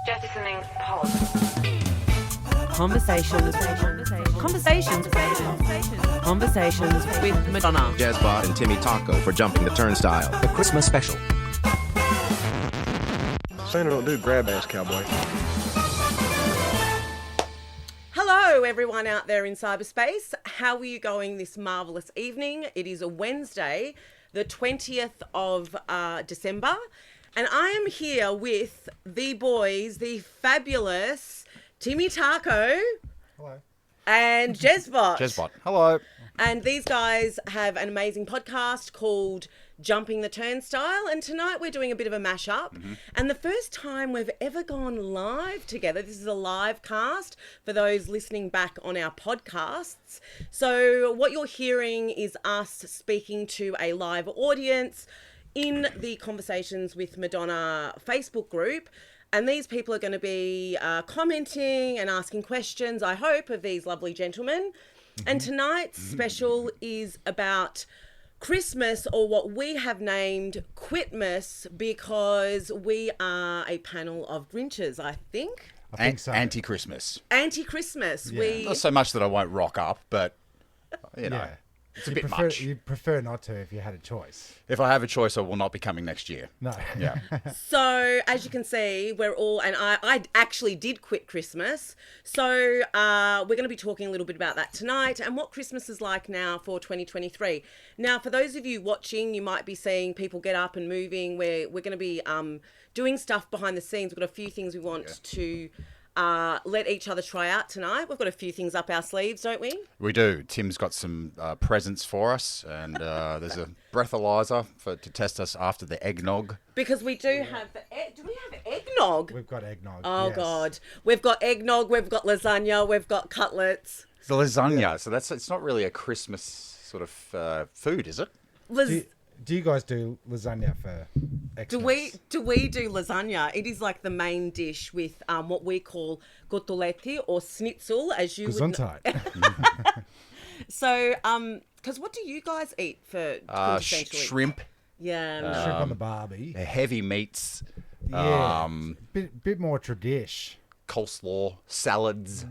Jettisoning pod. Conversations with Madonna. Jazzbot and Timmy Taco for jumping the turnstile. The Christmas special. Santa don't do grab ass, cowboy. Hello, everyone out there in cyberspace. How are you going this marvellous evening? It is a Wednesday, the 20th of December, and I am here with the boys, the fabulous Timmy Taco. Hello. And Jazzbot. Jazzbot. Hello. And these guys have an amazing podcast called Jumping the Turnstile. And tonight we're doing a bit of a mashup. Mm-hmm. And the first time we've ever gone live together, this is a live cast for those listening back on our podcasts. So what you're hearing is us speaking to a live audience in the Conversations with Madonna Facebook group. And these people are going to be commenting and asking questions, I hope, of these lovely gentlemen. Mm-hmm. And tonight's special is about Christmas, or what we have named Quitmas, because we are a panel of Grinches, I think. I think so. Anti-Christmas. Anti-Christmas. Yeah. Not so much that I won't rock up, but, you know, it's a bit much. You'd prefer not to if you had a choice. If I have a choice, I will not be coming next year. No. Yeah. So, as you can see, we're all, and I actually did quit Christmas. So, we're going to be talking a little bit about that tonight and what Christmas is like now for 2023. Now, for those of you watching, you might be seeing people get up and moving. We're going to be doing stuff behind the scenes. We've got a few things we want to let each other try out tonight. We've got a few things up our sleeves, don't we? We do. Tim's got some presents for us, and there's a breathalyzer to test us after the eggnog. Because we do have do we have eggnog? We've got eggnog. Oh, yes. God. We've got eggnog, we've got lasagna, we've got cutlets. It's the lasagna, so it's not really a Christmas sort of food, is it? Do you guys do lasagna for Xmas? Do we do lasagna? It is like the main dish with what we call cotolette or schnitzel, as you would know. So, because what do you guys eat for quintessentially? Shrimp. Yeah. Shrimp on the barbie. Heavy meats. Yeah. Bit more tradish. Coleslaw, salads.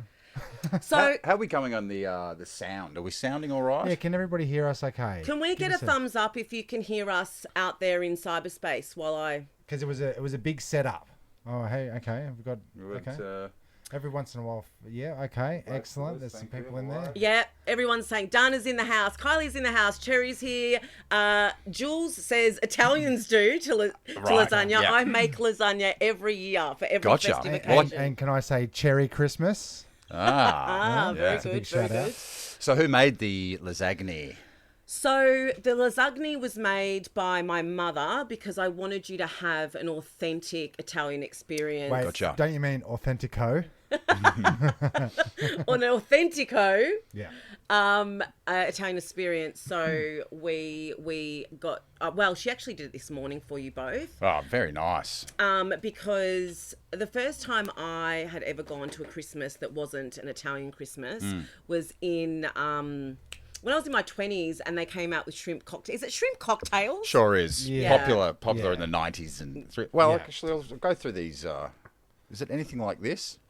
So how are we going on the sound? Are we sounding all right? Yeah, can everybody hear us okay? Can we get a thumbs up if you can hear us out there in cyberspace while I... Because it was a big setup. Oh, hey, okay. We've got... Okay. Every once in a while. Yeah, okay. Excellent. There's some people in there. Yeah, everyone's saying Dana's in the house, Kylie's in the house, Cherry's here. Jules says Italians do to lasagna. Yeah. I make lasagna every year for every festive occasion. And can I say Cherry Christmas? Very good, big very shout out. good. So who made the lasagna? So the lasagna was made by my mother because I wanted you to have an authentic Italian experience. Wait, Gotcha. Don't you mean Authentico? On an authentico. Yeah. Italian experience. So we got well, she actually did it this morning for you both. Oh, very nice. Because the first time I had ever gone to a Christmas that wasn't an Italian Christmas was in when I was in my 20s, and they came out with shrimp cocktails. Is it shrimp cocktails? Sure is. Yeah. Popular in the 90s and actually I'll go through these. Is it anything like this?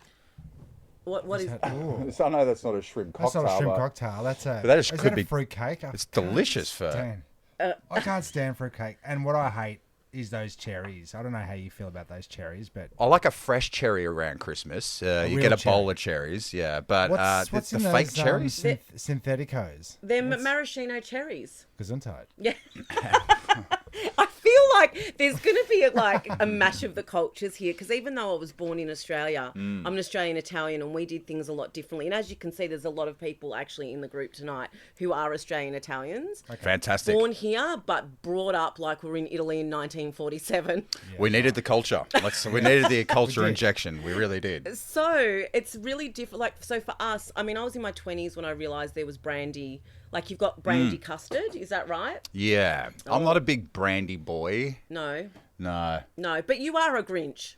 What is? I know that's not a shrimp cocktail. That's not a shrimp cocktail. That's a. But that is could that be a fruit cake. It's delicious for. I can't stand fruit cake, and what I hate is those cherries. I don't know how you feel about those cherries, but I like a fresh cherry around Christmas. You get a bowl of cherries, but what's the in fake those, cherries. Syntheticos. They're maraschino cherries. Gesundheit. Yeah. I feel like there's going to be a mash of the cultures here, because even though I was born in Australia, I'm an Australian Italian, and we did things a lot differently. And as you can see, there's a lot of people actually in the group tonight who are Australian Italians. Okay. Fantastic. Born here, but brought up like we're in Italy in 1947. Yeah. We needed the culture. We needed the culture injection. We really did. So it's really different. So for us, I mean, I was in my 20s when I realised there was brandy. Like, you've got brandy custard, is that right? Yeah. I'm not a big brandy boy. No. No. But you are a Grinch.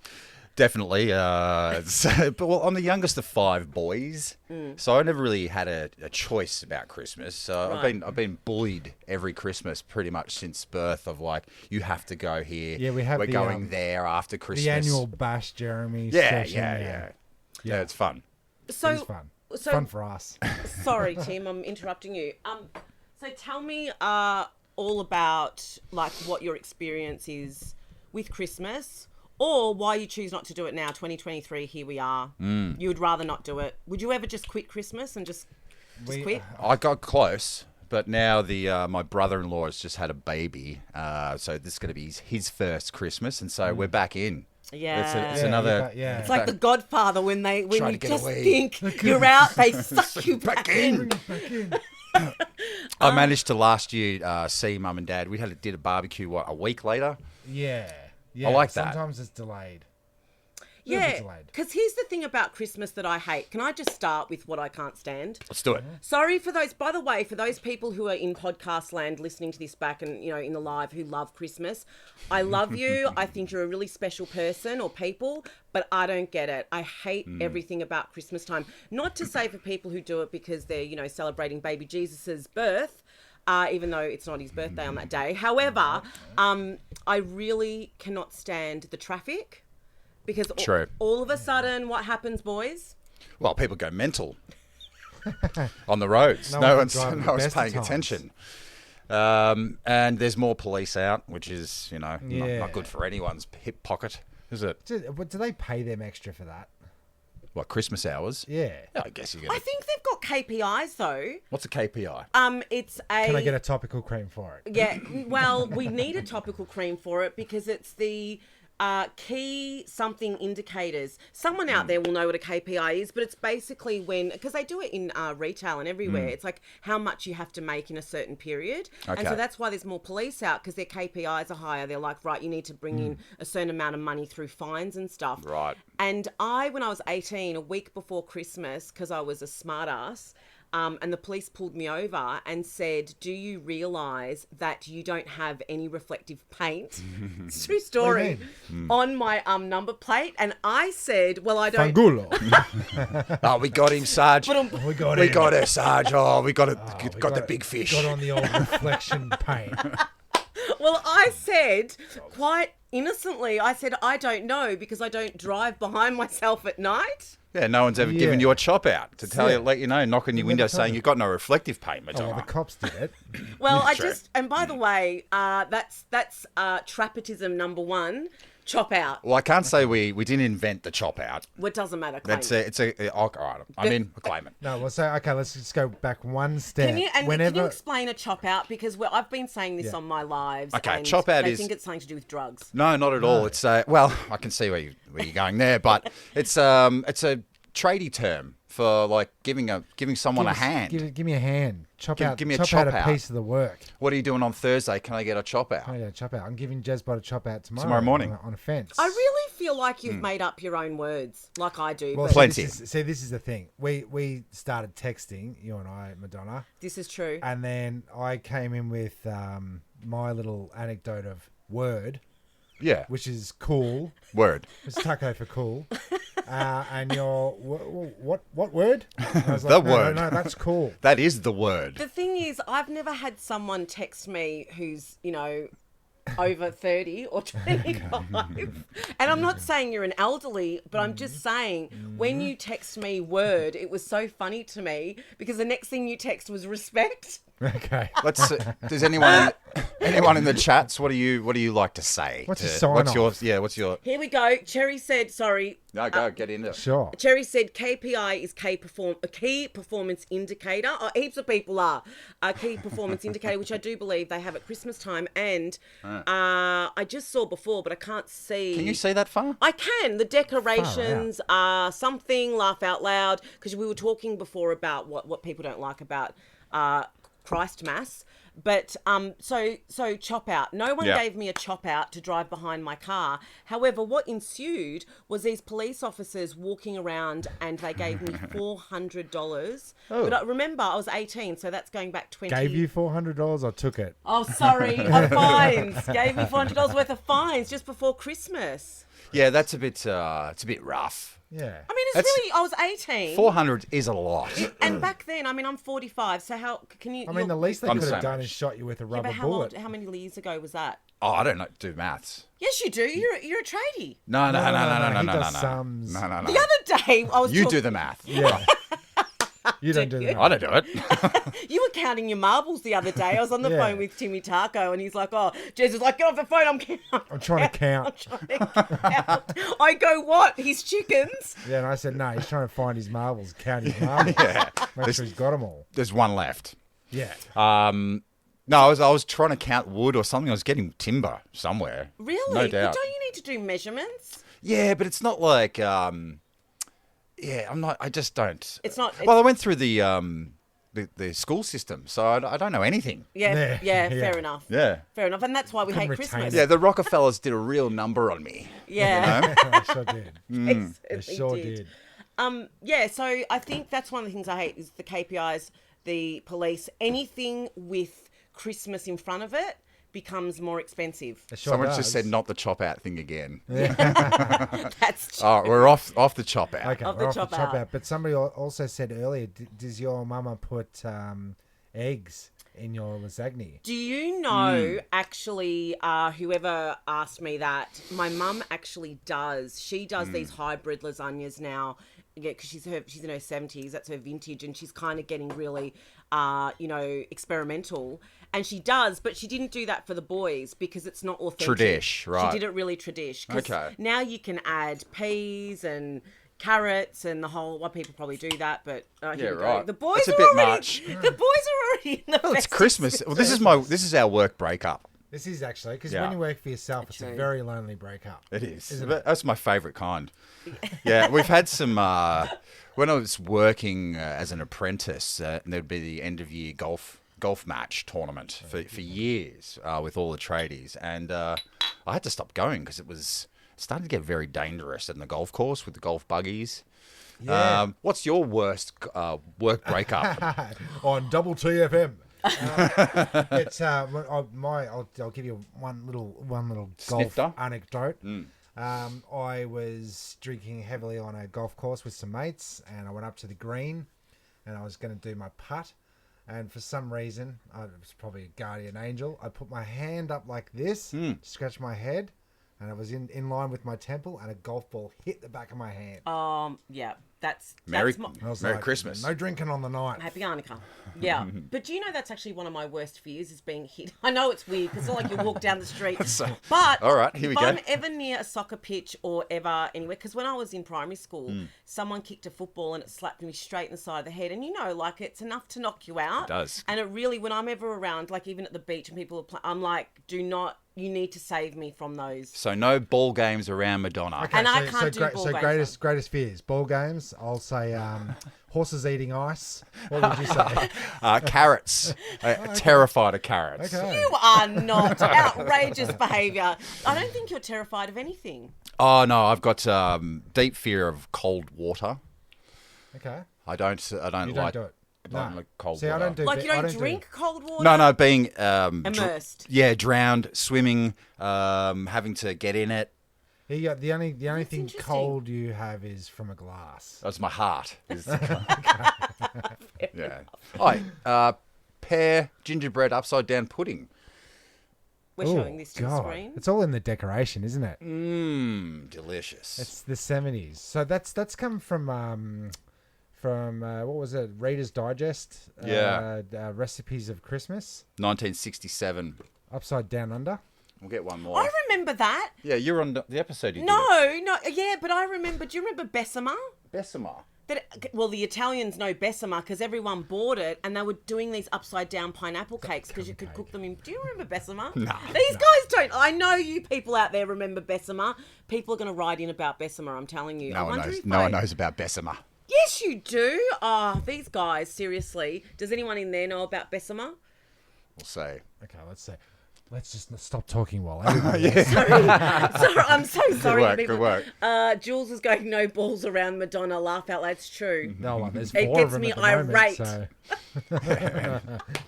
Definitely. But well, I'm the youngest of 5 boys, so I never really had a choice about Christmas. So Right. I've been bullied every Christmas pretty much since birth. Of like, you have to go here. Yeah, we have We're the, going there after Christmas. The annual Bash Jeremy Yeah, session. yeah. It's fun. So, It's fun. It's so fun for us. sorry, Tim, I'm interrupting you. So tell me all about like what your experience is with Christmas, or why you choose not to do it now. 2023, here we are. You would rather not do it. Would you ever just quit Christmas and just quit? I got close, but now my brother-in-law has just had a baby, so this is going to be his first Christmas, and so we're back in. Yeah. It's another. Yeah. It's like The Godfather when Try you to get just away. think you're out, they suck you back in. I managed to last year see Mum and Dad. We did a barbecue a week later. Yeah. I like that. Sometimes it's delayed. Yeah, delayed. because here's the thing about Christmas that I hate. Can I just start with what I can't stand? Let's do it. Sorry for those, by the way, for those people who are in podcast land listening to this back and, in the live who love Christmas. I love you. I think you're a really special person or people, but I don't get it. I hate everything about Christmas time. Not to say for people who do it because they're, celebrating baby Jesus's birth, even though it's not his birthday on that day. However, I really cannot stand the traffic. Because True. all of a sudden, what happens, boys? Well, people go mental on the roads. No No one's one's driving the best of paying times. attention. And there's more police out, which is, not good for anyone's hip pocket, is it? Do they pay them extra for that? What, Christmas hours? Yeah. Yeah, I guess you're I going to... think they've got KPIs though. What's a KPI? It's a. Can I get a topical cream for it? Yeah. Well, we need a topical cream for it because it's the key something indicators. Someone out there will know what a KPI is, but it's basically because they do it in retail and everywhere. It's like how much you have to make in a certain period. And Okay. so that's why there's more police out because their KPIs are higher. They're like, right, you need to bring in a certain amount of money through fines and stuff. Right. And when I was 18, a week before Christmas, because I was a smartass, and the police pulled me over and said, do you realise that you don't have any reflective paint? It's a true story. On my number plate. And I said, well, I don't. Fangulo. Oh, we got him, Sarge. we got We him. got her, Sarge. Oh, we got We got the big fish. Got on the old reflection paint. Well, I said quite innocently, I said, I don't know because I don't drive behind myself at night. Yeah, no one's ever given Yeah. you a chop out to let you know, knock on your window never told saying me. you've got no reflective paint, Oh, Madonna. well, the cops did it. Well, True. and by the way, that's trapetism number 1, chop out. Well, I can't say we didn't invent the chop out. Well, it doesn't matter. Claim That's it. all right. I mean, claim it. No, well, so, okay, let's just go back one step. Can you explain a chop out? Because I've been saying this on my lives. Okay, and chop out they is- think it's something to do with drugs. No, not at all. It's well, I can see where you're going there, but it's a tradie term for like giving someone a hand. Give me a hand. Chop out give me a chop chop out a out. piece of the work. What are you doing on Thursday? Can I get a chop out? Oh, yeah, chop out. I'm giving Jezbot a chop out Tomorrow morning. on a fence. I really feel like you've made up your own words, like I do. Well, But Plenty. This is the thing. We started texting, you and I, Madonna, this is true. and then I came in with my little anecdote of word, Yeah. which is cool. Word. It's taco for cool. And you're what word? I was The like, word. No, that's cool. That is the word. The thing is, I've never had someone text me who's, over 30 or 25. And I'm not saying you're an elderly, but I'm just saying when you text me word, it was so funny to me because the next thing you text was respect. Okay. Let's. Does anyone in the chats? What do you like to say? What's your sign off? What's your? Here we go. Cherry said, sorry. No, go get into it. Sure. Cherry said KPI is a key performance indicator. Oh, heaps of people are a key performance indicator, which I do believe they have at Christmas time. And I just saw before, but I can't see. Can you see that far? I can. The decorations are something, laugh out loud, because we were talking before about what people don't like about Christmas. But so chop out. No one Yeah. gave me a chop out to drive behind my car. However, what ensued was these police officers walking around and they gave me $400. Oh. But remember, I was 18, so that's going back 20. Gave you $400 or took it? Oh, sorry, of fines. Gave me $400 worth of fines just before Christmas. Yeah, that's a bit. It's a bit rough. Yeah. I mean, it's That's- really. I was 18. 400 is a lot. And back then, I mean, I'm 45. So how can you? I mean, the least they I'm could the have same done age. is shot you with a Yeah, rubber but bullet. how many years ago was that? Oh, I don't know. Do maths. Yes, you do. You're a tradie. No. He does No. sums. No. The other day, I was. You talking, do the math. Yeah. You don't do you? that. I don't do it. You were counting your marbles the other day. I was on the Yeah. phone with Timmy Taco, and he's like, "Oh, Jez is like, get off the phone. I'm trying to count. I'm trying to count." I go, "What? His chickens?" Yeah, and I said, no, he's trying to find his marbles, count his marbles. Make sure he's got them all. There's one left. Yeah. No, I was trying to count wood or something. I was getting timber somewhere. Really? No But doubt. don't you need to do measurements? Yeah, but it's not like. Yeah, I'm not. I just don't. It's not. Well, I went through the school system, so I don't know anything. Yeah, Yeah. fair enough. Yeah. Fair enough. And that's why we hate Couldn't retain Christmas. it. Yeah, the Rockefellers did a real number on me. Yeah. They sure did. They They sure did. Yeah, so I think that's one of the things I hate is the KPIs, the police, anything with Christmas in front of it becomes more expensive. It sure Someone does. just said not the chop out thing again. That's true. Oh, we're off the chop out. Okay, Of we're the off chop the chop out. out. But somebody also said earlier, does your mama put eggs in your lasagna? Do you know, actually, whoever asked me that, my mum actually does. She does these hybrid lasagnas now. Yeah, because she's in her 70s. That's her vintage, and she's kind of getting really, experimental. And she does, but she didn't do that for the boys because it's not authentic. Tradish, right. She did it really tradish. 'Cause Okay. now you can add peas and carrots and the whole. Well, people probably do that, but here Yeah, we go. right. The boys It's a are bit already. much. The boys are already in the. Well, it's festive Christmas. Well, this is our work breakup. This is actually, because Yeah. when you work for yourself, it's a True. very lonely breakup. It is. Isn't But that's my favourite kind. Yeah, we've had some. When I was working as an apprentice, and there'd be the end of year golf match tournament for years with all the tradies, and I had to stop going because it was starting to get very dangerous in the golf course with the golf buggies. Yeah. What's your worst work breakup? On Double TFM. It's I'll give you one little golf Snifter? anecdote. I was drinking heavily on a golf course with some mates, and I went up to the green, and I was going to do my putt, and for some reason, it was probably a guardian angel. I put my hand up like this, scratched my head, and I was in line with my temple, and a golf ball hit the back of my hand. Yeah, that's Merry I was Merry like, Christmas. No drinking on the night. Happy Hanukkah. Yeah. But do you know that's actually one of my worst fears is being hit? I know it's weird because it's not like you walk down the street. But all right, here we if go. I'm ever near a soccer pitch or ever anywhere, because when I was in primary school, someone kicked a football and it slapped me straight in the side of the head. And like it's enough to knock you out. It does. And it really, when I'm ever around, like even at the beach and people are playing, I'm like, you need to save me from those. So no ball games around Madonna. And I can't do ball games. Greatest fears, ball games. I'll say horses eating ice. What would you say? Carrots. Terrified of carrots. Okay. You are not. Outrageous behaviour. I don't think you're terrified of anything. Oh no, I've got deep fear of cold water. Okay. I don't You like. don't do it. I don't like cold See, I water. don't do. Like you I don't do- drink cold water? No, being Immersed. drowned, swimming, having to get in it. The only thing interesting. cold you have is from a glass. That's my heart. Yeah. Oh, pear gingerbread upside down pudding. We're showing this to the God. screen. It's all in the decoration, isn't it? Delicious. It's the 70s. So that's come from what was it? Reader's Digest. Yeah. Recipes of Christmas. 1967. Upside Down Under. We'll get one more. I remember that. Yeah, you're on the episode. You No, yeah, but I remember. Do you remember Bessemer? did it. Bessemer. Well, the Italians know Bessemer because everyone bought it, and they were doing these upside down pineapple cakes because you could cook them in. Do you remember Bessemer? No. These guys don't. I know you people out there remember Bessemer. People are going to write in about Bessemer. I'm telling you. No I one wonder knows. if No they- one knows about Bessemer. Yes, you do. Oh, these guys. Seriously, does anyone in there know about Bessemer? We'll say. Okay, let's just stop talking while everybody Sorry, I'm so sorry. work, people. good work. Jules is going no balls around Madonna. Laugh out loud. It's true. No one. There's It four gets of them me at the moment, irate. so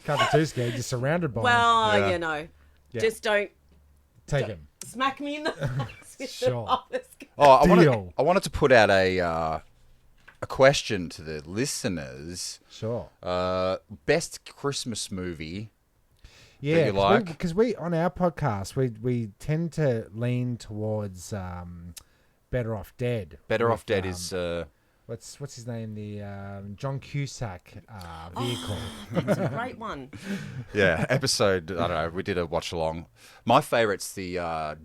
can't be too scared. You're surrounded by them. Well, Yeah. you know, just don't. Take him. smack me in the face with Sure. the roller skate. Oh, Deal. I wanted to put out a question to the listeners. Sure. Best Christmas movie. Yeah, you like? because we on our podcast we tend to lean towards Better Off Dead. Better with, Off Dead is. what's his name? The John Cusack vehicle. It's a great one. Yeah, episode. I don't know. We did a watch along. My favourite's the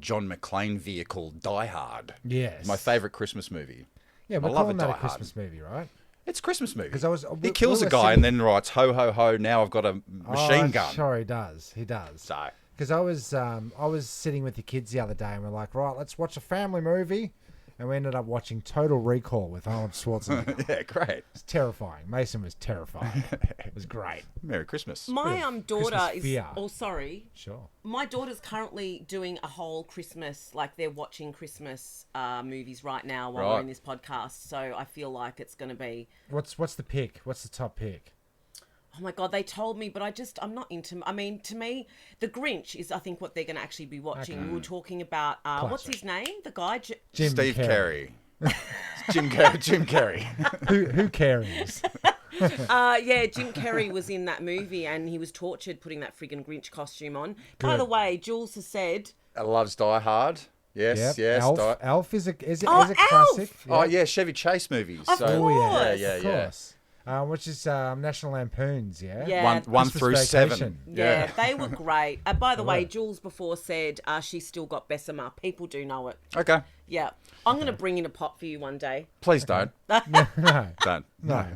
John McClane vehicle, Die Hard. Yes. My favourite Christmas movie. Yeah, we're I love calling a that a Die Hard. Christmas movie, right? It's a Christmas movie. 'Cause I was- he we- kills we a were guy sitting- and then writes, ho, ho, ho, now I've got a machine gun. Sure, he does. He does. So, Because I was sitting with the kids the other day and we're like, right, let's watch a family movie. And we ended up watching Total Recall with Arnold Schwarzenegger. yeah, great. It's terrifying. Mason was terrified. It was great. Merry Christmas. My daughter Christmas is. fear. Oh, sorry. Sure. My daughter's currently doing a whole Christmas, like they're watching Christmas movies right now while we're Right. in this podcast. So I feel like it's going to be. What's the pick? What's the top pick? Oh my God, they told me, but I'm not into. I mean, to me, The Grinch is, I think, what they're going to actually be watching. Okay. We were talking about what's his name? The guy. Jim Steve Carrey. Carey. Jim Carrey. Who carries? Yeah, Jim Carrey was in that movie and he was tortured putting that friggin' Grinch costume on. By the way, Jules has said. Loves Die Hard. Yes, yes. Elf is a Alf! classic. Oh, yeah, Chevy Chase movies. Of So, course. yeah, Of yeah. course. Which is National Lampoons, yeah? Yeah. One Christmas through Vacation. 7. Yeah, they were great. By the way, were. Jules before said she's still got Bessemer. People do know it. Okay. Yeah. I'm going to bring in a pot for you one day. Please don't. No. Don't. No.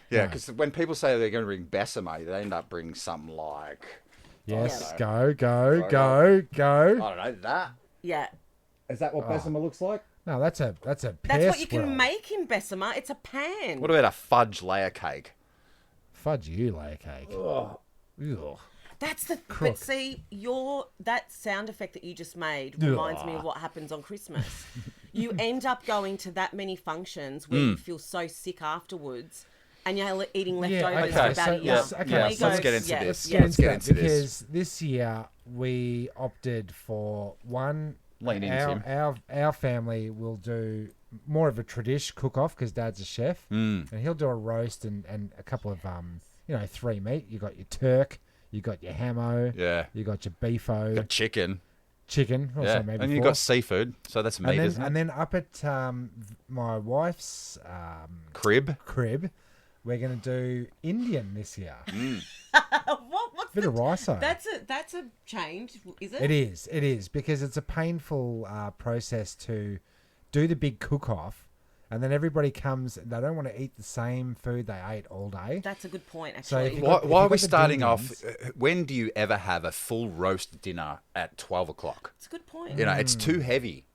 Yeah, because when people say they're going to bring Bessemer, they end up bringing something like, Yes, Yeah. go. I don't know, that. Yeah. Is that what Bessemer looks like? No, that's a That's pear what you can swirl. make in Bessemer. It's a pan. What about a fudge layer cake? Fudge you, layer cake. Ugh. That's the. Crook. But see, that sound effect that you just made reminds me of what happens on Christmas. You end up going to that many functions where you feel so sick afterwards, and you're eating leftovers okay, for about so a year. let's- okay, There so you go. let's get into Yeah, this. yeah. Let's get into this. Because this year we opted for one. Lean in, Tim. Our family will do more of a tradish cook-off because Dad's a chef, and he'll do a roast and a couple of 3 meat. You got your turk, you got your hamo, Yeah. you got your beefo, Got chicken. chicken, also Yeah. maybe And you four. got seafood, so that's meat, isn't it? And then up at my wife's Crib. crib, we're going to do Indian this year. What's Bit of rice. That's a change, is it? It is because it's a painful process to do the big cook-off, and then everybody comes. They don't want to eat the same food they ate all day. That's a good point, So if actually. you Why, got- why are got we the starting off? Indians- When do you ever have a full roast dinner at 12 o'clock? It's a good point. You know, it's too heavy.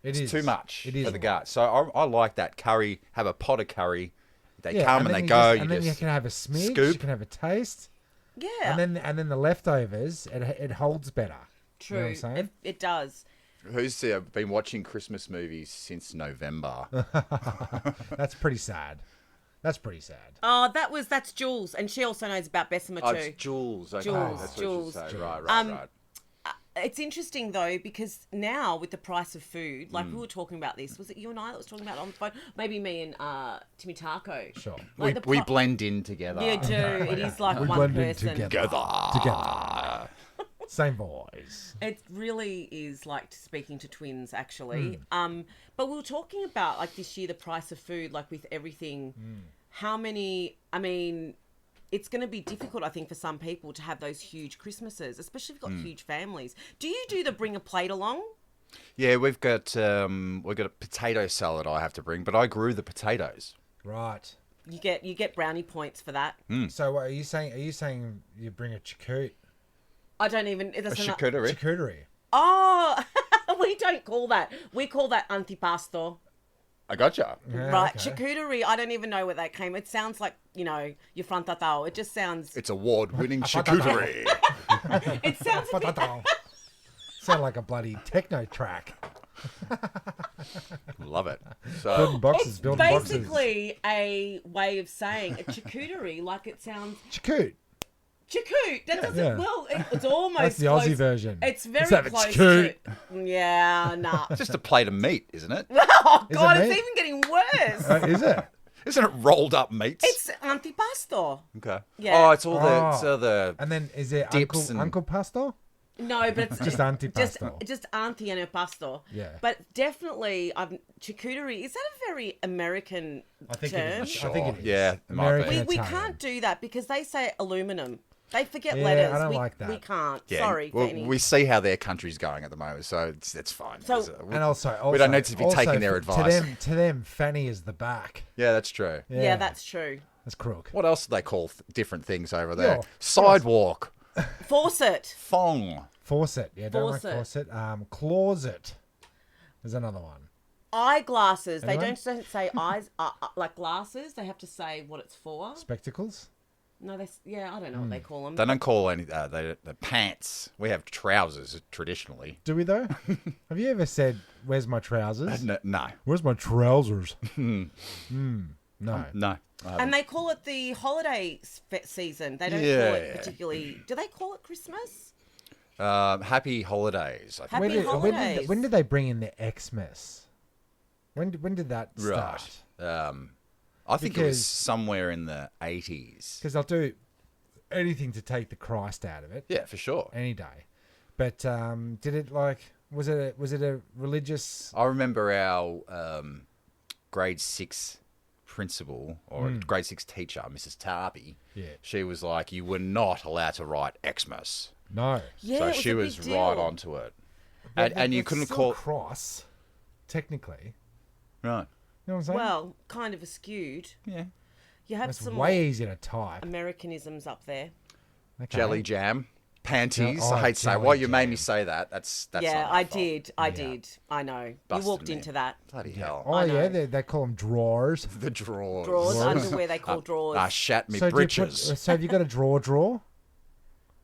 It is Too much It is for the gut. So I like that curry. Have a pot of curry. They come and then they you go. just- and then you can have a smidge. You scoop. can have a taste, Yeah, and then the leftovers. It holds better. true. You know what I'm saying? It does. Who's been watching Christmas movies since November? That's pretty sad. That's pretty sad. Oh, that's Jules, and she also knows about Bessemer Oh, too. it's Jules. Okay, Jules, that's Jules. what you say. Right, Um, right. It's interesting though because now with the price of food, like we were talking about this. Was it you and I that was talking about it on the phone? Maybe me and Timmy Taco. Sure. Like We the blend in together. You do. It is like We one blend in person. together. Same voice. It really is like speaking to twins, actually. Hmm. But we were talking about like this year, the price of food, like with everything. How many? I mean, it's going to be difficult, I think, for some people to have those huge Christmases, especially if you've got huge families. Do you do the bring a plate along? Yeah, we've got a potato salad I have to bring, but I grew the potatoes. Right. You get brownie points for that. So what are you saying? Are you saying you bring a charcuterie? I don't even. It A doesn't. charcuterie. Charcuterie. Oh, we don't call that. We call that antipasto. I gotcha. Yeah, Right, okay. charcuterie. I don't even know where that came. It sounds like your frantatao. It just sounds. It's award-winning charcuterie. It sounds a bit. Sound like a bloody techno track. Love it. Building So boxes, It's building boxes. basically a way of saying a charcuterie. Like it sounds. Charcut. Chakut. That doesn't. Yeah. Well, it's almost. That's the close. Aussie version. It's very Let's have a close chakut. to. Yeah, nah. It's just a plate of meat, isn't it? Oh Is it God, it's meat? even getting worse. Is it? Isn't it rolled up meats? It's antipasto. Okay. Yeah. Oh, it's all the And then is it Dips Uncle Pasto? No, but it's Just antipasto. Just anti-pasto. Yeah. But definitely, charcuterie. Is that a very American I think term? it is. I think it is. Yeah, it might American be. We Italian. can't do that because they say aluminum. They forget Yeah, letters. I don't we, like that. We can't. Yeah, Sorry, well, Fanny. we see how their country's going at the moment, so it's fine. So- And also, we don't need to be also taking their advice. To them, Fanny is the back. Yeah, that's true. yeah, that's true. That's crook. What else do they call different things over there? Yeah. Sidewalk, Faucet. thong. Faucet. Yeah, don't like Faucet. faucet. Closet. There's another one. Eyeglasses. They Anyone? don't say eyes like glasses. They have to say what it's for. Spectacles. No, I don't know what they call them. They don't call any the pants. We have trousers traditionally. Do we though? Have you ever said, "Where's my trousers"? No, Where's my trousers? No. no. And they call it the holiday season. They don't call Yeah. it particularly. Do they call it Christmas? Happy holidays. I think. Happy holidays. When did they bring in the Xmas? When did that start? Right. I think it was Because- somewhere in the 80s. Because they'll do anything to take the Christ out of it Yeah, for sure. any day. But did it was it a religious? I remember our grade 6 principal or grade 6 teacher, Mrs. Tarby. Yeah. She was like, you were not allowed to write Xmas. No. Yeah, So it was she a was big deal. right onto it. And you It's couldn't still call... cross, technically. Right. You know what I'm saying? Well, kind of skewed. Yeah. You have it's some way easier to type. Americanisms up there. Okay. Jelly jam. Panties. Oh, I hate to say. jelly Well, you made jam. me say that. That's Yeah, not my I fault. did. I did. I know. Busted you walked me. into that. Bloody hell. Oh I yeah, know. they call them drawers. The drawers. Drawers, underwear they call drawers. Shat me So britches. so have you got a drawer?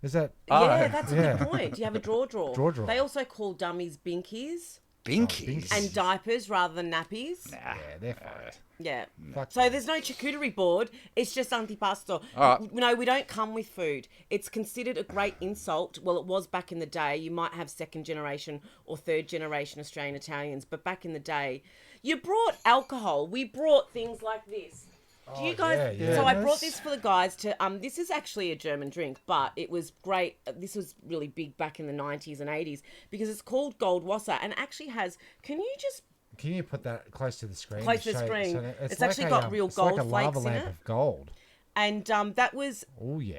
Is that? Yeah, that's a yeah. good point. You have a draw. Draw. They also call dummies binkies Binkies. and diapers rather than nappies. Yeah, they're fucked. Yeah. Fuck So there's no charcuterie board. It's just antipasto. All right. No, we don't come with food. It's considered a great insult. Well, it was back in the day. You might have second generation or third generation Australian Italians, but back in the day, you brought alcohol. We brought things like this. Do you guys? yeah, So I yeah. brought this for the guys to. This is actually a German drink, but it was great. This was really big back in the 90s and 80s because it's called Goldwasser and actually has. Can you just Can you put that close to the screen? Close to the Show- screen. that It's actually got real it's like gold a lava flakes in lamp it. of gold. and that was Oh yeah.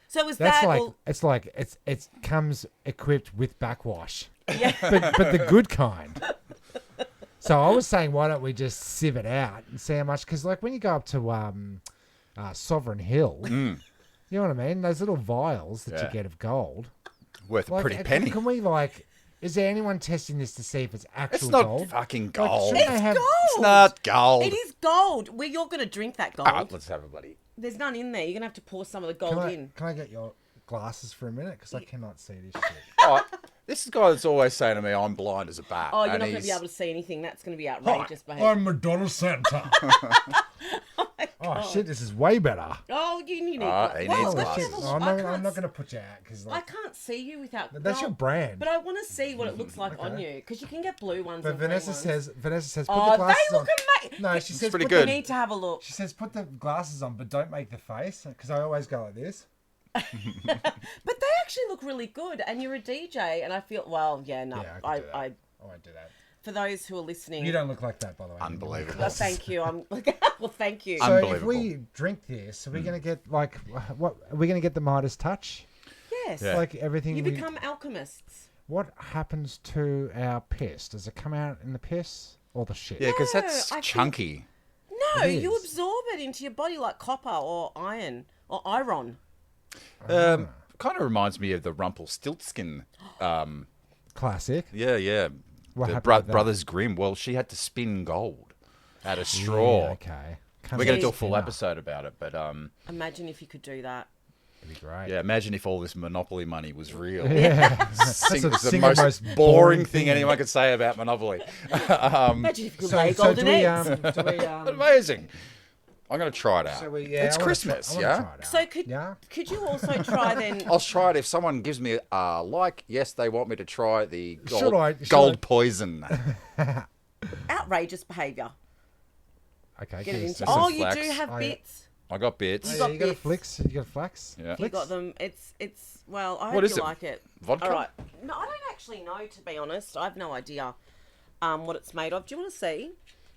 so it was That's that. like or- it comes equipped with backwash, yeah. but the good kind. So I was saying, why don't we just sieve it out and see how much? Because like when you go up to Sovereign Hill, you know what I mean? Those little vials that you Yeah. get of gold. Worth a Like, pretty penny. Can we like? Is there anyone testing this to see if it's actual It's not gold? fucking Like, gold. shouldn't they have- gold. It's not gold. It is gold. Well, you're going to drink that gold. Ah, let's have a buddy. There's none in there. You're going to have to pour some of the gold in. Can I get your glasses for a minute? Because I cannot see this shit. Oh, this is the guy that's always saying to me, I'm blind as a bat. Oh, you're and not going to be he's- able to see anything. That's going to be outrageous behavior. I'm Madonna Santa. Oh shit, this is way better. Oh, you need he needs glasses. Oh, I'm not going to put you out because I like can't see you without. that's your brand. But I want to see what it looks like on you because you can get blue ones. But and green Vanessa ones. says put Oh, the glasses they look on. amazing. No, she says pretty put good. The, You need to have a look. she says put the glasses on, but don't make the face because I always go like this. But they actually look really good, and you're a DJ, and I feel Yeah, I could do that. I won't do that. for those who are listening. You don't look like that, by the way. Unbelievable. Well, thank you. Well, thank you. So if Unbelievable. we drink this, are we going to get like what? Are we going to get the Midas touch? Yes. Yeah. Like everything. You we- become alchemists. What happens to our piss? Does it come out in the piss or the shit? Yeah, because No, that's I think- chunky. No, It you is. absorb it into your body like copper or iron or iron. Kind of reminds me of the Rumpelstiltskin. Classic. Yeah. What The happened with that? Brothers Grimm. Well, she had to spin gold out of straw. Yeah, okay. We're going to do a Comes full out episode about it, but Imagine if you could do that. That'd be great. yeah, imagine if all this Monopoly money was real. Yeah. It's the single most most boring boring thing thing. anyone could say about Monopoly. Imagine if you could lay So golden do we, eggs. do we, Amazing. I'm going to try it out. So it's It's Christmas, yeah? So Yeah. could you also try then? I'll try it if someone gives me yes, they want me to try the Should I- gold poison. Outrageous behaviour. Okay. Get it give us into. some. Oh, some you flax. do have Oh, yeah. bits. I got bits. Oh, got yeah, you got a bits. flicks. You got a flax. Yeah. Flicks? You got them. It's well. I What hope is you it? like it. Vodka? All right. No, I don't actually know, to be honest. I have no idea what it's made of. Do you want to see?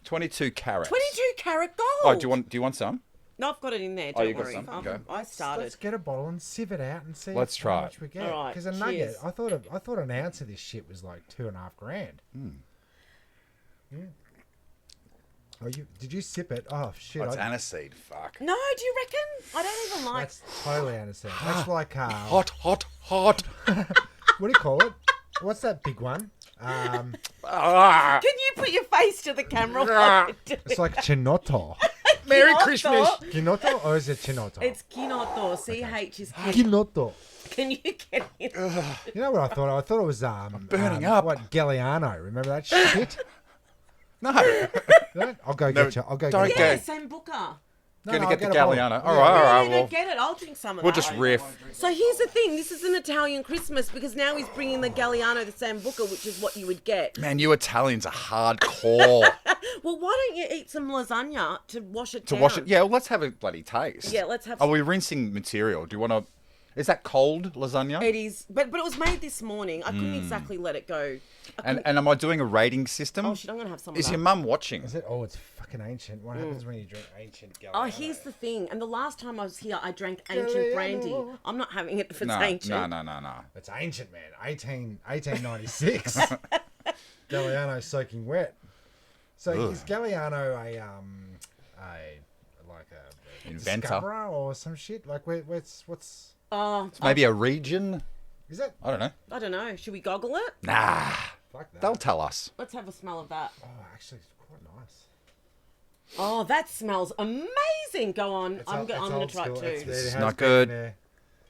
22 carats. 22 carat gold. Oh, do you want some? No, I've got it in there. Oh, Don't you got worry. some? I've- Okay. I started. Let's get a bottle and sieve it out and see Let's how try much it. we get. All right, Because a nugget, cheers. I thought an ounce of this shit was like $2,500. Oh, did you sip it? Oh shit! That's aniseed. Fuck. No, do you reckon? I don't even like. That's totally aniseed. That's like Hot. what do you call it? What's that big one? Can you put your face to the camera while you do it? It's like chinotto. Merry Chinotto. Christmas. Chinotto or is it chinotto? It's quinotto. CH is kin. Chinotto. Can you get it? You know what I thought? I thought it was burning up. What Galliano? Remember that shit? No. No? I'll go No, get you. I'll go don't get go. you. Yeah, Sambuca. Gonna I'll get the a bottle. Galliano. Yeah. All right, all right. You Well, don't get it. I'll drink some of we'll that. just riff. So here's the thing. This is an Italian Christmas because now he's bringing the Galliano, the Sambuca, which is what you would get. Man, you Italians are hardcore. Well, why don't you eat some lasagna to wash it down? Yeah, well, let's have a bloody taste. Yeah, let's have Are we rinsing material? Do you want to... Is that cold lasagna? It is, but it was made this morning. I couldn't exactly let it go. And am I doing a rating system? Oh shit, I'm gonna have some of Is that. your mum watching? Is it? Oh, it's fucking ancient. What happens when you drink ancient Galliano? Oh, here's the thing. And the last time I was here, I drank ancient brandy. I'm not having it if it's No, ancient. no. It's ancient, man. 1896. Galliano soaking wet. So is Galliano a Inventor. discoverer or some shit? Like what's Oh, Maybe a region? is that? I don't know. I don't know. Should we goggle it? Nah. Fuck that. They'll tell us. Let's have a smell of that. Oh, actually, it's quite nice. Oh, that smells amazing. Go on. It's I'm old going to try school. it too. It It's has not been good. in there.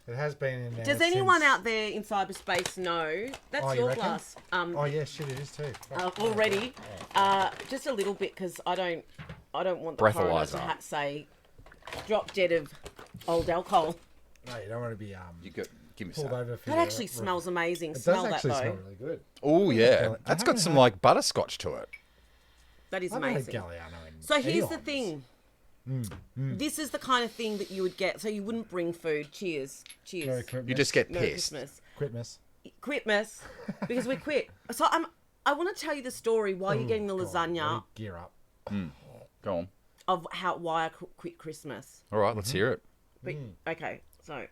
It has been in there. Does anyone since- out there in cyberspace know? That's Oh, you your reckon? glass. Oh yeah, shit, it is too. Fuck. Already. Just a little bit because I don't want the coroner to Breathalyzer. say drop dead of old alcohol. No, you don't want to be Give me pulled some. over for That your- actually smells amazing. It Smell does that actually though. smell really good. Oh, yeah. I That's got haven't some, had- like, butterscotch to it. That is I've had a amazing. Galliano in So here's the eons. thing. This is the kind of thing that you would get. So you wouldn't bring food. Cheers. Cheers. Merry Christmas. You just get Merry pissed. Christmas. Quitmas. Quitmas. Because we quit. So I want to tell you the story while you're getting the God, lasagna really gear up. Go on. of why I quit Christmas. All right, let's hear it. But, okay, so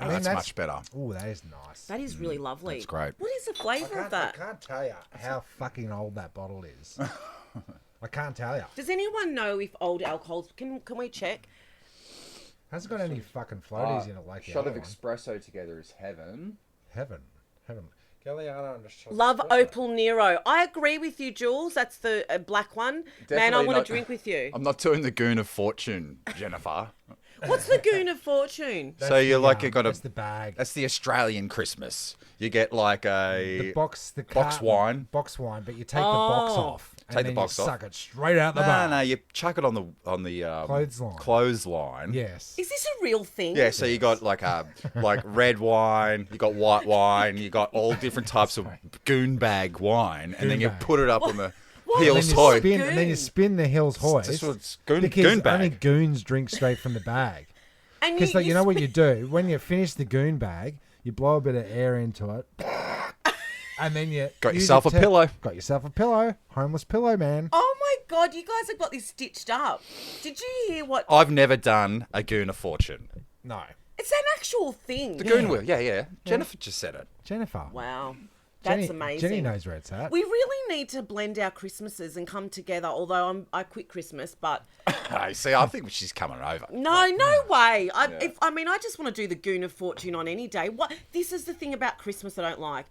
Oh, mean, that's that's- much better. Oh, that is nice. that is really lovely. That's great. What is the flavour of I that? can't tell you how fucking old that bottle is. I can't tell you. Does anyone know if old alcohols? Can we check? Hasn't got any fucking floaties in it like the shot other of one. espresso together is heaven. Heaven. Galliano and a shot of Love espresso. Opal Nero. I agree with you, Jules. That's the black one. Man, I Definitely want not- to drink with you. I'm not doing the goon of fortune, Jennifer. What's the Goon of Fortune? That's So you're the, like, you got a... That's the bag. That's the Australian Christmas. You get like The a... box box wine. Box wine, but you take the box Oh. off. And Take the then box you off. suck it straight out the No, bar. no, you chuck it on the Clothesline. clothesline. Yes. Is this a real thing? Yeah, so you got like red wine, you got white wine, you got all different types of goon bag wine, and then you bag. put it up on the And Hills then you Hoist. spin, and then you spin the Hills Hoist. That's what it's goon because bag. only goons drink straight from the bag. And Because you know what you do when you finish the goon bag, you blow a bit of air into it, and then you Got use yourself it a pillow. Got yourself a pillow, homeless pillow man. Oh my God, you guys have got this stitched up. Did you hear what? I've never done a goon of fortune. No, It's an actual thing. The goon wheel, yeah. Jennifer just said it. Jennifer. Wow. That's Jenny, amazing. Jenny knows where it's at. We really need to blend our Christmases and come together. Although I quit Christmas, but Hey, see, I think she's coming over. no way. I just want to do the Goon of Fortune on any day. What? This is the thing about Christmas I don't like.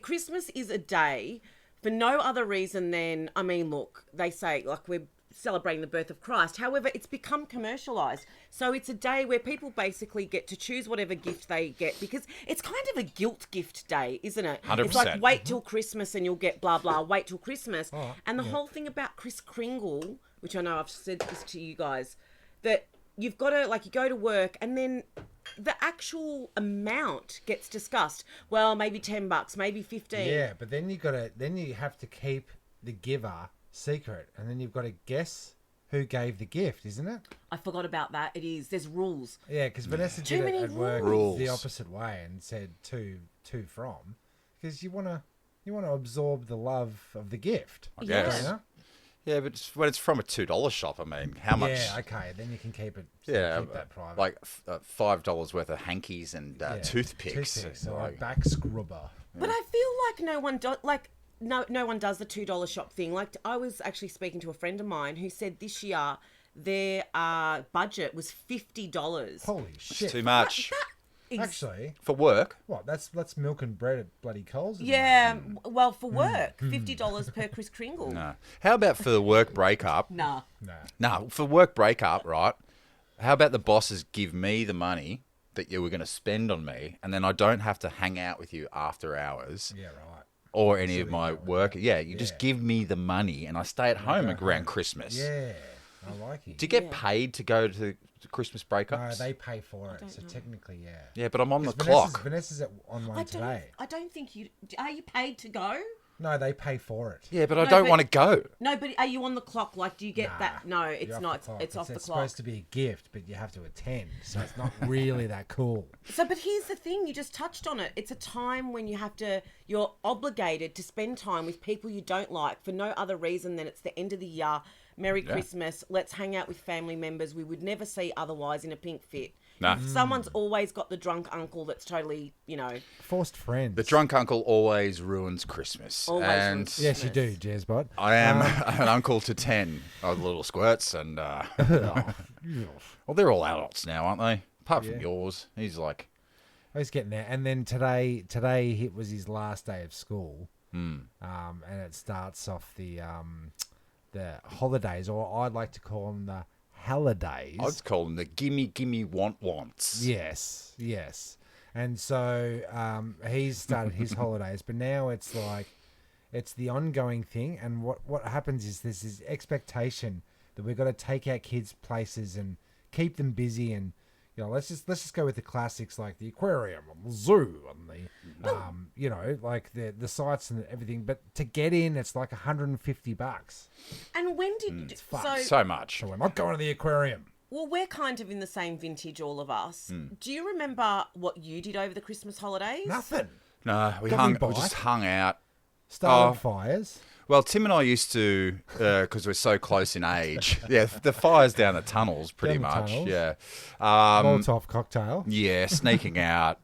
Christmas is a day for no other reason than look, they say like we're celebrating the birth of Christ. However, it's become commercialized. So it's a day where people basically get to choose whatever gift they get, because it's kind of a guilt gift day, isn't it? 100%. It's like, wait till Christmas and you'll get blah, blah, wait till Christmas. And the whole thing about Kris Kringle, which I know I've said this to you guys, that you've got to, like, you go to work and then the actual amount gets discussed. Well, maybe $10, maybe 15. Yeah, but then you have to keep the giver secret, and then you've got to guess who gave the gift, isn't it? I forgot about that. It is. There's rules. Yeah, because Vanessa Too did many it at work rules. the opposite way and said to from, because you want to absorb the love of the gift. I guess. You know? Yeah, but when it's from a $2 shop, I mean, how much? Yeah, okay, then you can keep it. Yeah, keep that private. like $5 worth of hankies and Yeah, toothpicks. or a Like, back scrubber. But I feel like no one does the $2 shop thing. Like, I was actually speaking to a friend of mine who said this year their budget was $50. Holy shit! too much Actually, for work. what? That's milk and bread at bloody Coles. Isn't Yeah, well, for work, $50 per Kris Kringle. No. How about for the work breakup? Nah. it? Nah. No, for work breakup, right? How about the bosses give me the money that you were going to spend on me, and then I don't have to hang out with you after hours Yeah, right. or any of my work. Yeah, you just Yeah. give me the money, and I stay at home around Christmas. Yeah, I like it. Do you get paid to go to the Christmas No, breakups? they pay for it, so technically, yeah. Yeah, but I'm on the 'Cause clock. Vanessa's on one today. I don't think you... Are you paid to go? No, they pay for it. Yeah, but I No, don't but- want to go. No, but are you on the clock? Like, do you get that? No, You're it's off not. the clock. It's off the It's clock. supposed to be a gift, but you have to attend, so it's not really that cool. So, but here's the thing, you just touched on it. It's a time when you're obligated to spend time with people you don't like for no other reason than it's the end of the year. Merry Christmas. Let's hang out with family members we would never see otherwise in a pink fit. No. Someone's always got the drunk uncle that's totally, Forced friends. The drunk uncle always ruins Christmas. Always and ruins Yes, you do, Jazzbot. I am an uncle to 10 of the little squirts, and well, they're all adults now, aren't they? Apart from yours, he's like, He's getting there. And then today it was his last day of school, and it starts off the holidays, or I'd like to call them the holidays. I'd call them the gimme wants. Yes. And so he's started his holidays, but now it's like it's the ongoing thing. And what happens is there's this expectation that we've got to take our kids places and keep them busy, and let's just go with the classics like the aquarium and the zoo and the like the sites and everything. But to get in, it's like $150. And when did So much. So we're not going to the aquarium. Well, we're kind of in the same vintage, all of us. Hmm. Do you remember what you did over the Christmas holidays? Nothing. No, we Got me just bike. hung out. Started fires. Well, Tim and I used to, because we're so close in age. Yeah, the fires down the tunnels, pretty Down the much. tunnels. Yeah. Molotov cocktail. Yeah, sneaking out,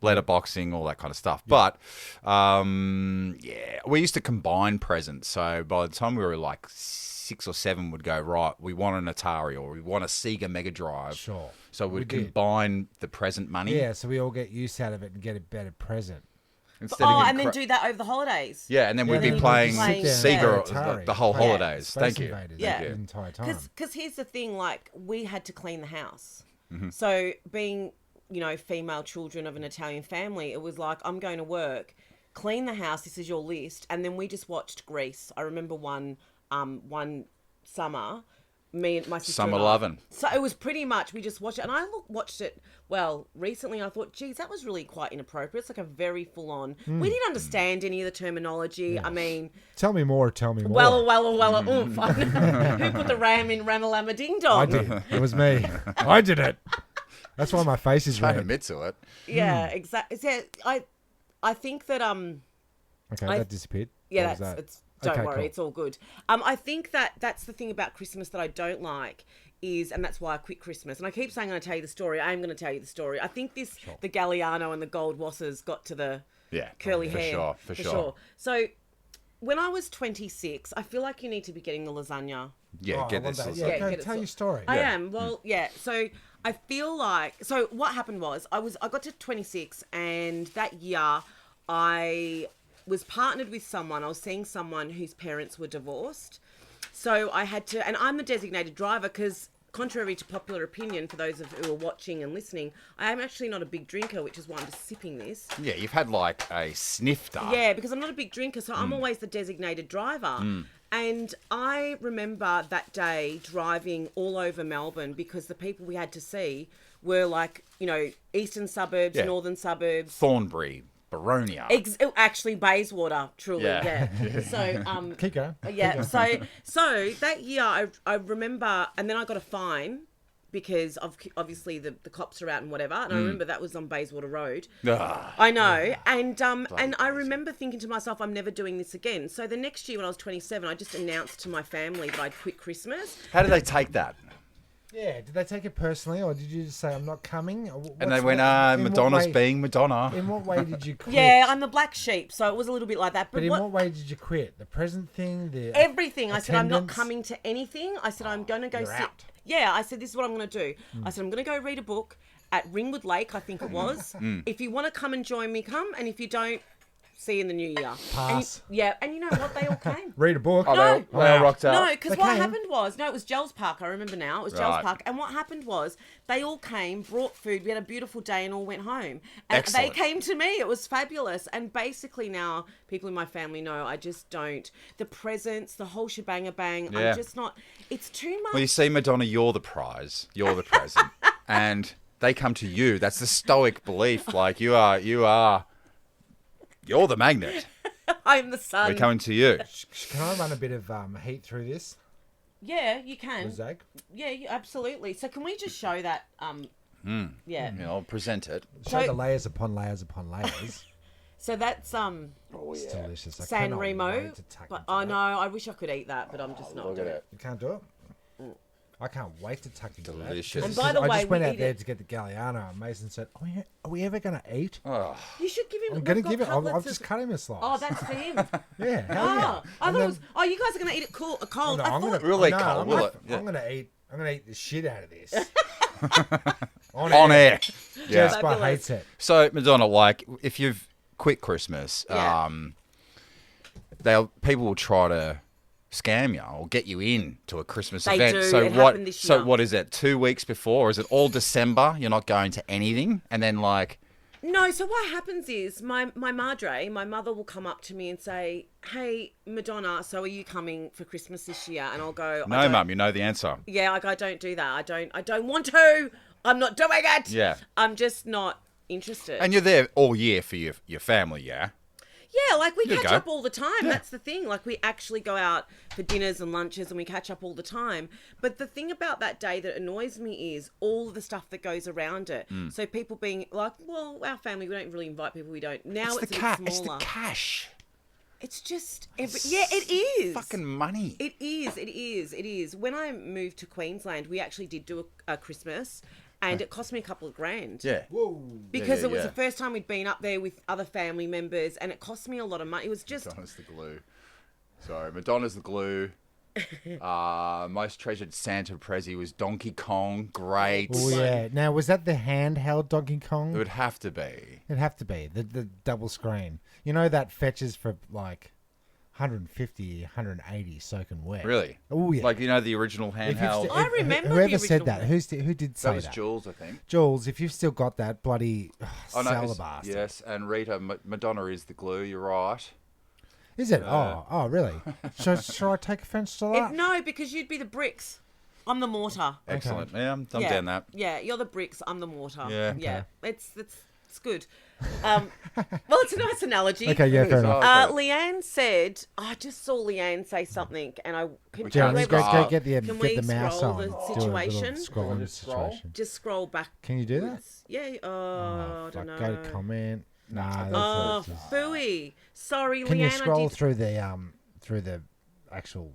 letterboxing, all that kind of stuff. But, we used to combine presents. So by the time we were like 6 or 7, would go, right, we want an Atari or we want a Sega Mega Drive. Sure. So we'd We did. combine the present money. Yeah, so we all get use out of it and get a better present. Instead of And then cra- do that over the holidays. Yeah, and then we'd then be you'd playing just sit Sega down and the, Atari. the whole Yeah. holidays. Space Thank you. Invaders Yeah. the entire time. Because here's the thing, like, we had to clean the house. Mm-hmm. So being, female children of an Italian family, it was like, I'm going to work, clean the house, this is your list. And then we just watched Grease. I remember one summer, me and my sister Summer and I- lovin'. So it was pretty much, we just watched it. And I watched it, recently. I thought, geez, that was really quite inappropriate. It's like a very full-on. We didn't understand any of the terminology. I mean... Tell me more. Oomph. Who put the ram in Ramalama Ding Dong? I did. It was me. I did it. That's why my face is Don't red. admit to it. Yeah, exactly. Yeah, I think that Okay, that disappeared. yeah, What was that? it's don't Okay, worry, cool. it's all good. I think that's the thing about Christmas that I don't like is, and that's why I quit Christmas. And I keep saying I'm going to tell you the story. I am going to tell you the story. I think the Galliano and the gold wassers got to the curly for hair. sure, for sure. So when I was 26, I feel like you need to be getting the lasagna. Yeah, Oh, get I love this. that. Yeah. Yeah, go get it tell so- your story. I am. Well, yeah. So I feel like, so what happened was I got to 26, and that year I was partnered with someone. I was seeing someone whose parents were divorced. So I had to, and I'm the designated driver because, contrary to popular opinion, for those of who are watching and listening, I am actually not a big drinker, which is why I'm just sipping this. Yeah, you've had like a snifter. Yeah, because I'm not a big drinker, so I'm always the designated driver. And I remember that day driving all over Melbourne because the people we had to see were like, eastern suburbs, Yeah. northern suburbs. Thornbury, Baronia. Actually, Bayswater, truly, Yeah. yeah. So, Keep going. yeah. So that year, I remember, and then I got a fine because of obviously the cops are out and whatever. And I remember that was on Bayswater Road. Ah. I know, and I remember thinking to myself, I'm never doing this again. So the next year, when I was 27, I just announced to my family that I'd quit Christmas. How did they take that? Yeah, did they take it personally, or did you just say, I'm not coming? And they went, Madonna's being Madonna. In what way did you quit? Yeah, I'm the black sheep, so it was a little bit like that. But in what way did you quit? The present thing? Everything. I said, I'm not attendance? coming to anything. I said, I'm going to go You're sit. out. Yeah, I said, this is what I'm going to do. I said, I'm going to go read a book at Ringwood Lake, I think it was. If you want to come and join me, come. And if you don't, see you in the new year. Pass. And you know what? They all came. Read a book. Oh, No. they all rocked out. No, because They what came. happened was, it was Gels Park. I remember now. It was Gels Right. Park. And what happened was, they all came, brought food. We had a beautiful day and all went home. And Excellent. they came to me. It was fabulous. And basically now, people in my family know I just don't. The presents, the whole shebang-a-bang, Yeah. I'm just not. It's too much. Well, you see, Madonna, you're the prize. You're the present. And they come to you. That's the stoic belief. Like, you're the magnet. I'm the sun. We're coming to you. Can I run a bit of heat through this, Yeah, you can. Zach? Yeah, absolutely. So can we just show that? Yeah. I'll present it. Show So- the layers upon layers upon layers. So that's It's delicious. I San cannot Remo. wait to tuck But into I that. know I wish I could eat that, but I'm just not. Look at doing it. You can't do it? I can't wait to tuck into Delicious. that. And by the I way, just went we out eat there it- to get the Galliano, and Mason said, are we ever going to eat? Oh, You should give him. I'm going we've to got give it. cutlets I've of- just cut him a slice. Oh, that's for him. yeah, hell Oh, yeah. I And thought it then- was. Oh, you guys are going to eat it cold. Oh, no, I I'm thought. gonna, We'll eat no, cold, I'm will gonna- it? Yeah. I'm gonna eat the shit out of this. on air. Yeah. Jasper Fabulous. hates it. So, Madonna, like, if you've quit Christmas, Yeah. people will try to scam you or get you in to a Christmas They event. do. So It what? happened this So year. what is it? 2 weeks before? Or is it all December? You're not going to anything, and then like, No, so what happens is my madre, my mother will come up to me and say, "Hey, Madonna, so are you coming for Christmas this year?" And I'll go, "I no, don't- mum, you know the answer. Yeah, I don't do that. I don't want to. I'm not doing it. Yeah. I'm just not interested. And you're there all year for your family, yeah. Yeah, like we You catch go. up all the time. That's the thing. Like we actually go out for dinners and lunches and we catch up all the time. But the thing about that day that annoys me is all the stuff that goes around it. Mm. So people being like, well, our family, we don't really invite people we don't. Now it's, the a cash. bit It's the smaller. cash. It's just, yeah, it is. Fucking money. It is. When I moved to Queensland, we actually did do a Christmas and it cost me a couple of grand. Yeah. Whoa. Because yeah, it was yeah. the first time we'd been up there with other family members and it cost me a lot of money. It was just, Madonna's the glue. Sorry, Madonna's the glue. Most treasured Santa Prezi was Donkey Kong. Great. Oh yeah. Now was that the handheld Donkey Kong? It would have to be. It'd have to be the double screen. You know that fetches for like 150, 180 soaking wet. Really? Oh yeah. Like, you know, the original If you've handheld. st- I if- remember the whoever said original that. one. Who did say That was that? Jules, I think. Jules, if you've still got that bloody Oh, no, sell it's- the bastard. yes, and Rita, Madonna is the glue. You're right. Is it? Oh, really? Shall I take offence to that? no, because you'd be the bricks. I'm the mortar. Excellent. Yeah, I'm yeah. down that. Yeah, you're the bricks. I'm the mortar. Yeah. Yeah. It's good. Well, it's a nice analogy. Okay, yeah, fair enough. Leanne said, I just saw Leanne say something, and I can Jan, you let's able go to- get the Can we mouse scroll on. the Do a little situation? scrolling Just scroll? situation. just scroll back. Can you do that? Yeah. I Fuck, don't know. go to comment. Nah, Oh, that's phooey. Sorry, Can Leanne. you scroll I did... through the actual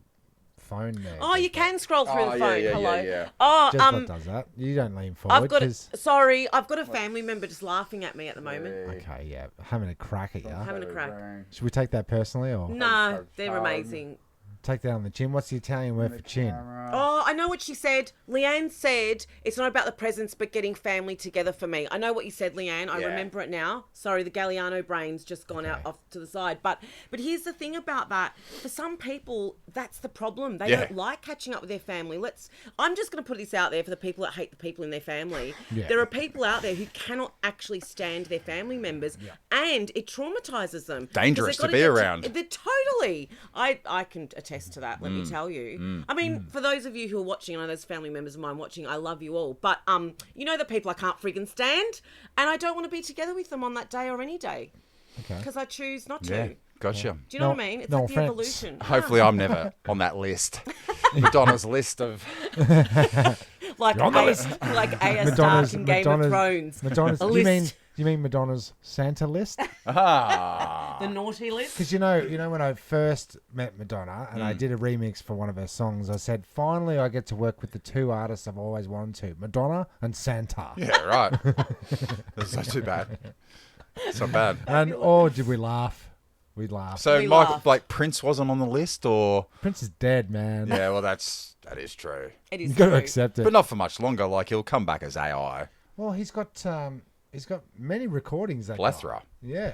phone there? Oh, you can scroll through the Oh, phone. yeah, yeah, Hello. yeah, yeah. Oh, Just what does that? You don't lean forward. I've got 'cause- sorry, I've got a family member just laughing at me at the moment. Okay, yeah, having a crack at you. Having a crack. Should we take that personally or No, they're amazing. take that on the chin? What's the Italian word for chin? Oh, I know what she said. Leanne said it's not about the presents, but getting family together for me. I know what you said, Leanne. I Yeah. remember it now. Sorry, the Galliano brain's just gone out off to the side. But here's the thing about that. For some people, that's the problem. They Yeah. don't like catching up with their family. I'm just going to put this out there for the people that hate the people in their family. Yeah. There are people out there who cannot actually stand their family members, and it traumatizes them. Dangerous 'Cause to they've be gotta get around. They're totally. I can attest to that. Let me tell you. I mean, for those of you who are watching, I know there's family members of mine watching. I love you all, but you know the people I can't friggin' stand, and I don't want to be together with them on that day or any day Okay. because I choose not to. Yeah, gotcha. Do you know what I mean? It's no like the offense. evolution. Hopefully, I'm never on that list. Madonna's list of. Like A.S. Stark in Game of Thrones. Madonna's. A You list. mean Madonna's Santa list? The naughty list. Because you know when I first met Madonna and I did a remix for one of her songs, I said, finally I get to work with the two artists I've always wanted to, Madonna and Santa. Yeah, right. That's not too bad. It's not bad. And oh, did we laugh? We laughed. So, We Michael, laughed. like Prince wasn't on the list, or Prince is dead, man. yeah, well, that is true, It is You got to true. accept it. but not for much longer. Like he'll come back as AI. Well, he's got many recordings. That Plethora. guy. Yeah.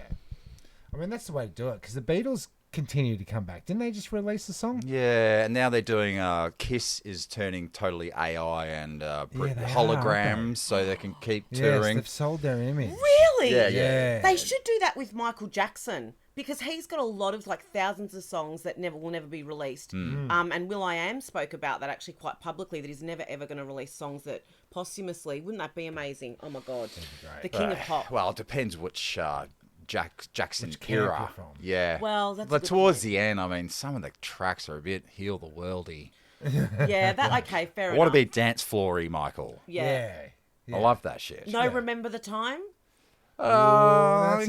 I mean, that's the way to do it because the Beatles continue to come back. Didn't they just release a song? Yeah, and now they're doing Kiss is turning totally AI and they are, holograms, aren't they? so they can keep Yes, touring. they've sold their image. Really? Yeah, Yeah. They should do that with Michael Jackson because he's got a lot of like thousands of songs that will never be released. And Will.i.am spoke about that actually quite publicly, that he's never ever going to release songs that posthumously. Wouldn't that be amazing? Oh my God, the king of pop. Well, it depends which Jackson Which camp era. you're from. Yeah. Well, that's a but good towards point. the end, I mean, some of the tracks are a bit heal the worldy. Yeah, that okay, fair I enough. want to be dance floory, Michael. Yeah. I love that shit. No, remember the time that's 'cause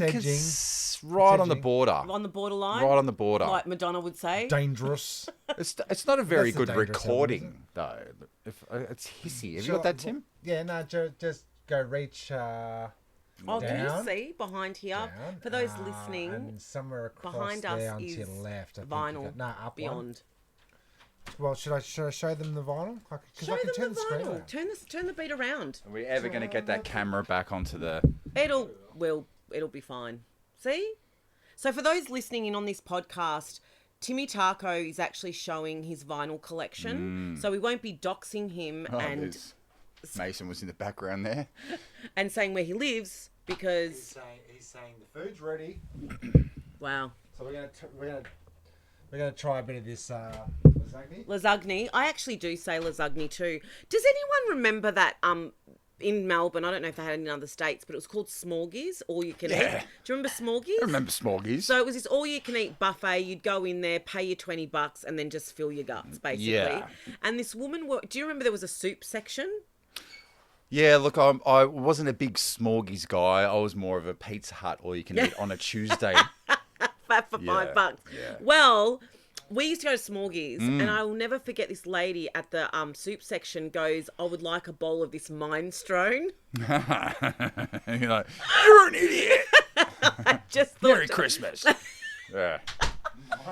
edging. right That's on the edging. border. on the borderline. Right on the border. Like Madonna would say. Dangerous. It's not a very That's the good dangerous recording element, though. If it's hissy. Have you Sure, got that, Tim? Yeah, no, just go reach Oh, can you down. see behind here? down. For those listening, and somewhere across behind us there onto is your left. I think vinyl. you got, up one. beyond. Well, should I show them the vinyl? Because Show I can them turn the the screen vinyl. around. Turn the beat around. Are we ever going to get that camera back onto the? It'll be fine. See? So for those listening in on this podcast, Timmy Taco is actually showing his vinyl collection. So we won't be doxing him and Mason was in the background there. saying where he lives because He's saying the food's ready. wow. So we're gonna try a bit of this lasagna. Lasagne. I actually do say lasagne too. Does anyone remember that in Melbourne, I don't know if they had it in other states, but it was called Smorgies, all you can eat. Yeah. Do you remember Smorgies? I remember Smorgies. So it was this all-you-can-eat buffet. You'd go in there, pay your $20, and then just fill your guts, basically. Yeah. And this woman, do you remember there was a soup section? Yeah, look, I wasn't a big Smorgies guy. I was more of a Pizza Hut all you can eat on a Tuesday. For $5. Yeah. Well, we used to go to Smorgies, and I will never forget this lady at the soup section goes, I would like a bowl of this minestrone. And you're like, you're an idiot. Just thought Merry Christmas. Yeah.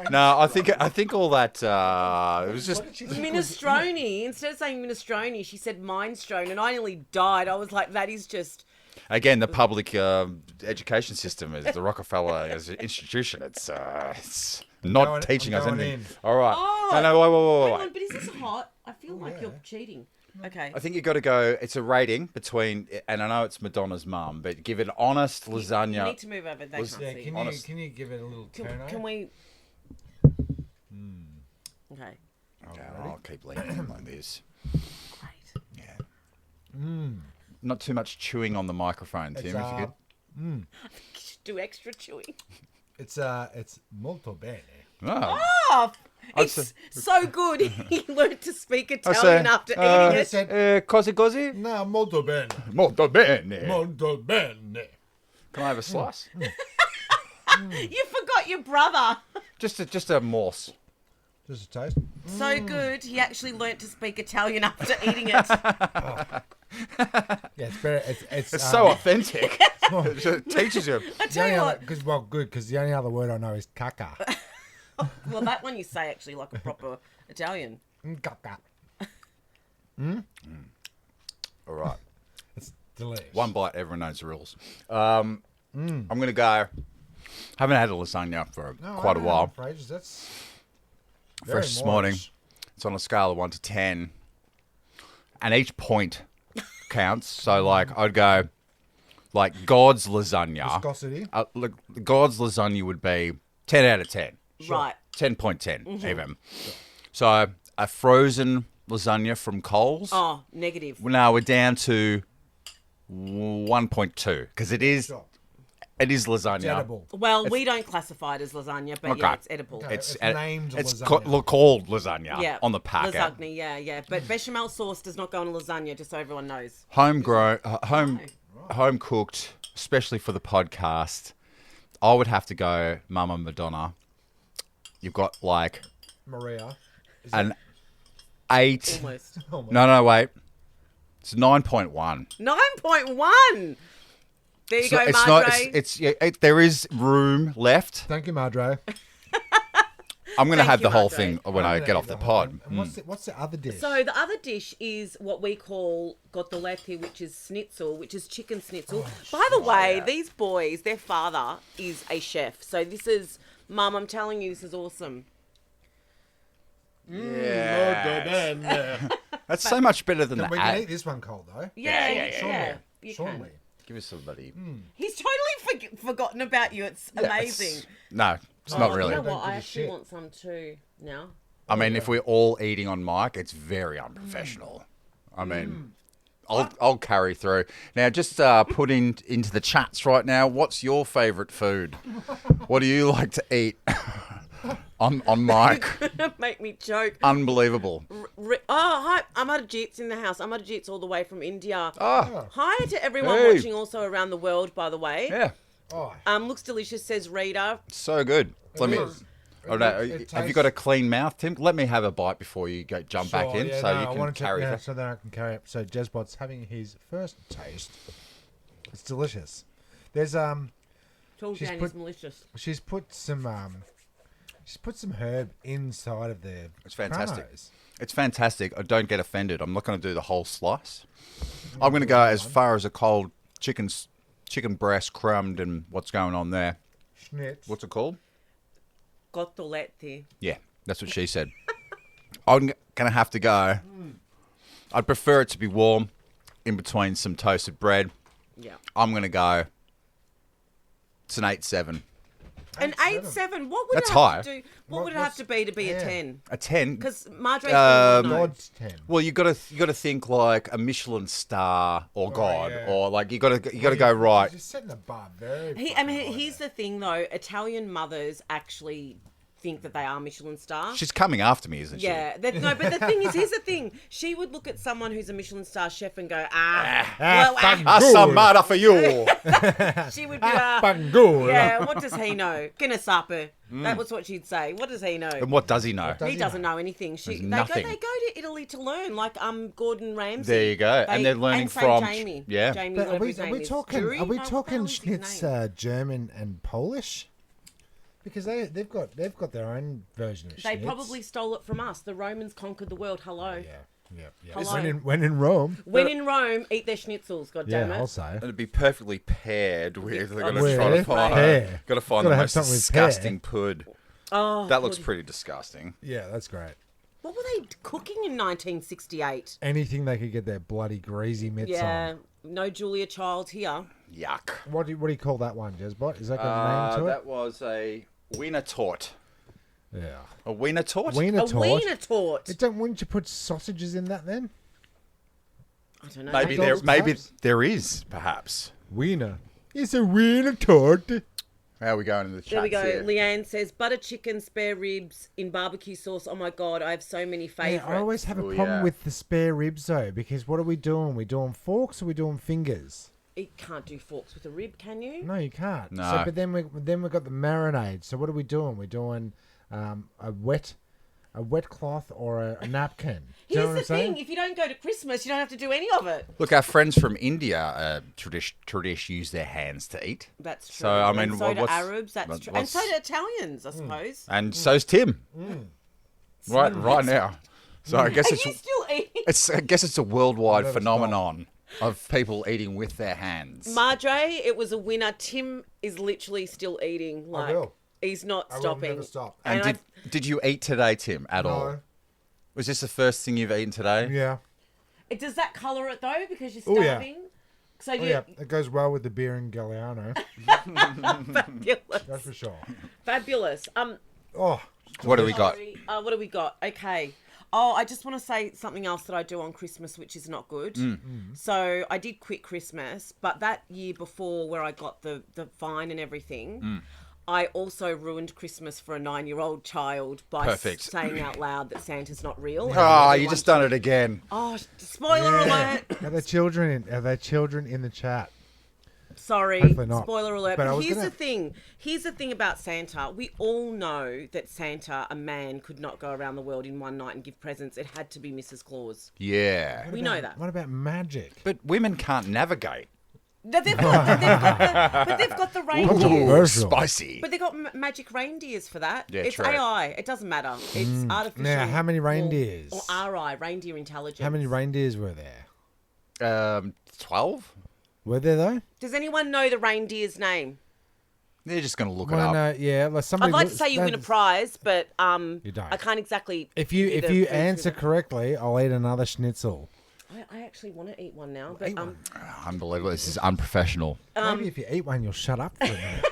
No, I think all that it was just minestrone. Instead of saying minestrone, she said minestrone, and I nearly died. I was like, that is just... again the public education system is the Rockefeller as an institution. It's not teaching us going anything. in. All right. Oh, no, wait. Hang on, but is this hot? I feel like you're cheating. Okay. I think you got to go. It's a rating between, and I know it's Madonna's mum, but give it an honest lasagna. You need to move over. They can't Yeah, see. can you give it a little turn Can we... Okay. Yeah, I'll keep leaning like this. Great. Yeah. Not too much chewing on the microphone, Tim. If you could. You should do extra chewing. It's molto bene. Oh. Oh, I'd it's say- so good. He learned to speak say, Italian after eating it. said, Così? no, molto bene. Molto bene. Molto bene. Can I have a slice? You forgot your brother. Just a morse. Just a taste. So good. He actually learnt to speak Italian after eating it. Yeah, it's better. It's so authentic. It teaches you. I tell you what. Because the only other word I know is caca. Well, that one you say actually like a proper Italian. Caca. All right. It's delicious. One bite, everyone knows the rules. I'm going to go. Haven't had a lasagna for quite a while. For ages. That's breakfast this morning. It's on a scale of 1 to 10. And each point counts. So, like, I'd go, like, God's lasagna. Viscosity. Look, God's lasagna would be 10 out of 10. Right. 10.10 even. So, a frozen lasagna from Coles. Oh, negative. Now we're down to 1.2 because it is lasagna. It's edible. Well, we don't classify it as lasagna, but yeah, it's edible. Okay. It's named lasagna. Called lasagna Yeah, on the packet. Lasagna, yeah. But bechamel sauce does not go on a lasagna, just so everyone knows. Homegrown, home cooked, especially for the podcast. I would have to go Mama Madonna. You've got like Maria. an 8. Almost. No, wait. It's 9.1. 9.1! There you go, Madre. There is room left. Thank you, Madre. I'm going to Thank have you, the whole Madre. thing when I get off the pod. And what's the other dish? So the other dish is what we call gotoleti, which is schnitzel, which is chicken schnitzel. By the way, these boys, their father is a chef. So this is, Mum, I'm telling you, this is awesome. Yeah. That's so much better than we the can ad. eat this one cold, though. Yeah. You Surely. can. Give us somebody. He's totally forgotten about you. It's amazing. No, it's not really. You know what? Don't give I a actually shit. want some too now. I mean, if we're all eating on mic, it's very unprofessional. I mean, I'll carry through. Now, just put into the chats right now, what's your favourite food? What do you like to eat on mic? You're gonna make me choke. Unbelievable. Hi, Amarjit's in the house. Amarjit's all the way from India. Oh, Hi to everyone Hey. watching also around the world, by the way. yeah. Oh, Looks delicious, says Rita. So good. Let me. is. Oh, no, It have you tastes- got a clean mouth, Tim? Let me have a bite before you jump back in, so you I can wanted carry to, it. so then I can carry up. So Jezbot's having his first taste. It's delicious. There's Told She's Jane put- is malicious. she's put some herb inside of the. It's fantastic. promos. It's fantastic. I don't get offended. I'm not going to do the whole slice. I'm going to go as far as a cold chicken breast crumbed and what's going on there. Schnitz. What's it called? Gotoleti. Yeah, that's what she said. I'm going to have to go. I'd prefer it to be warm in between some toasted bread. Yeah. I'm going to go. It's an 8-7. An 8-7. What would That's it have high. to do? What would it have to be a 10? A 10? Because Madre's going to God's 10. Well, you got to think like a Michelin star or God, yeah. or like you got to go right. You're setting the bar very. I mean, here's the thing, though. Italian mothers actually think that they are Michelin star. She's coming after me, isn't she? Yeah. No, but the thing is, here's the thing. She would look at someone who's a Michelin star chef and go, Assomada for you. She would be, Bangura. yeah, what does he know? Gonna sape. That was what she'd say. What does he know? And what does he know? He doesn't know anything. There's They nothing. go to Italy to learn, like Gordon Ramsay. There you go. And they're learning and same from- Jamie. yeah. Jamie, But whatever his name is. Jury? Are we No, talking what the hell is his Schnitz name? German and Polish? Because they've got their own version of They Schnitz. probably stole it from us. The Romans conquered the world. Hello. Yeah. Hello. When in Rome. When in Rome, eat their schnitzels. God damn Yeah, it. I'll say. And it'd be perfectly paired with. They're going to With try to find. pear. Got to find Gotta the have most something with pear. disgusting pud. Oh, That looks good. pretty disgusting. Yeah, that's great. What were they cooking in 1968? Anything they could get their bloody greasy mitts Yeah, on. no Julia Child here. Yuck. What do you call that one, Jezbot? Is that got a name to That was a wiener tort. it? Yeah. A wiener tort? Wiener A tort. wiener tort. Wouldn't you put sausages in that then? I don't know. Maybe Hot there. dogs, Maybe perhaps? there is. Perhaps. Wiener. It's a wiener tort. How are we going in the chat? There we go. Leanne says butter chicken, spare ribs in barbecue sauce. Oh my god, I have so many Yeah, favorites. I always have a Oh, problem yeah. with the spare ribs though, because what are we doing? We doing forks or we doing fingers? You can't do forks with a rib, can you? No, you can't. No. So, but then we got the marinade. So what are we doing? We're doing a wet cloth or a napkin. Do you know Here's what the I'm saying? thing: if you don't go to Christmas, you don't have to do any of it. Look, our friends from India tradish use their hands to eat. That's true. So, I mean, and so do what's- Arabs. That's what- true, and so what's- do Italians, I suppose. And so's Tim. Right now. So I guess Are it's you still eating? I guess it's a worldwide Never phenomenon of people eating with their hands. Madre, it was a winner. Tim is literally still eating. Like, will. He's not I will stopping. never stop. And did you eat today, Tim, at all? No. Was this the first thing you've eaten today? Yeah. Does that colour it though? Because you're Oh, yeah. starving. So Oh, you yeah. It goes well with the beer and Galliano. fabulous. That's for sure. Fabulous. Oh, What do we got? Sorry. What do we got? Okay. Oh, I just want to say something else that I do on Christmas, which is not good. So I did quit Christmas, but that year before, where I got the fine and everything, I also ruined Christmas for a 9-year-old child by Perfect. saying out loud that Santa's not real. Ah, you just done it again. Oh, spoiler alert! Are there children in the chat? Sorry, Hopefully not. spoiler alert. But I But was here's gonna- the thing. Here's the thing about Santa. We all know that Santa, a man, could not go around the world in one night and give presents. It had to be Mrs. Claus. Yeah. We know that. What about magic? But women can't navigate. They've got the reindeers. Controversial. Spicy. But they've got magic reindeers for that. Yeah, It's true. AI. It doesn't matter. It's artificial. Now, how many reindeers? Or RI, reindeer intelligence. How many reindeers were there? 12? Were there though? Does anyone know the reindeer's name? They're just going to look it Well, up. no, yeah. Like somebody I'd like to looks- say you win a that's- prize, but You don't. I can't exactly. If you give the food answer to the- correctly, I'll eat another schnitzel. I actually want to eat one now, but Eat one. Unbelievable. This is unprofessional. Maybe if you eat one, you'll shut up for a minute.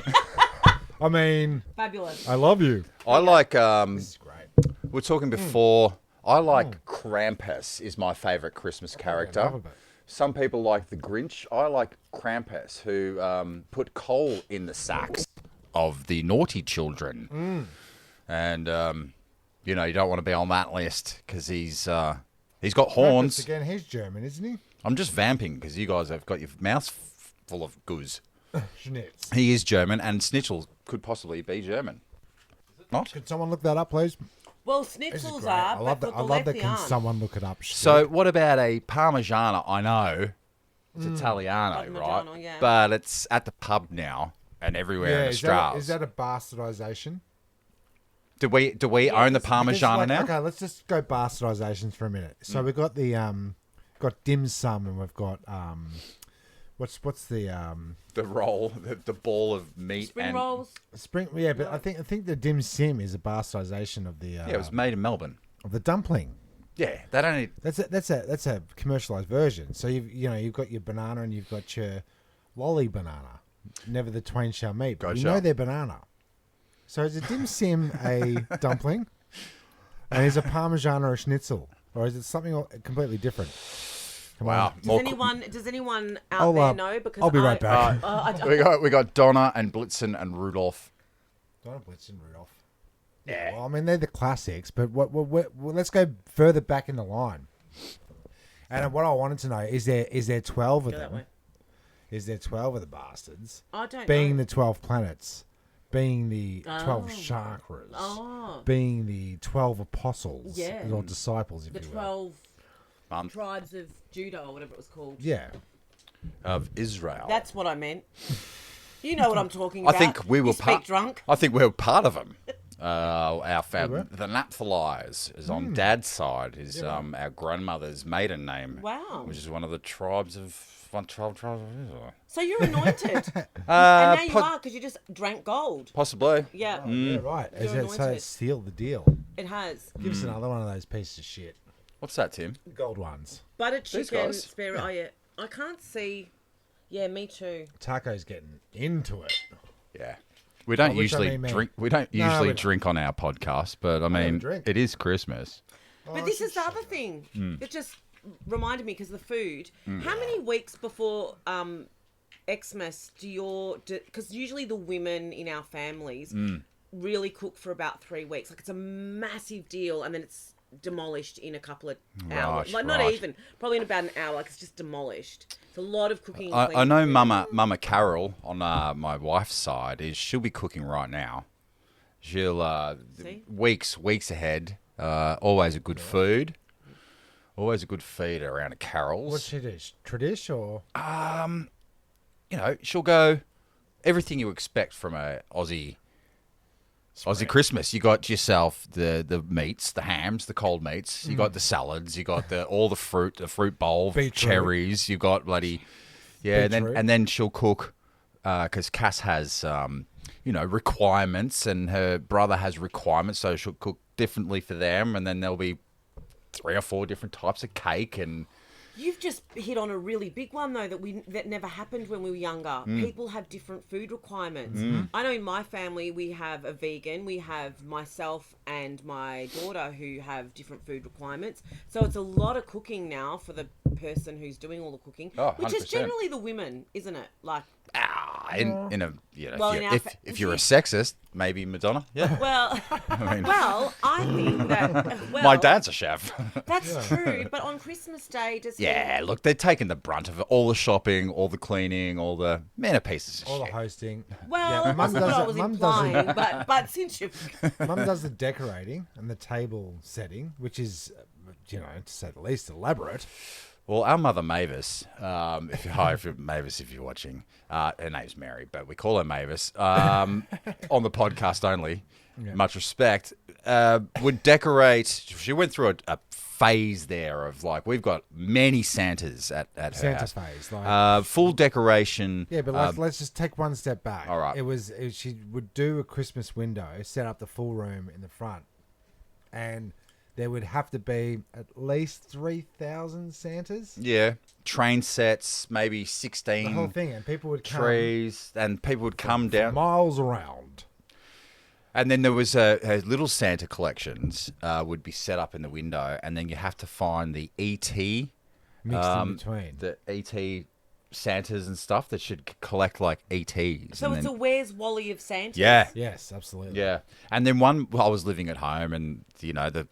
I mean, fabulous. I love you. I like, This is great. we were talking before, I like Krampus is my favourite Christmas love character. it. Some people like the Grinch. I like Krampus, who put coal in the sacks of the naughty children. And, you know, you don't want to be on that list because he's got horns. Again, he's German, isn't he? I'm just vamping because you guys have got your mouths full of goose. Schnitz. He is German, and Snitchel could possibly be German. Not? Could someone look that up, please? Well, This is schnitzels great. are, I love but that. I love that. Buccoletti Can aren't. someone look it up? So, what about a Parmigiana? I know it's Italiano, Parmigiano, right? yeah. But it's at the pub now and everywhere in is Australis. that a bastardization? Do we own the Parmigiana now? Okay, let's just go bastardizations for a minute. So we've got the got dim sum, and we've got what's the The roll, the ball of meat Spring and rolls. spring? Yeah, but I think the dim sim is a bastardization of the yeah, it was made in Melbourne. of the dumpling. Yeah, they don't need. That's a commercialized version. So you've got your banana and you've got your lolly banana. Never the twain shall meet. But we Gotcha. know they're banana. So is a dim sim a dumpling? And is a parmesan or a schnitzel? Or is it something completely different? Come Wow, on. Does anyone out there know? Because I'll be right back. I don't- we got Donna and Blitzen and Rudolph. Donald Blitz and Rudolph. Yeah. Well, I mean, they're the classics, but let's go further back in the line. And what I wanted to know is there 12 of Go that them? way. Is there 12 of the bastards? I don't Being know. the 12 planets, being the 12 chakras, Oh. being the 12 apostles Yeah. or disciples, if The you will. 12 tribes of Judah or whatever it was called. Yeah. Of Israel. That's what I meant. You know what I'm talking I about. think we were You speak drunk. I think we were part of them. Our were? family, the Naphtalites, is on Dad's side. Is our grandmother's maiden name. Wow. Which is one of the tribes of 12 tribes of Israel. So you're anointed. and now you are because you just drank gold. Possibly. Yeah, Yeah, right. You're Is it, so anointed. it's sealed the deal. it has. Give us another one of those pieces of shit. What's that, Tim? Gold ones. Butter These chicken, guys? spare. Oh yeah, I can't see. Yeah, me too. Taco's getting into it. Yeah. We don't which I usually mean me. drink. We don't No, usually we don't. drink on our podcast, but I mean, drink. it is Christmas. But this is the other thing. It just reminded me because the food. How many weeks before Xmas because usually the women in our families really cook for about 3 weeks. Like it's a massive deal, and then it's demolished in a couple of hours. Like not right. even, probably in about an hour. Like it's just demolished. It's a lot of cooking. and I cleaning. know Mama Carol on my wife's side she'll be cooking right now. She'll See? weeks ahead. Always a good food. Always a good feed around at Carol's. What's she do? Tradish or? You know, she'll go everything you expect from a Aussie Christmas. You got yourself the meats, the hams, the cold meats. You got the salads. You got all the fruit bowl, Beetroot. cherries. You got bloody and Beetroot. then she'll cook because Cass has requirements, and her brother has requirements, so she'll cook differently for them, and then there'll be 3 or 4 different types of cake. And You've just hit on a really big one though that never happened when we were younger. People have different food requirements. I know in my family we have a vegan, we have myself and my daughter who have different food requirements. So it's a lot of cooking now for the person who's doing all the cooking, which is 100%. generally the women, isn't it? Like, in a Well, if you're a sexist, maybe Madonna. Yeah. well, I mean, I think that my dad's a chef. That's true. But on Christmas Day, does Yeah, look, they're taking the brunt of it. All the shopping, all the cleaning, all the pieces of All the shit. hosting. Well, Yeah, it Mum wasn't what does I it- was Mum does it. implying, but since you've... Mum does the decorating and the table setting, which is, to say the least, elaborate. Well, our mother Mavis, if you're watching, her name's Mary, but we call her Mavis, on the podcast only, much respect, would decorate. She went through a phase there of like, we've got many Santas at her Santa's house. phase. Like, Full decoration. yeah, but let's just take one step back. All right. She would do a Christmas window, set up the full room in the front, and there would have to be at least 3,000 Santas. Yeah, train sets, maybe 16 The whole thing, and people would come trees, and people would come down. miles around. And then there was a little Santa collections would be set up in the window, and then you have to find the ET, Mixed in between. the ET Santas and stuff that should collect like ETs. So and it's then, a Where's Wally of Santa? yeah, Yes, absolutely. yeah. And then I was living at home, and the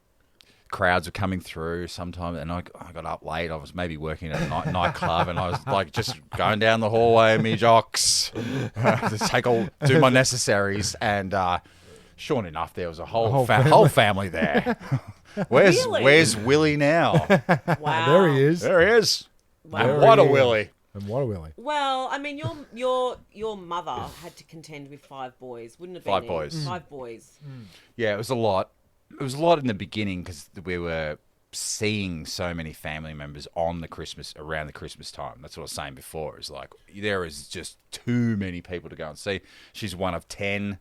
crowds were coming through sometime, and I got up late. I was maybe working at a nightclub, and I was like just going down the hallway, me jocks, to do my necessaries, and sure enough, there was a whole family there. Really? Where's Willie now? Wow. There he is. There he is. Wow. And There what a he is. Willie. And what a Willie. Well, I mean, your mother had to contend with 5 boys, wouldn't have been 5 easy. boys. 5 boys. Yeah, it was a lot. It was a lot in the beginning because we were seeing so many family members around the Christmas time. That's what I was saying before. It's like there is just too many people to go and see. She's one of 10,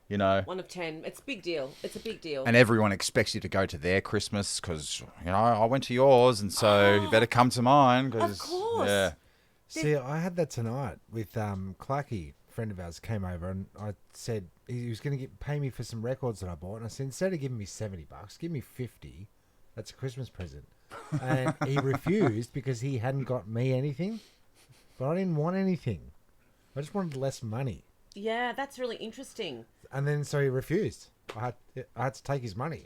1 of 10. It's a big deal. It's a big deal. and everyone expects you to go to their Christmas because I went to yours, and so you better come to mine. 'Cause, Of course. Yeah. See, I had that tonight with Clacky, a friend of ours, came over, and I said he was going to pay me for some records that I bought, and I said, instead of giving me $70, give me 50. That's a Christmas present. And he refused because he hadn't got me anything, but I didn't want anything. I just wanted less money. Yeah, that's really interesting. And then so he refused. I had to take his money.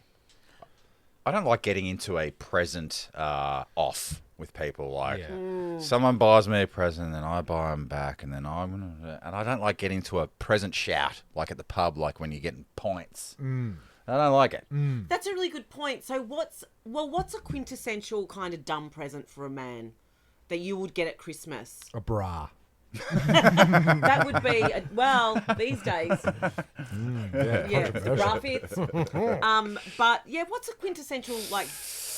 I don't like getting into a present off with people. Like Yeah. someone buys me a present, and I buy them back, and then and I don't like getting into a present shout like at the pub, like when you're getting points. I don't like it. That's a really good point. So what's a quintessential kind of dumb present for a man that you would get at Christmas? A bra. That would be these days. Yeah, bra fits. But yeah, what's a quintessential like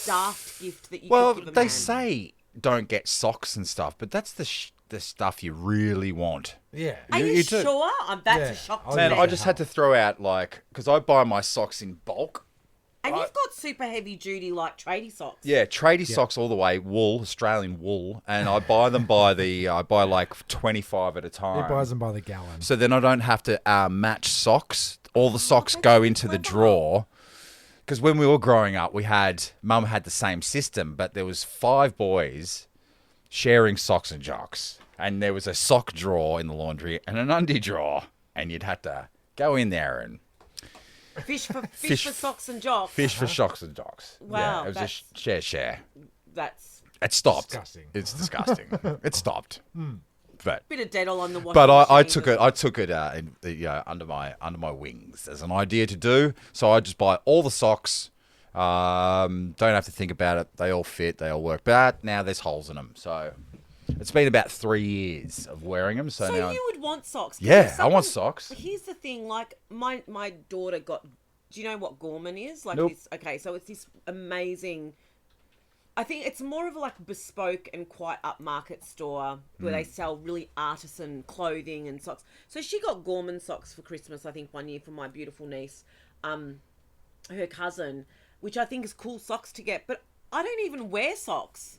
daft gift that you Well, could give a they man? say don't get socks and stuff, but that's the stuff you really want. Yeah. Are you, you do. sure? That's Yeah. a shock Oh, to Man, me. I just had to throw out because I buy my socks in bulk. And you've got super heavy duty like tradie socks. Yeah, tradie socks all the way, wool, Australian wool, and I buy them I buy like 25 at a time. He buys them by the gallon. So then I don't have to match socks. All the socks go into the drawer. Because when we were growing up, Mum had the same system, but there was 5 boys sharing socks and jocks. And there was a sock drawer in the laundry and an undie drawer. And you'd have to go in there and Fish for Fish- socks and jocks. fish for socks and jocks. Wow, Yeah, it was that's- share. That's It stopped. Disgusting. It's disgusting. It stopped. But a bit of Dettol on the washing But I machine. took it under my wings as an idea to do. So I just buy all the socks. Don't have to think about it. They all fit. They all work. But now there's holes in them. So it's been about 3 years of wearing them. So now you would want socks. 'Cause Yeah, if I want someone- socks. Here's the thing, like my daughter got. Do you know what Gorman is? Like Nope. this. Okay, so it's this amazing I think it's more of a like bespoke and quite upmarket store where they sell really artisan clothing and socks. So she got Gorman socks for Christmas, I think, one year for my beautiful niece, her cousin, which I think is cool socks to get. But I don't even wear socks.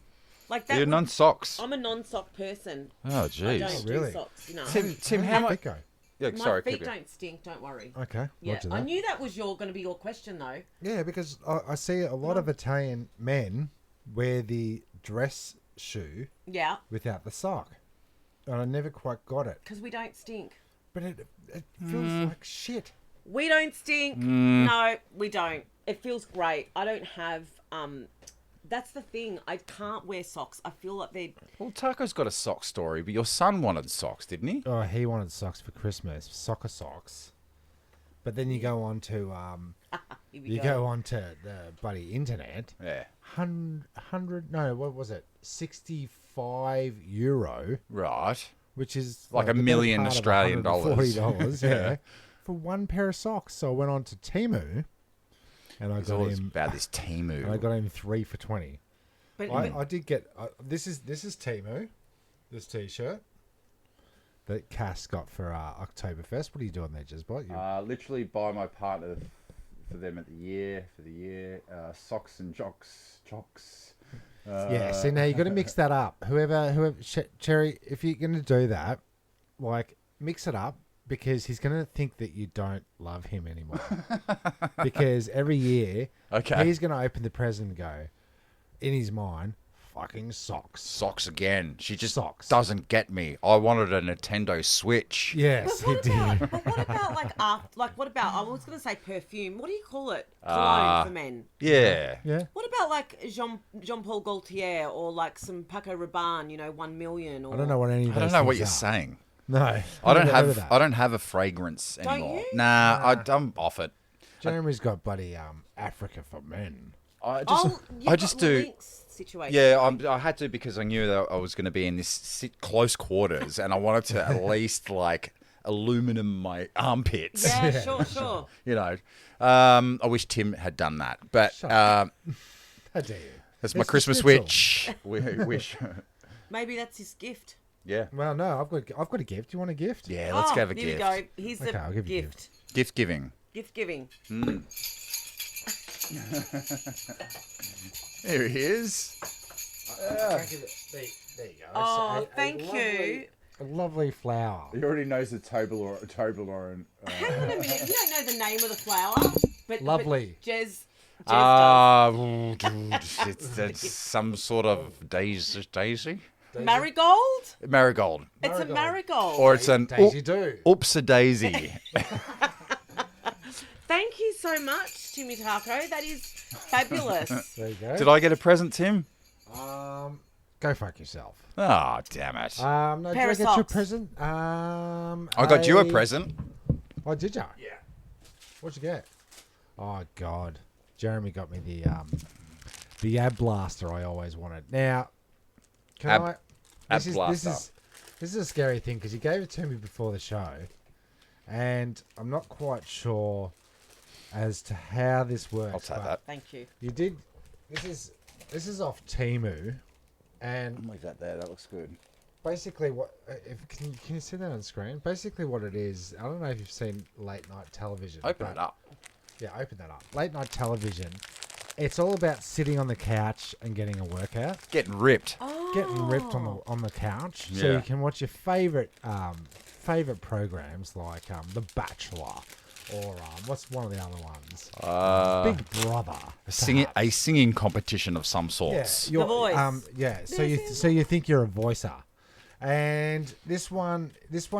Like that. You're non-socks. I'm a non-sock person. Oh, I jeez. don't do really? socks, you know. Tim, how much? Go. Yeah, My sorry, feet keep going. don't stink, don't worry. Okay. Yeah, Roger I that. knew that was going to be your question, though. Yeah, because I see a lot of Italian men wear the dress shoe Yeah, without the sock. And I never quite got it. because we don't stink. But it feels like shit. We don't stink. No, we don't. It feels great. I don't have. That's the thing. I can't wear socks. I feel like they're. Well, Taco's got a sock story, but your son wanted socks, didn't he? Oh, he wanted socks for Christmas, soccer socks. But then you go on to Here we you go on to the bloody internet. Yeah. 100 no, what was it? €65, Right. which is Like the a better million part of Australian dollars. $140, yeah, for one pair of socks. So I went on to Temu, and I It's got always him. about this Temu. And I got him 3 for $20. But, I did get this is Temu, this T-shirt that Cass got for Oktoberfest. What are you doing there, Jezbot? Literally buy my partner for them for the year, socks and jocks. Yeah, see, now you got to mix that up. Whoever, Cherry, if you're going to do that, like, mix it up, because he's going to think that you don't love him anymore. Because every year, Okay. he's going to open the present and go, in his mind, fucking socks. Socks again. She just Socks. doesn't get me. I wanted a Nintendo Switch. Yes, he did. but what about what about? I was going to say perfume. What do you call it? Cologne for men. Yeah. Yeah. What about like Jean Paul Gaultier or like some Paco Rabanne? 1 million. Or I don't know what any of I those don't know what things you're are. saying. No. I never don't heard of that. I don't have a fragrance Don't anymore. you? Nah, I'm off it. Jeremy's got bloody Africa for men. I I just do. Situation. Yeah, I had to because I knew that I was going to be in this close quarters, and I wanted to at least like aluminum my armpits. Yeah, sure. You know, I wish Tim had done that, but How dare you? that's my It's the Christmas schnitzel. switch. Wish. Maybe that's his gift. Yeah, Well, no, I've got a gift. Do you want a gift? yeah. Let's have a here gift. we go. Here's Okay, I'll the give you a gift. Gift giving. Gift giving. There he is. There you go. Oh, thank you. A lovely flower. He already knows the Toblerone. Hang on a minute. You don't know the name of the flower, but Lovely. But Jez does. It's some sort of daisy. Marigold? Marigold. It's a marigold. Or it's an Daisy do. oops a daisy. Thank you so much, Timmy Taco. That is fabulous. There you go. Did I get a present, Tim? Go fuck yourself. Oh, damn it. No, Pair did I of get you a socks. present? I got you a present. Oh, did ya? Yeah. What'd you get? Oh God, Jeremy got me the ab blaster I always wanted. Now, can Ab I? This blaster. is a scary thing because you gave it to me before the show, and I'm not quite sure as to how this works. I'll take but that. Thank you. You did. This is off Temu, and Leave that there. That looks good. basically what can you see that on screen? Basically what it is, I don't know if you've seen late night television. Open but- it up. Yeah, open that up. Late night television. It's all about sitting on the couch and getting a workout, Getting ripped. getting ripped on the couch, so Yeah. you can watch your favorite programs like The Bachelor or what's one of the other ones? Big Brother. A singing competition of some Yeah, sorts. you're- The Voice. yeah. So you think you're a voicer, and this one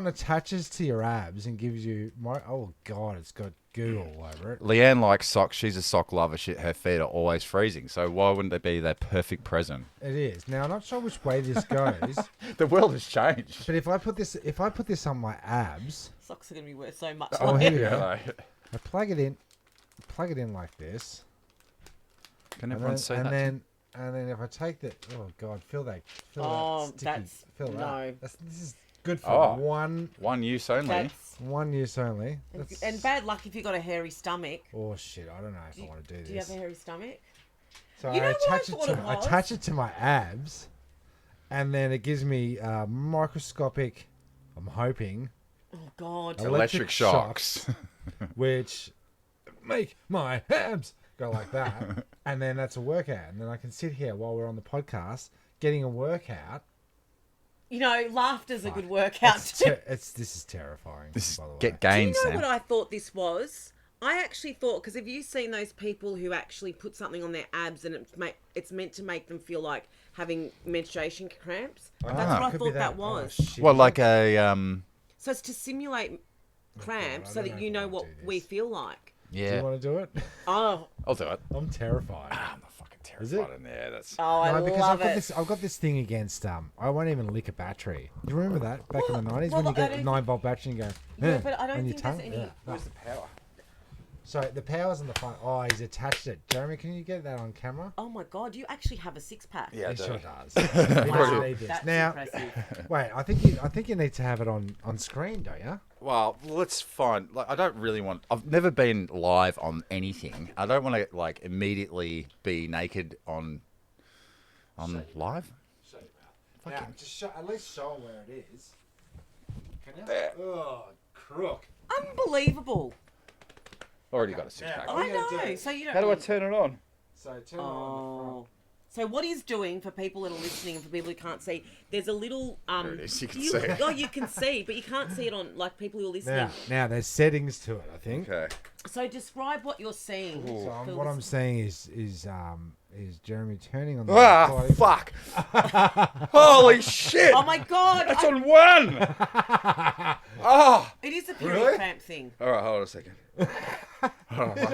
attaches to your abs and gives you oh God, it's got goo all over it. Leanne likes socks. She's a sock lover. Her feet are always freezing. So why wouldn't they be their perfect present? It is. Now I'm not sure which way this goes, The world has changed. but if I put this on my abs, Socks are going to be worth so much. oh here we go. Yeah, I plug it in like this, Can and everyone then, see and that? then and then if I take the God, feel that Oh, sticky, that's- feel that. no. This is good for Oh. one use only. That's, one use only. That's- and bad luck if you got a hairy stomach. oh shit, I don't know if I want to do Do you have this. a hairy stomach? So You know I what I attach it thought to it was? attach it to my abs, and then it gives me microscopic. I'm hoping Oh God. Electric shocks. which make my abs go like that, and then that's a workout, and then I can sit here while we're on the podcast getting a workout. You know, laughter's a good workout too. This is terrifying. This is by the way. get Do you gains, know Sam. what I thought this was? I actually thought, because have you seen those people who actually put something on their abs and it's meant to make them feel like having menstruation cramps? That's what I Could be thought that was. Oh, shit. Well, like a So it's to simulate cramps I so don't that know you if know I'll what do we this. feel like. Do you yeah. want to do it? Oh, I'll do it. I'm terrified. I'm not fucking Is it? terrified in there. That's I No, because love I've got it. I've got this thing against I won't even lick a battery. You remember that back in the 90s Well, when you I get don't a 9-volt battery and you go. Yeah, but I don't on your think there's tongue? any- Yeah. where's the power? So the power's on the front. Oh, he's attached it. Jeremy, can you get that on camera? Oh my God, you actually have a six-pack. Yeah, I He do. sure does. Wow, He does. that's Now, impressive. wait. I think you need to have it on screen, don't you? Well, let's find. Like, I don't really want. I've never been live on anything. I don't want to like immediately be naked on live. Yeah, just at least show him where it is. Can you? There. Oh, crook. Unbelievable. Already got a six pack. Yeah. I you gonna know. do? So you don't. How do I really- turn it on? So turn it on Oh. So what he's doing for people that are listening and for people who can't see, there's a little There it is, you can see it. Oh, you can see, but you can't see it on like people who are the listening. front. Now there's settings to it. I think. Okay. So describe what you're seeing. So for what I'm listeners. saying is Jeremy turning on the Ah, recording. fuck! Holy shit! Oh my God! That's on one. Oh. It is a period Really? cramp thing. All right, hold on a second. Is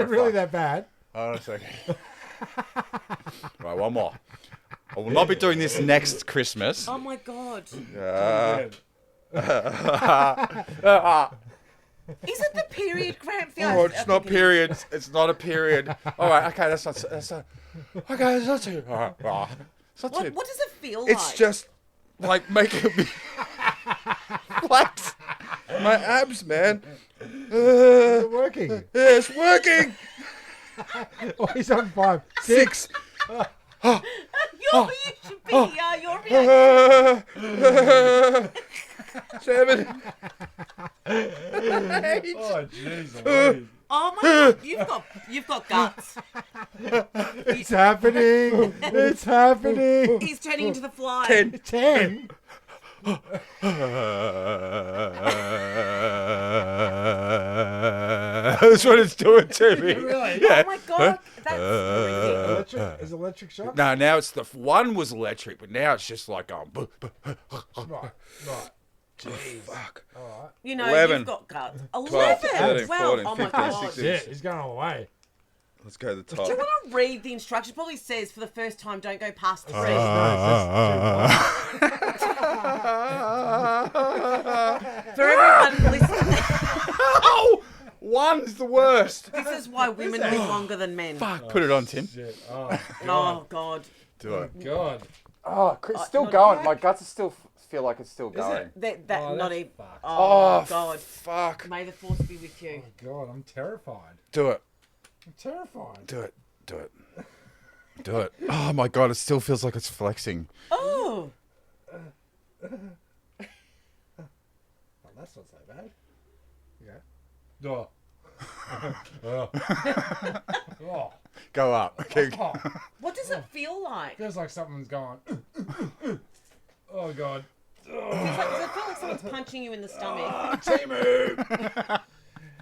it really that bad? Hold on a second. Right, one more. I will not be doing this next Christmas. Oh my God! Is it the period cramp thing? Oh, it's not periods. It's not a period. All right, okay, that's not. Okay, that's not too. All right, right. It's not too. What does it feel It's like? just like making me flex my abs, man. Is it working? Yeah, it's working. Oh, he's on 5, 6. You should be your reaction. 7. Oh, jeez. Oh my God! You've got guts. It's happening. It's happening. He's turning into the fly. 10. That's what it's doing to me. Really? Yeah. Oh my God! That's horrific. Is electric shock? No, now it's the one was electric, but now it's just like going. Right. Fuck. You know, 11, you've got guts. 12, 11. 13, Well, 14, oh my 15, God. 16. Yeah, he's going all the way. Let's go to the Do you top. want to read the instructions? Probably says for the first time, don't go past 3. For everyone listening, Oh! One's the worst. this is why women live longer than men. Fuck, put it on, Tim. Oh God! Do it. God. Oh, it's still not going. back? My guts still feel like it's still going. That Oh, not that's even. fucked. Oh God! Fuck. May the force be with you. God, I'm terrified. Do it. I'm terrified. Do it. Do it. Do it. Oh my god, it still feels like it's flexing. Oh, Oh, that's not so bad. Yeah. Oh. Oh. Go up. Okay. Oh. what does it feel like? Feels like something's going. Oh, God. Does it feel like someone's punching you in the stomach? Timu!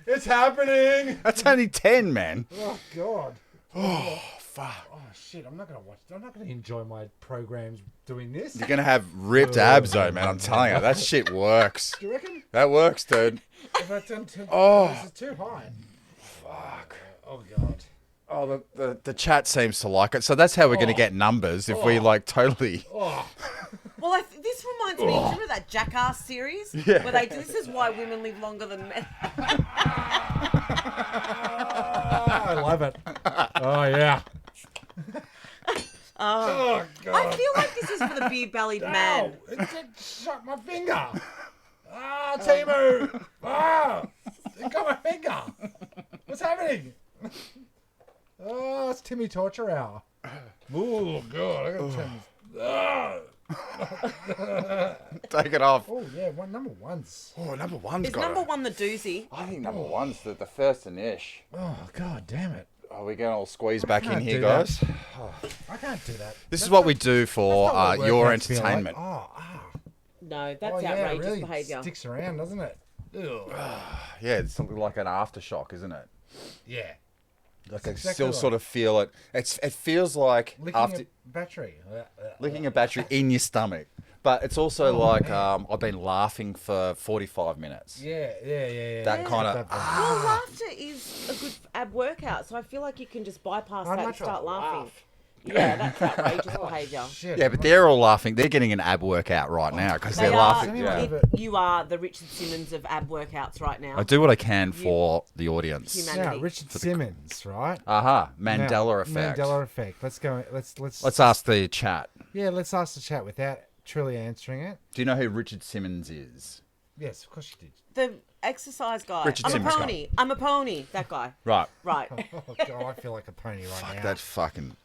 It's happening! That's only 10, man. Oh, God. Oh, fuck. Oh, shit. I'm not going to watch. I'm not going to enjoy my programs doing this. You're going to have ripped abs, though, man. I'm telling you. That shit works. Do you reckon? That works, dude. If I done too, Oh. this is too high. Fuck. Oh, God. Oh, the chat seems to like it. So that's how we're going to get numbers if we, like, totally... Oh. Well, this reminds me. Remember that Jackass series where they do? This is why women live longer than men. I love it. Oh, yeah. Oh, God. I feel like this is for the beer-bellied man. Ow! It shot my finger. Ah, Timu! Ah! It got my finger. What's happening? Oh, it's Timmy Torture Hour. Oh God, I gotta turn this. Take it off. Oh yeah, number one's. Oh, number one's Is got number it. one the doozy? I think number one's the first ish. Oh God, damn it! Are we going to all squeeze back in can't here, do that. guys? I can't do that. This is That's what not- we do that's for not what your workouts feel like. entertainment. No, that's Oh, yeah, outrageous really behaviour. sticks around, doesn't it? Ugh. Yeah, it's something like an aftershock, isn't it? Yeah. Like I exactly still right. sort of feel it. It feels like Licking after a battery. licking a battery in your stomach. But it's also like I've been laughing for 45 minutes. Yeah. That kind of Well, laughter is a good ab workout, so I feel like you can just bypass that and much start rather laughing. laugh. Yeah, that's outrageous behaviour. Shit. yeah, but they're all laughing. They're getting an ab workout right now because they're They laughing. are, Yeah. you are the Richard Simmons of ab workouts right now. I do what I can for the audience. Humanity. Now, Richard Simmons, right? Aha, Mandela Now, effect. Mandela effect. Let's go. Let's ask the chat. Yeah, let's ask the chat without truly answering it. Do you know who Richard Simmons is? Yes, of course you did. The exercise guy. Richard I'm Simmons a guy. pony. I'm a pony. That guy. Right. Right. Oh God, I feel like a pony right now. That fucking.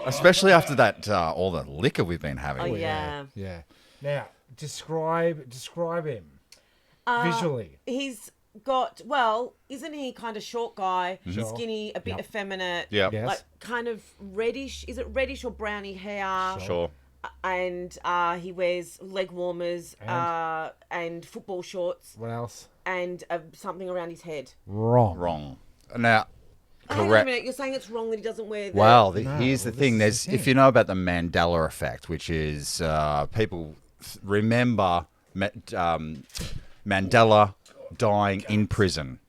Especially after that, all the liquor we've been having. Oh, yeah. Yeah. Now, describe him visually. He's got, well, isn't he kind of short guy, Sure. skinny, a bit Yep. effeminate, Yep. Yes. like kind of reddish, is it reddish or browny hair? Sure. And he wears leg warmers and football shorts What else? and something around his head. Wrong. Now, Hang on a correct. minute, you're saying it's wrong that he doesn't wear the... Well, No, here's the well, thing. this is There's the if thing. you know about the Mandela effect, which is people remember Mandela dying in prison.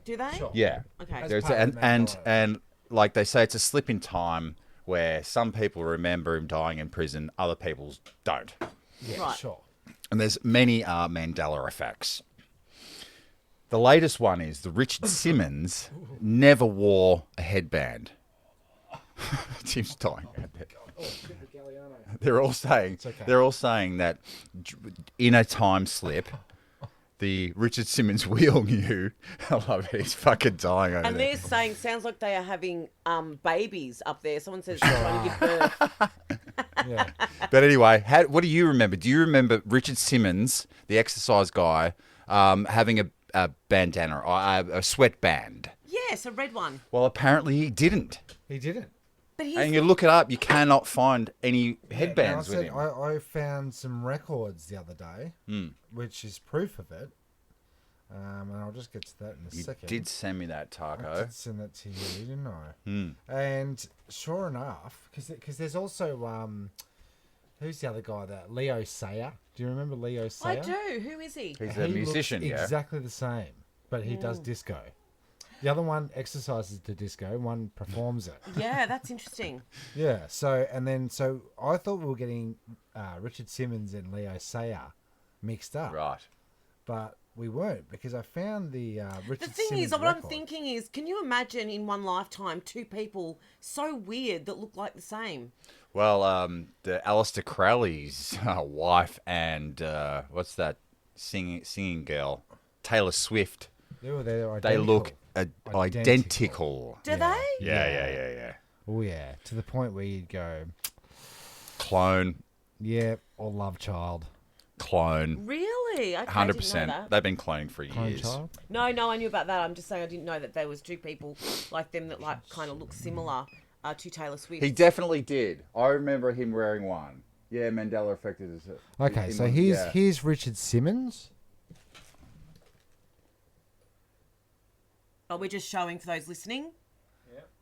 Do they? Yeah. Okay. There's part of and Mandela. and like they say, it's a slip in time where some people remember him dying in prison, other people don't. Yeah, Right. sure. And there's many Mandela effects. The latest one is the Richard Simmons never wore a headband. Tim's dying out there. They're all saying okay. they're all saying that in a time slip, the Richard Simmons we all knew. I love it. He's fucking dying over And there. they're saying, sounds like they are having babies up there. Someone says they're trying to give birth. Yeah. But anyway, what do you remember? Do you remember Richard Simmons, the exercise guy, having a bandana or a sweatband? Yes, a red one. Well, apparently he didn't. He didn't. But he's... And you look it up, you cannot find any headbands Now, with him. I found some records the other day, which is proof of it. And I'll just get to that in a You second. did send me that, I Taco. did send that to you, didn't I? And sure enough, because there's also who's the other guy? That Leo Sayer. Do you remember Leo Sayer? I do. Who is he? He's He a looks musician, yeah. exactly the same, but he does disco. The other one exercises to disco. One performs it. Yeah, that's interesting. Yeah. So I thought we were getting Richard Simmons and Leo Sayer mixed up, Right. but we weren't because I found the Richard The thing Simmons is, what record. I'm thinking is, can you imagine in one lifetime two people so weird that look like the same? Well, the Alistair Crowley's wife and what's that singing girl, Taylor Swift. They're identical. They look identical. Do they? Yeah. Oh yeah, to the point where you'd go, Clone, yeah, or love child. clone. Really? Okay, I 100%. didn't know that. They've been cloning for Clone years. child. No, I knew about that. I'm just saying I didn't know that there was two people like them that like kind of look similar to Taylor Swift. He definitely did. I remember him wearing one. Yeah, Mandela effect is. Okay, so here's Richard Simmons. Oh, we're just showing for those listening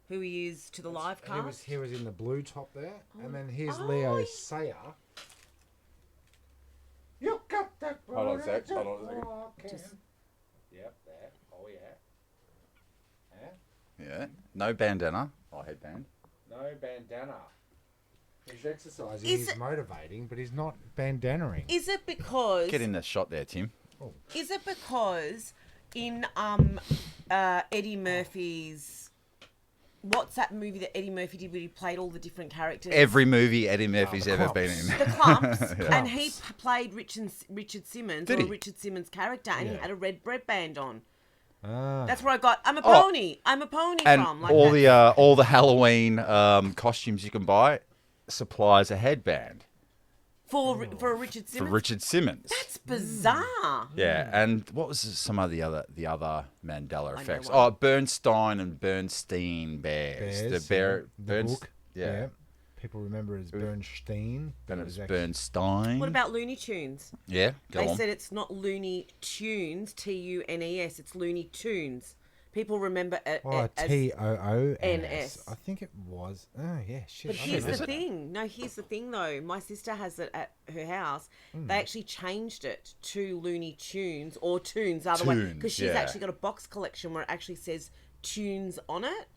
who he is to the live cast. He was in the blue top there, and then here's Leo Sayer. You got that. Hold on a sec. Hold on a second. Yep, there. Oh yeah. Yeah. No bandana or headband. No bandana. He's exercising. Is He's it- motivating, but he's not bandanaing. Is it because? Get in the shot there, Tim. Is it because in Eddie Murphy's what's that movie that Eddie Murphy did where he played all the different characters? Every movie Eddie Murphy's the ever Clumps. been in. The Clumps, and he played Richard Simmons Did or he? Richard Simmons' character, and he Yeah. had a red band on. That's where I got. I'm a pony. I'm a pony And from. Like all that. the Halloween costumes you can buy supplies a headband for Richard Simmons. for Richard Simmons. That's bizarre. Yeah, and what was some of the other Mandela effects? one. Oh, Bernstein and Bernstein bears. Bears, The bear, the book. Yeah. People remember it as Bernstein. Then it was actually- Bernstein. What about Looney Tunes? Yeah, go They on. said it's not Looney Tunes, Tunes. It's Looney Tunes. People remember it Oh, as... TOONS. I think it was. Oh, yeah, shit. But I here's don't the know. thing. No, here's the thing, though. My sister has it at her house. They actually changed it to Looney Tunes or Tunes, the other way. Tunes, Because she's yeah. actually got a box collection where it actually says Tunes on it.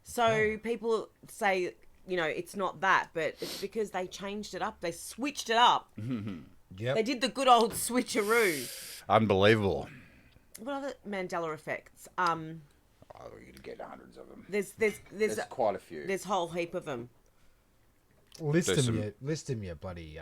So people say, you know, it's not that, but it's because they changed it up. They switched it up. Yep. They did the good old switcheroo. Unbelievable. What other Mandela effects? Oh, you'd get hundreds of them. There's quite a few. there's a whole heap of them. List There's them, you bloody.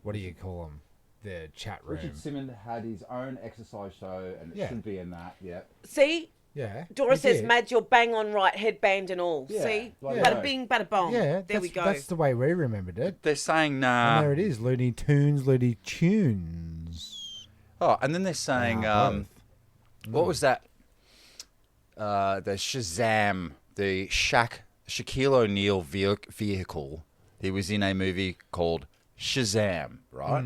What do you call them? The chat room. Richard Simmons had his own exercise show, and it Yeah. shouldn't be in that. Yeah. See, Yeah. Dora he says, did. "Mad, you're bang on right, headband and all." Yeah, See, like bada that. bing, bada bong. Yeah, there we go. That's the way we remembered it. They're saying And there it is, Looney Tunes, Looney Tunes. Oh, and then they're saying, both. what was that? The Shazam, the Shaquille O'Neal vehicle. He was in a movie called Shazam, right?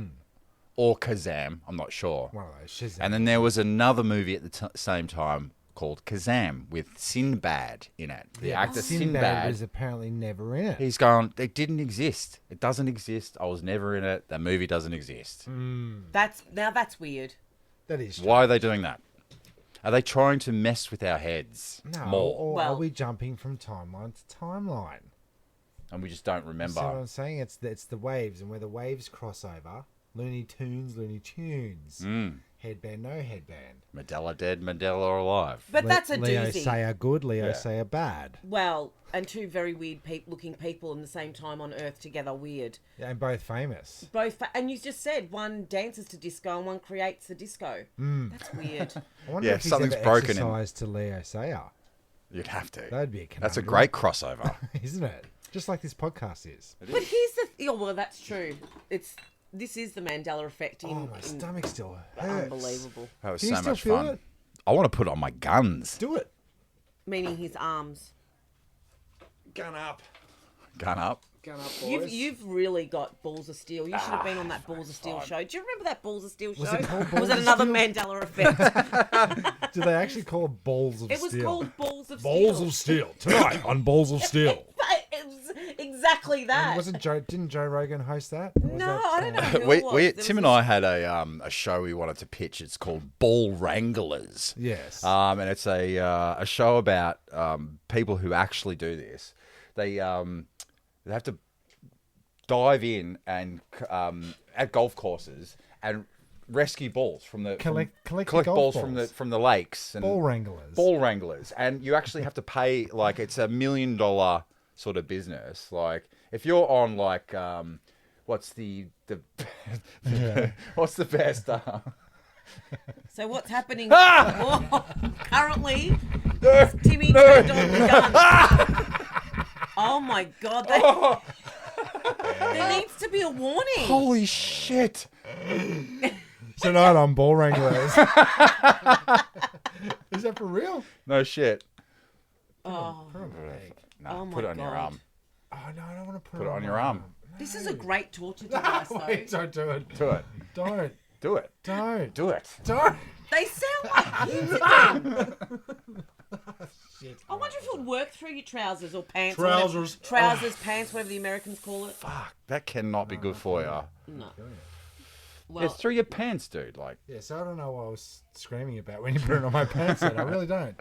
Or Kazam, I'm not sure. One of those. Shazam. And then there was another movie at the same time called Kazam with Sinbad in it. The actor Sinbad. was apparently never in it. He's going, it didn't exist. It doesn't exist. I was never in it. That movie doesn't exist. That's weird. That is. Why are they doing that? Are they trying to mess with our heads No, more? or Well- are we jumping from timeline to timeline? And we just don't See what remember. I'm saying? It's the waves, and where the waves cross over, Looney Tunes, Looney Tunes. Headband, no headband. Mandela dead, Mandela alive. But that's a Leo doozy. say good, Leo Yeah. say bad. Well, and two very weird looking people in the same time on Earth together. Weird. Yeah, and both famous. Both, and you just said one dances to disco and one creates the disco. That's weird. I wonder Yeah, if he's something's ever broken in- exercised to Leo Sayer. You'd have to. That'd be a That's a conundrum. great crossover. Isn't it? Just like this podcast is. But here's the well, that's true. This is the Mandela effect. Oh, my stomach still hurts. Unbelievable. That was Can you so still much feel fun. it? I want to put it on my guns. Do it. Meaning his arms. Gun up. Gun up. Gun up, boys. You've really got balls of steel. You should have been on that balls of steel show. Do you remember that balls of steel show? Was it called Or Balls was it of another Steel? Mandela effect? Do they actually call it balls of It was steel? called balls of Balls steel. of Steel. Tonight on Balls of Steel. It was exactly that. Didn't Joe Rogan host that? Or was No, that, I don't know. Who We, it was. we, There Tim was and I had a show we wanted to pitch. It's called Ball Wranglers. Yes. And it's a show about people who actually do this. They have to dive in and at golf courses and rescue balls from the Collect the collect golf balls balls. from the lakes and Ball wranglers. Ball wranglers, and you actually have to pay like it's $1 million sort of business. Like if you're on like what's the what's the best So what's happening Whoa, currently? is Timmy turned on the gun. Oh my God! There needs to be a warning. holy shit. Tonight on Ball Wranglers. Is that for real? No shit. Oh, No, Oh put my it on your God. arm. Oh, no, I don't want to put Put it on my your arm. this is a great torture device, though. Wait, don't do it. Do it. Don't. Do it. Don't. Do it. Don't. They sound like kids again. I wonder if it would work through your trousers or pants. or whatever. Trousers. Trousers, pants, whatever the Americans call it. Fuck, that cannot be good for you. No. It's Well, through your pants, dude. Like Yeah, so I don't know what I was screaming about when you put it on my pants. I really don't.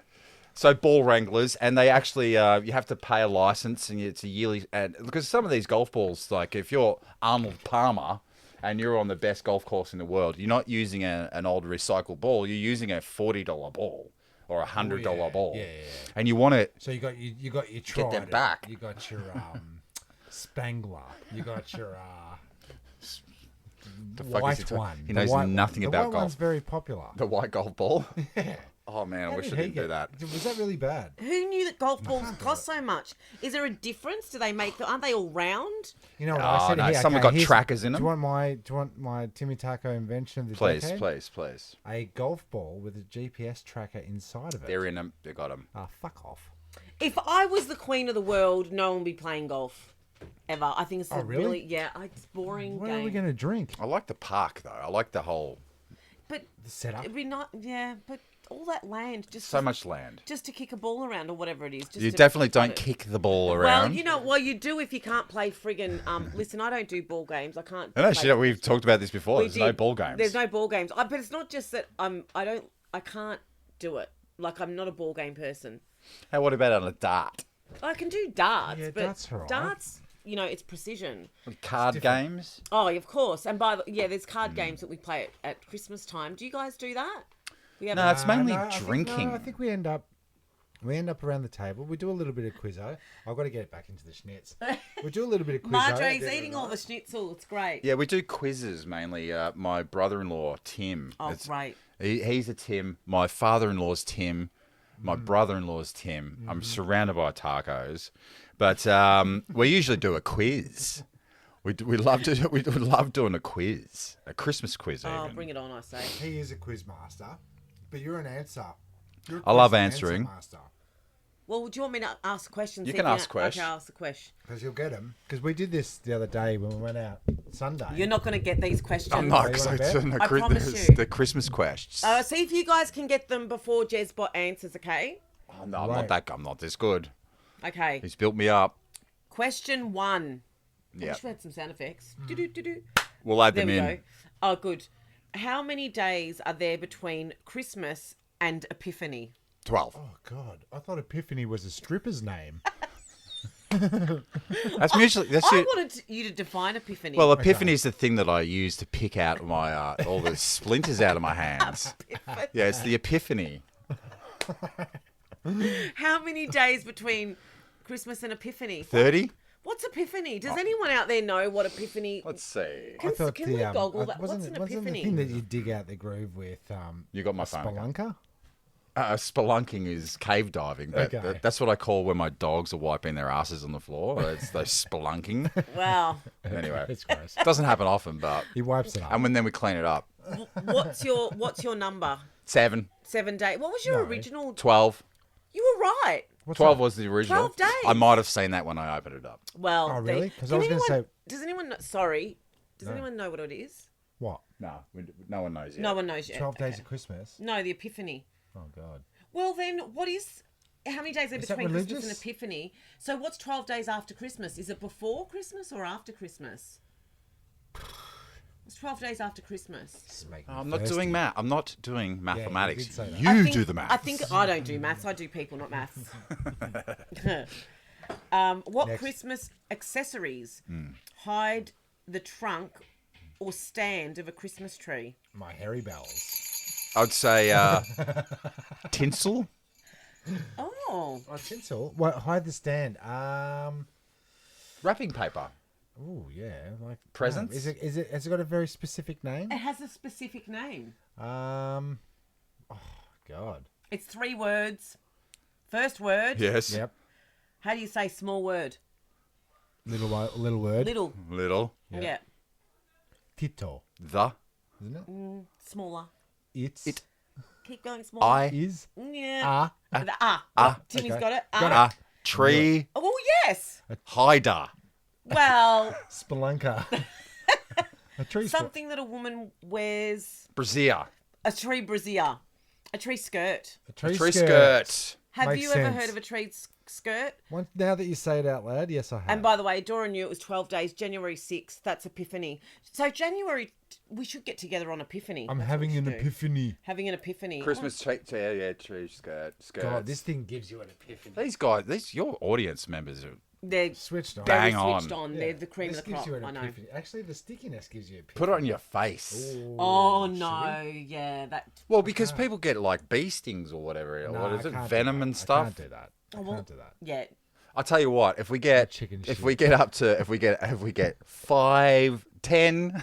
so, ball wranglers, and they actually you have to pay a license, and it's a yearly. And because some of these golf balls, like if you're Arnold Palmer and you're on the best golf course in the world, you're not using an old recycled ball. You're using a $40 ball or a $100 ball, Yeah. and you want it. So you got your Trident. them back. You got your Spangler. You got your The fuck is white he talking- one. He The knows white nothing one. about The white golf. one's very popular. The white golf ball. Oh man, I How wish I did he didn't do get- that. Was that really bad? Who knew that golf balls cost so much? Is there a difference? Do they make? Aren't they all round? You know what Oh, I said no, here? someone got trackers in Do them. you want my Timmy Taco invention of the Please, decade? please. A golf ball with a GPS tracker inside of it. They're in them. They got them. Ah, fuck off. If I was the queen of the world, no one would be playing golf ever. I think it's a really? it's boring What game. are we going to drink? I like the park though. I like the whole. But The setup. it'd be not. Yeah, but all that land just So much land. just to kick a ball around or whatever it is. Just You to definitely putt don't it. kick the ball Well, around. you do if you can't play friggin' listen, I don't do ball games. I can't. No, play shit, we've talked about this before. We There's no did. ball games. There's no ball games. But it's not just that I can't do it. Like I'm not a ball game person. Hey, what about on a dart? I can do darts, Yeah, but darts are all right. it's precision. Card games? Oh, of course. And there's card games that we play at Christmas time. Do you guys do that? We have No, it's mainly I think- drinking. I think we end up around the table. We do a little bit of quizzo. I've got to get it back into the schnitz. We do a little bit of quizzo. Marjorie's eating all the schnitzel. It's great. Yeah, we do quizzes mainly. My brother-in-law, Tim. Oh, great. He's a Tim. My father-in-law's Tim. My brother-in-law's Tim. I'm surrounded by tacos. But we usually do a quiz. We love doing a quiz. A Christmas quiz Oh, even. bring it on, I say. He is a quiz master, but you're an answer. You're a I love quiz answer answering. master. Well, do you want me to ask questions? You See can if ask questions. Okay, I'll ask the question. Because you'll get them. Because we did this the other day when we went out Sunday. You're not going to get these questions. I'm not, You because wanna it's bet? on I promise you. the Christmas questions. See if you guys can get them before Jezbot answers, okay? Oh, no, I'm Right. not that. I'm not this good. Okay. He's built me up. Question 1. I Yeah, wish we had some sound effects. Do-do-do-do. we'll add There them we in. go. Oh, good. How many days are there between Christmas and Epiphany? 12. Oh, God. I thought Epiphany was a stripper's name. That's usually that's I it. wanted you to define Epiphany. Well, Epiphany is the thing that I use to pick out my all the splinters out of my hands. Yeah, it's the Epiphany. How many days between Christmas and Epiphany? 30? What's Epiphany? Does anyone out there know what Epiphany? Let's see. Can we goggle that? What's Wasn't an wasn't the Epiphany? thing that you dig out the groove with You got my phone. spelunker? Spelunking is cave diving. Okay. That's what I call when my dogs are wiping their asses on the floor. It's those spelunking. Wow. Anyway, It's gross. it doesn't happen often, but He wipes it up. and then we clean it up. What's your number? 7, 7 days. What was your No. original? 12. You were right. What's 12 that? was the original. 12 days. I might have seen that when I opened it up. Well, Oh, really? 'Cause I can was gonna anyone- say- Does anyone know? Sorry. Does anyone know what it is? What? No, no one knows yet. No one knows yet. 12 days Okay. of Christmas? No, the Epiphany. Oh, God. Well, then, what is? How many days are Is that between Christmas and religious? Epiphany? So, what's 12 days after Christmas? Is it before Christmas or after Christmas? It's 12 days after Christmas. This is making I'm me not thirsty. doing math. I'm not doing mathematics. did say that. You I think- do the math. I think I don't do maths. I do people, not maths. What Next. Christmas accessories hide the trunk or stand of a Christmas tree? My hairy bells. I'd say tinsel. Oh, Oh, tinsel. What? Hide the stand. Wrapping paper. Oh, yeah. Like Presents? Is it? Has it got a very specific name? it has a specific name. Oh, God. It's 3 words. First word. Yes. Yep. How do you say small word? Little word. Little. Little. Yeah. Tito. The. Isn't it? Smaller. It's. It. Keep going smaller. I. Is. Yeah. Ah. The ah. Ah. Timmy's Okay. got it. Got Ah. Tree. Oh, yes. Hider. Well, Spelunker. A tree. something that a woman wears. Brassiere. A tree brassiere. A tree skirt. A tree, Tree skirt. skirt. Have Makes you ever sense. heard of a tree skirt? Now that you say it out loud, yes, I have. And by the way, Dora knew it was 12 days. January 6th, that's Epiphany. So January, we should get together on Epiphany. I'm That's having what an we should do. ephany. Having an Epiphany. Christmas tree. Yeah, tree skirt. Skirts. God, this thing gives you an epiphany. These guys, your audience members are. They're Switched on. very Bang switched on. on. They're the cream This of the gives crop. you an I know. epiphany. Actually, the stickiness gives you epiphany. Put it on your face. Oh, no. Yeah, that. Well, because people get like bee stings or whatever. No, what is I it? can't do Venom that. and stuff. I can't do that. I well- can't do that. Yeah. I'll tell you what. If we get Chicken if shit. we get up to if we get 5, 10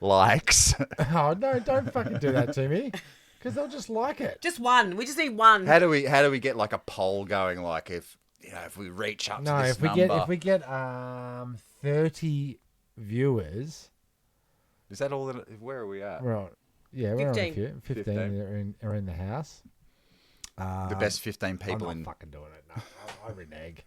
likes, Oh, no, don't fucking do that to me. Because they'll just like it. Just one. We just need one. How do we get like a poll going? Like if we reach up to this if we number, get 30 viewers. is that all? Where are we at? Right. Yeah, we're on a 15. few. 15 15. are in the house. The best 15 I'm people not in. fucking doing it. No, I renege.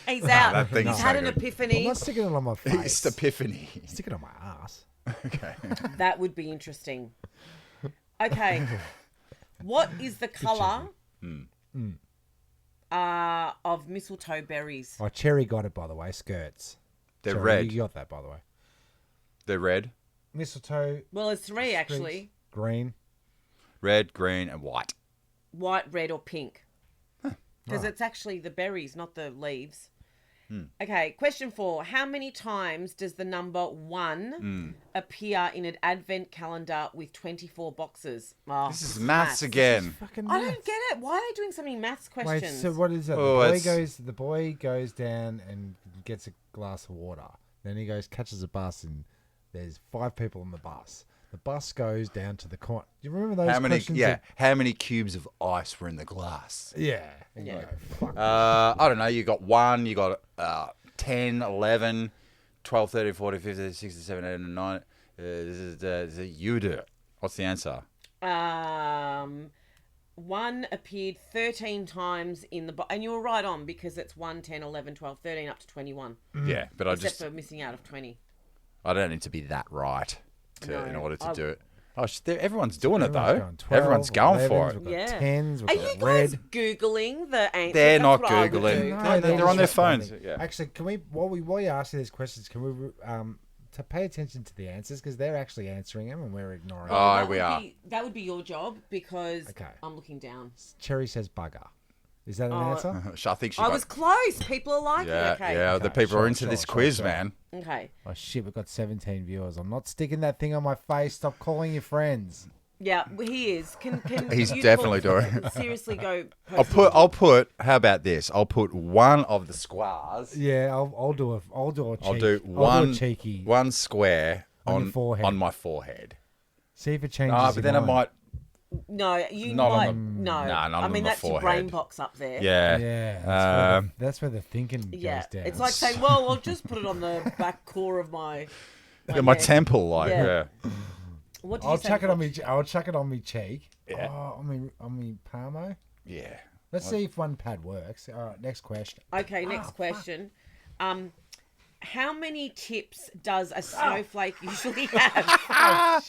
He's out. that thing's He's so had an good. I'm epiphany. not sticking it on my face. It's epiphany. Stick it on my ass. Okay. That would be interesting. Okay. What is the colour of mistletoe berries? Oh, Cherry got it, by the way. Skirts. They're Cherry, red. You got that, by the way. They're red, Mistletoe. Well, it's three streaks, actually. Green. red, green, and white. White, red, or pink. Because it's actually the berries, not the leaves. Okay, question 4. How many times does the number 1 appear in an advent calendar with 24 boxes? Oh, This is maths again. Fucking I nuts. don't get it. Why are they doing so many maths Wait, questions? so what is it? Oh, The boy goes down and gets a glass of water. Then he goes, catches a bus, and there's 5 people on the bus. The bus goes down to the corner. Do you remember those How many? questions? Yeah. How many cubes of ice were in the glass? Yeah. And you go, fuck. I don't know. You got 1. You got 10, 11, 12, 13, 14, 15, 16, 17, 18, 9. You do it. What's the answer? 1 appeared 13 times in the box. And you were right on because it's 1, 10, 11, 12, 13, up to 21. Yeah, but Except for missing out of 20. I don't need to be that right No, in order to I- do it. Oh, everyone's doing it Everyone's though. going 12, Everyone's going for 11s, it. We've got Yeah. 10s, we've Are got you red. guys Googling the answer? They're That's not what I would Googling. do. No, they're on their phones. Yeah. Actually, can we while you ask these questions, can we to pay attention to the answers because they're actually answering them and we're ignoring them. Oh, That we would are. that would be your job because Okay. I'm looking down. Cherry says bugger. Is that an answer? I think she I got. was close. People are liking Yeah, it. Okay. yeah. The Okay, people are sure, into sure, this sure, quiz, sure. man. Okay. Oh shit, we've got 17 viewers. I'm not sticking that thing on my face. Stop calling your friends. Yeah, he is. Can He's you definitely talk- doing it. Seriously, go. I'll put. How about this? I'll put one of the squares. Yeah, I'll do a I'll cheeky. do one cheeky. one square On your forehead. on my forehead. See if it changes. Ah, your but then I mind. might. No, you Not on might. the- No, Nah, not I on mean the that's your brain forehead. box up there. Yeah. Yeah, that's where the thinking Yeah, goes down. it's like saying, "Well, I'll just put it on the back core of my." Yeah, my neck." temple, like Yeah. yeah. What did I'll you say chuck it on before? me. I'll chuck it on me cheek. Yeah. Oh, on me palmo. Yeah. Let's see if one pad works. All right, next question. Okay, next question. How many tips does a snowflake usually have?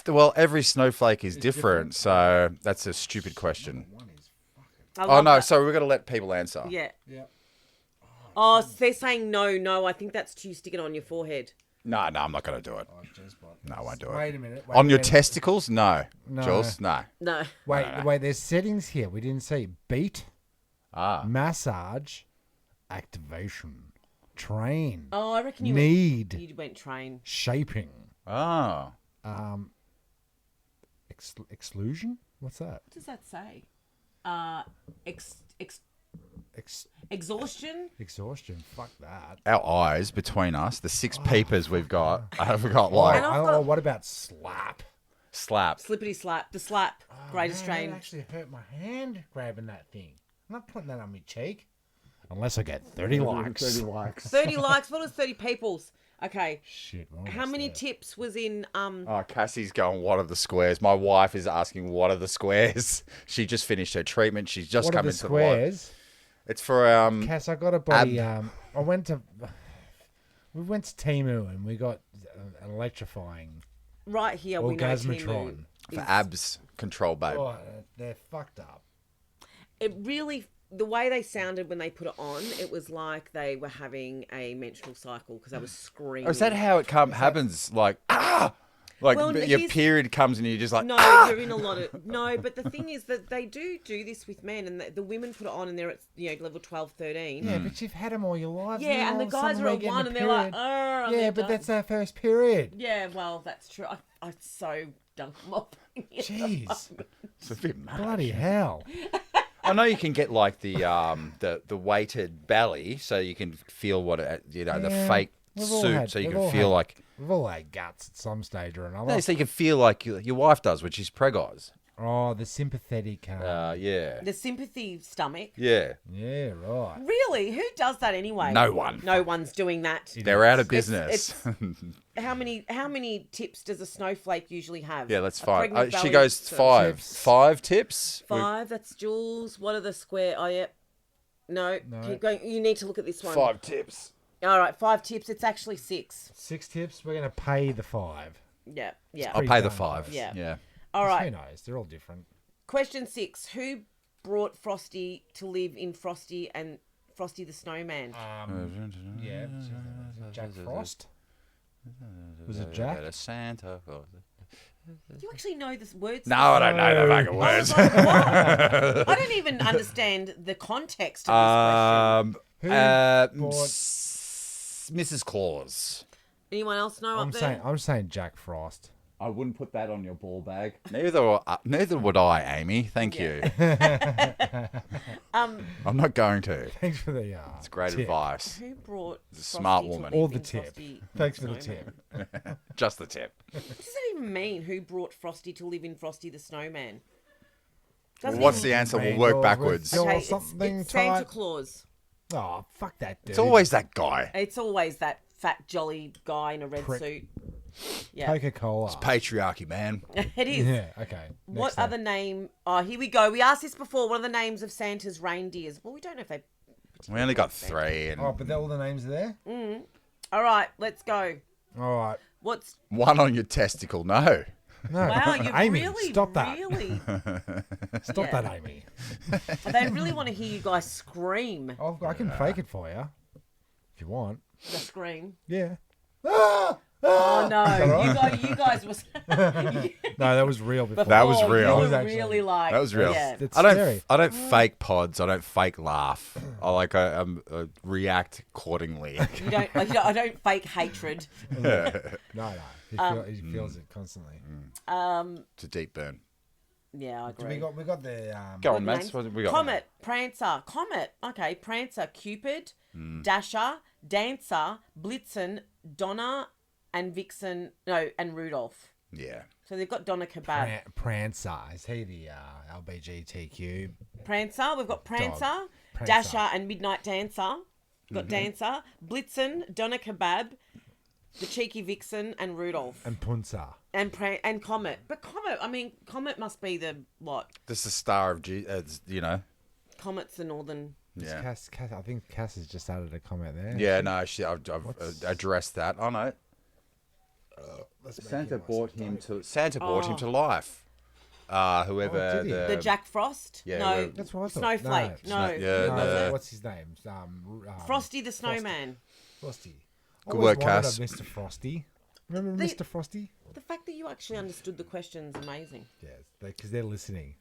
Well, every snowflake is different, so that's a stupid question. I Oh love no, that. so we've got to let people answer. Yeah. Yeah. Oh, so they're saying no. I think that's to stick it on your forehead. No, I'm not going to do it. No, I won't do it. Wait a minute. On your testicles? No. No. Jules? No. No. Wait. There's settings here. We didn't see beat, Ah. massage, activation, train, Oh, I reckon you need, you went train. shaping, Oh. exclusion. What's that? What does that say? Exhaustion. Exhaustion. Fuck that. Our eyes between us, the 6 peepers we've got, I've got like And I've got- What about slap? slap. Slippity slap. The slap. Greatest Man, train. that actually hurt my hand grabbing that thing. I'm not putting that on my cheek. Unless I get 30 likes. 30 likes. What was 30 people's? Okay. Shit. How many tips was in Oh, Cassie's going, what are the squares? My wife is asking, what are the squares? She just finished her treatment. She's just What are come the into the light. squares? It's for Cass, I got a bloody. We went to Temu and we got an electrifying right here? We know Timu orgasmatron. for is- abs control, babe. Oh, they're fucked up. It really, the way they sounded when they put it on, it was like they were having a menstrual cycle because I was screaming. Oh, is that how it happens? Like, like Well, your here's- period comes and you're just like, No, you're in a lot of no. But the thing is that they do this with men, and the women put it on, and they're at level 12, 13. Yeah, but you've had them all your life. Yeah, and the guys are at 1, and they're like, oh, yeah, but that's our first period. yeah. Well, that's true. I so dunk them off. Jeez, it's a bit mad. bloody hell. I know you can get like the weighted belly, so you can feel what the suit so you can feel like. We've all had guts at some stage or another. No, so you can feel like your wife does when she's pregos. Oh, the sympathetic. Yeah. The sympathy stomach. Yeah. Yeah, right. Really? Who does that anyway? No one. No one's doing that. They're out of business. How many tips does a snowflake usually have? Yeah, that's A fine. pregnant She belly- goes five. Tips. 5 tips? 5, that's Jules. What are the square? Oh, yeah. No, keep going. You need to look at this one. 5 tips. All right, 5 tips. It's actually 6. 6 tips. We're going to pay the 5. Yeah, yeah. I'll pay the done, 5. guys. Yeah. All Who right. knows? They're all different. Question 6. Who brought Frosty to live in Frosty and Frosty the Snowman? Yeah. Jack Frost? Was it Jack? Santa. Do you actually know the words? No, I don't know the fucking I words. was like, what? I don't even understand the context of this question. Who bought- Mrs. Claus. Anyone else know up there? I'm saying Jack Frost. I wouldn't put that on your ball bag. Neither would I, Amy. Thank you. I'm not going to. Thanks for the It's great tip. advice. Who brought a smart Frosty to woman. live Or the in tip. Frosty Thanks for the Snowman? tip. Just the tip. What does that even mean? Who brought Frosty to live in Frosty the Snowman? Well, Doesn't what's even- the answer? We'll Randolph work backwards. with your- Okay, something it's Santa type. Claus. Oh, fuck that dude. It's always that guy. It's always that fat jolly guy in a red Prick. suit. Yeah, Coca-Cola. Patriarchy, man. it is. Yeah, okay. What Next up. other name? Oh, here we go. We asked this before. What are the names of Santa's reindeers? Well, we don't know if they. We only got 3. And Oh, but all the names are there? All right, let's go. All right. What's? one on your testicle, no. No. Wow, you Amy, really, stop that. really. Stop Yeah. that, Amy. They really want to hear you guys scream. I can fake it for you. If you want. The scream. Yeah. Ah! Oh no, you guys was. No, that was real before. That was Oh, real. You That were was actually- really like. That was real. Yeah. It's I don't. scary. I don't fake pods. I don't fake laugh. I react accordingly. You don't. I don't fake hatred. No. He feels it constantly. It's a deep burn. Yeah, I agree. We got the Go on, Good Max. names. What have we got? Comet, Prancer, Comet. Okay, Prancer, Cupid, Dasher, Dancer, Blitzen, Donna, and Vixen. No, and Rudolph. Yeah. So they've got Donna Kebab. Prancer. Is he the LBGTQ? Prancer, we've got Prancer, Prancer. Dasher, and Midnight Dancer. We've got Dancer, Blitzen, Donna Kebab, the cheeky Vixen, and Rudolph. And Punza. And Comet. But Comet, I mean, Comet must be the what? This is the star of Comet's the northern. Yeah. Cass, I think Cass has just added a comment there. Yeah. No. I've addressed that. Oh no. Santa brought him to life. Whoever did he? The Jack Frost? Yeah, no, well- That's what I thought. Snowflake. No, No, yeah, No, the- what's his name? Frosty the Snowman. Frosty. Good Always work, wanted Cass. a Mr. Frosty. Remember The- Mr. Frosty? The fact that you actually understood the question's amazing. Yes, because they're listening.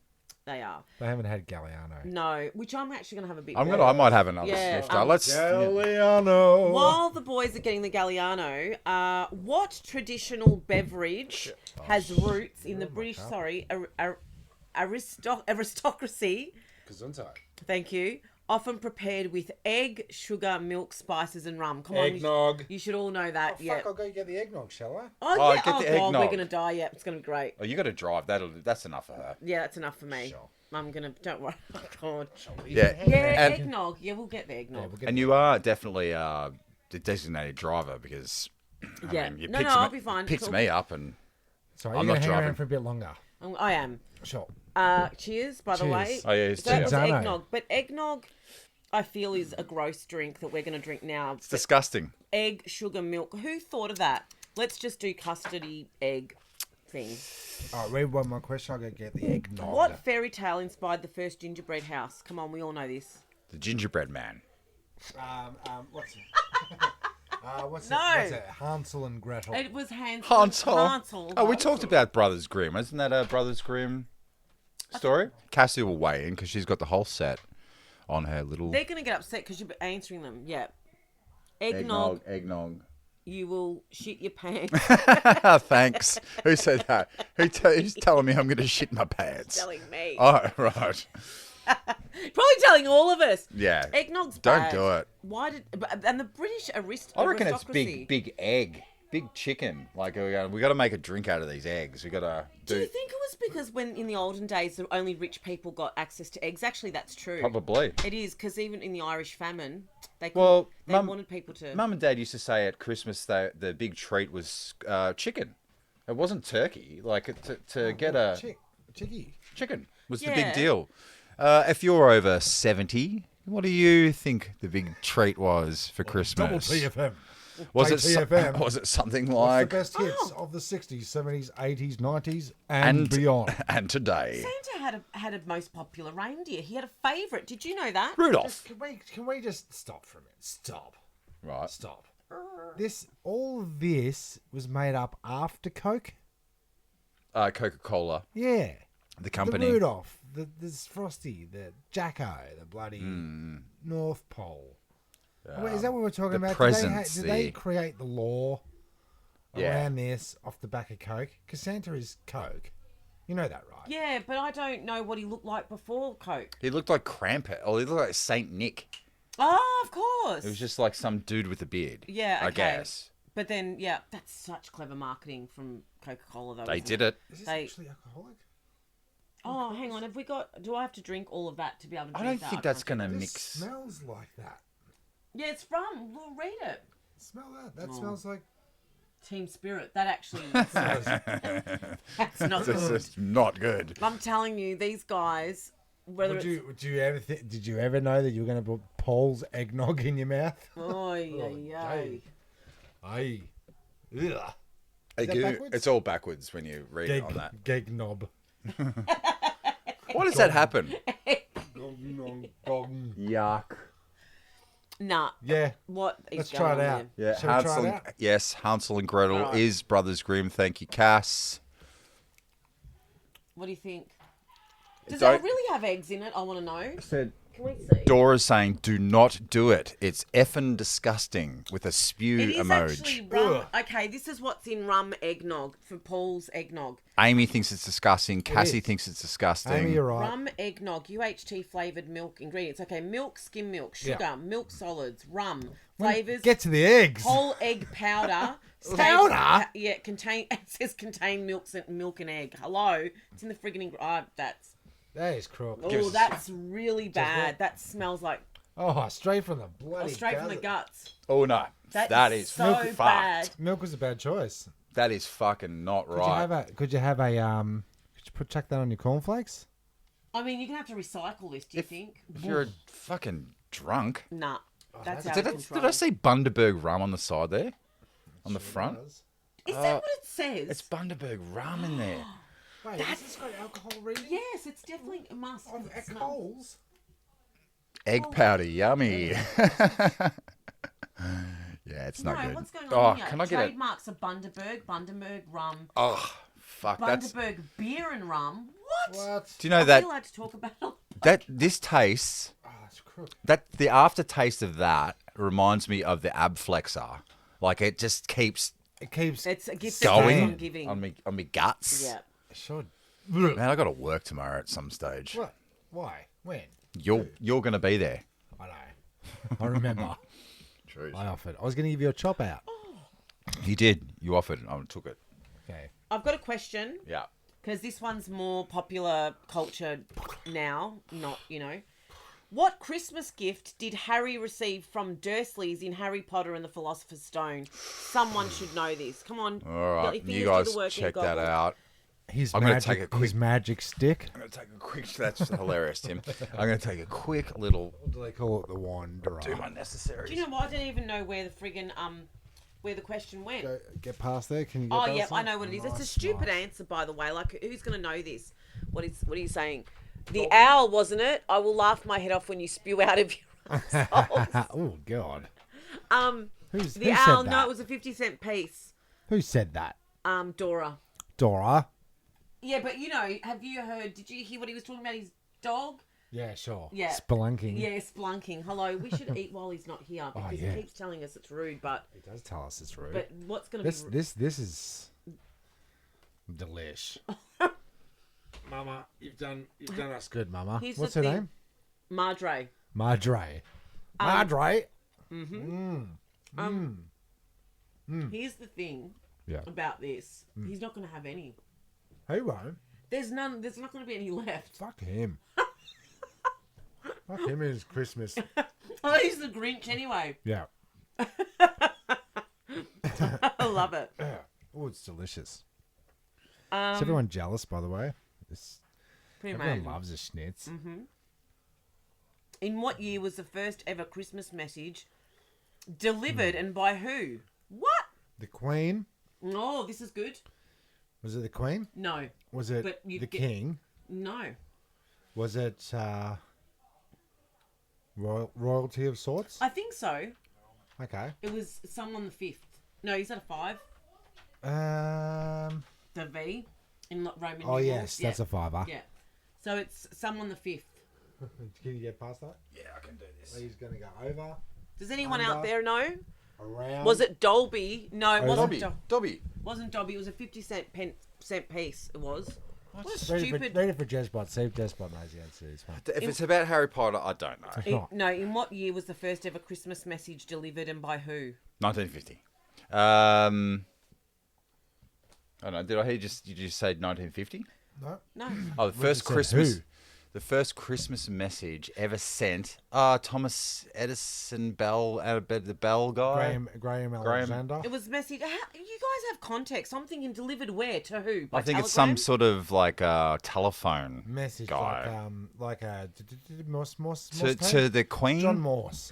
They are. They haven't had Galliano. No, which I'm actually going to have a bit. I might have another Yeah, snifter. um, Let's. Galliano. While the boys are getting the Galliano, what traditional beverage has roots in the British, aristocracy? Gesundheit. Thank you. Often prepared with egg, sugar, milk, spices, and rum. Come on, Eggnog. you should all know that. Fuck, yeah. I'll go get the eggnog, shall I? Oh, yeah. get the God, eggnog. we're gonna die. Yeah, it's gonna be great. Oh, you got to drive. That's enough for her. Yeah, that's enough for me. Sure. I'm gonna. Don't worry. Oh God. Yeah. Yeah, And- eggnog. Yeah, we'll get the eggnog. And you are definitely the designated driver because Yeah. you No, picked I'll be fine. Picked It's all me up and Sorry, I'm you're not going to hang driving. around for a bit longer. I am. Sure. Cheers, by the Cheers. way. Oh, yeah, So that was cheers. eggnog, but eggnog, I feel, is a gross drink that we're going to drink now. it's disgusting. Egg, sugar, milk. Who thought of that? Let's just do custardy egg thing. All right, read one more question. I'll go get the eggnog. What fairy tale inspired the first gingerbread house? Come on, we all know this. The gingerbread man. What's it? What's No. What's it? Hansel and Gretel. It was Hansel. Hansel. Oh, we talked about Brothers Grimm. Isn't that a Brothers Grimm story? Cassie will weigh in because she's got the whole set on her little They're going to get upset because you're answering them. Yeah. Eggnog, eggnog. you will shit your pants. Thanks. Who said that? Who's telling me I'm going to shit my pants? Telling me. Oh, right. Probably telling all of us. Yeah. Eggnog's Don't bad. do it. Why did... And the British I reckon it's aristocracy... big egg, big chicken. Like we got to make a drink out of these eggs. We got to Do you think it was because when in the olden days only rich people got access to eggs? Actually, that's true. Probably. It is, because even in the Irish famine, they wanted people to... Mum and Dad used to say at Christmas that the big treat was chicken. It wasn't turkey. Like to get a chicken was the big Yeah. deal. If you're over 70, what do you think the big treat was for Christmas? Double TFM. Was Play it TFM. was it something What's like the best hits of the 60s, 70s, 80s, 90s, and beyond? and today? Santa had a most popular reindeer. He had a favourite. Did you know that? Rudolph. Can we just stop for a minute? Stop. Right. Stop. All this was made up after Coke? Coca-Cola, Yeah. the company. The Rudolph, there's Frosty, the Jacko, the bloody North Pole. Wait, is that what we're talking the about? presents, Did they create the law Yeah. around this off the back of Coke? Because Santa is Coke. You know that, right? Yeah, but I don't know what he looked like before Coke. He looked like Krampus, or he looked like Saint Nick. Oh, of course. It was just like some dude with a beard. Yeah, I okay. guess. But then, yeah, that's such clever marketing from Coca-Cola, though. They isn't did it. Is this They- actually alcoholic? Oh, hang on. Have we got... Do I have to drink all of that to be able to I drink don't that? think that's can't going to This mix. smells like that. Yeah, it's from... We'll read it. Smell that. That smells like... Team Spirit. That actually... that's not This good. is not good. I'm telling you, these guys... Whether Would it's... you ever did you ever know that you were going to put Paul's eggnog in your mouth? Oh, yeah. Aye. Ugh. Hey, that backwards? it's all backwards when you read it on that. Gegnob. Why does that happen? Yuck. Nah. Yeah. What is Let's going try it on out. there? Yeah, Shall we try Hansel. it out? Yes, Hansel and Gretel All right. is Brothers Grimm. Thank you, Cass. What do you think? Does Don't- that really have eggs in it? I want to know. Said Can we see? Dora's saying, "Do not do it. It's effing disgusting." With a spew It is emoji. actually rum. Okay, this is what's in rum eggnog for Paul's eggnog. Amy thinks it's disgusting. Cassie is. thinks it's disgusting. Amy, you're right. Rum eggnog, UHT flavoured milk ingredients. Okay, milk, skim milk, sugar, Yeah. milk solids, rum, flavours, Get to the eggs. whole egg powder. Powder? Yeah, it says contain milk and egg. Hello, it's in the friggin' that's. That is cruel. Oh, that's really bad. That smells like Oh, straight from the bloody straight from the gullet. guts. Oh no, That is so fucked. bad. Milk was a bad choice. That is fucking not right. Could you have a chuck that on your cornflakes? I mean, you're gonna have to recycle this. Do you think? If you're a fucking drunk. Nah, that's out Did of I, control. did I see Bundaberg rum on the side there? On the front? Is that what it says? It's Bundaberg rum in there. Wait, has this got alcohol reading? Yes, it's definitely a must. Of It smells- Coles? Egg powder, yummy. Yeah, it's not No, good. what's going Oh, on here? can I get it? Trademarks of Bundaberg rum, Oh, fuck. That's. Bundaberg beer and rum. What? What? Do you know Are that we allowed to talk about it? that this tastes Oh, it's crook. that the aftertaste of that reminds me of the ab flexor. Like it just keeps It keeps It's a gift that keeps going on giving. on me guts. Yeah. should. Man, I got to work tomorrow at some stage. What? Why? When? You're going to be there. I know. I remember. True. I offered. I was going to give you a chop out. You did. You offered. I took it. Okay. I've got a question Yeah. because this one's more popular culture now. Not, What Christmas gift did Harry receive from Dursleys in Harry Potter and the Philosopher's Stone? Someone should know this. Come on. All right. Get your You fingers do guys the work check and that gobble. out. His I'm gonna magic, take a quick- his magic stick. I'm going to take a quick. That's hilarious, Tim. I'm going to take a quick little. What do they call it? The wanderer. Do my necessaries. Do you know what? I don't even know where the friggin' where the question went. Go, get past there. Can you get Oh, past yeah, that? I know what it is. It's a Nice, stupid nice. answer, by the way. Like, who's going to know this? What are you saying? The owl, wasn't it? I will laugh my head off when you spew out of your asshole. Oh God. The who owl, said no, that? it was a 50-cent piece. Who said that? Dora. Dora. Yeah, but have you heard, did you hear what he was talking about, his dog? Yeah, sure. Yeah. Spelunking. Yeah, splunking. Hello, we should eat while he's not here because yeah. he keeps telling us it's rude, but He does tell us it's rude. but what's going to This is delish. Mama, you've done us good, Mama. Here's What's the her thing. name? Marjorie. Marjorie. Marjorie. Mm-hmm. Here's the thing Yeah. about this. He's not going to have any. He won't. There's none. There's not going to be any left. Fuck him. Fuck him and his Christmas. Oh, he's the Grinch anyway. Yeah. I love it. Oh, it's delicious. Um, Is everyone jealous, by the way? pretty Everyone amazing. loves a schnitz. In what year was the first ever Christmas message delivered and by who? What? The Queen. Oh, this is good. Was it the Queen? No. Was it But you the get- King? No. Was it royalty of sorts? I think so. Okay. It was someone the 5th. No, is that a 5? The V in Roman Oh numerals. yes, that's a fiver. Yeah. So it's someone the 5th. Can you get past that? Yeah, I can do this. He's going to go over, Does anyone Under. out there know? around. Was it Dolby? No, it wasn't. Dobby. Wasn't Dobby. It was a 50-cent cent piece. It was. What a Read stupid. it for Jezbot. See if Jezbot knows the answer to this one. If it's about Harry Potter, I don't know. not. No, in what year was the first ever Christmas message delivered and by who? 1950. I don't know. Did I hear you just say 1950? No. No. Oh, the first just said Christmas. who. The first Christmas message ever sent. Thomas Edison Bell, the Bell guy. Graham Alexander. It was message. You guys have context. I'm thinking delivered where to who? By I think it's telegram? some sort of like Message telephone guy like a Morse to the Queen. John Morse.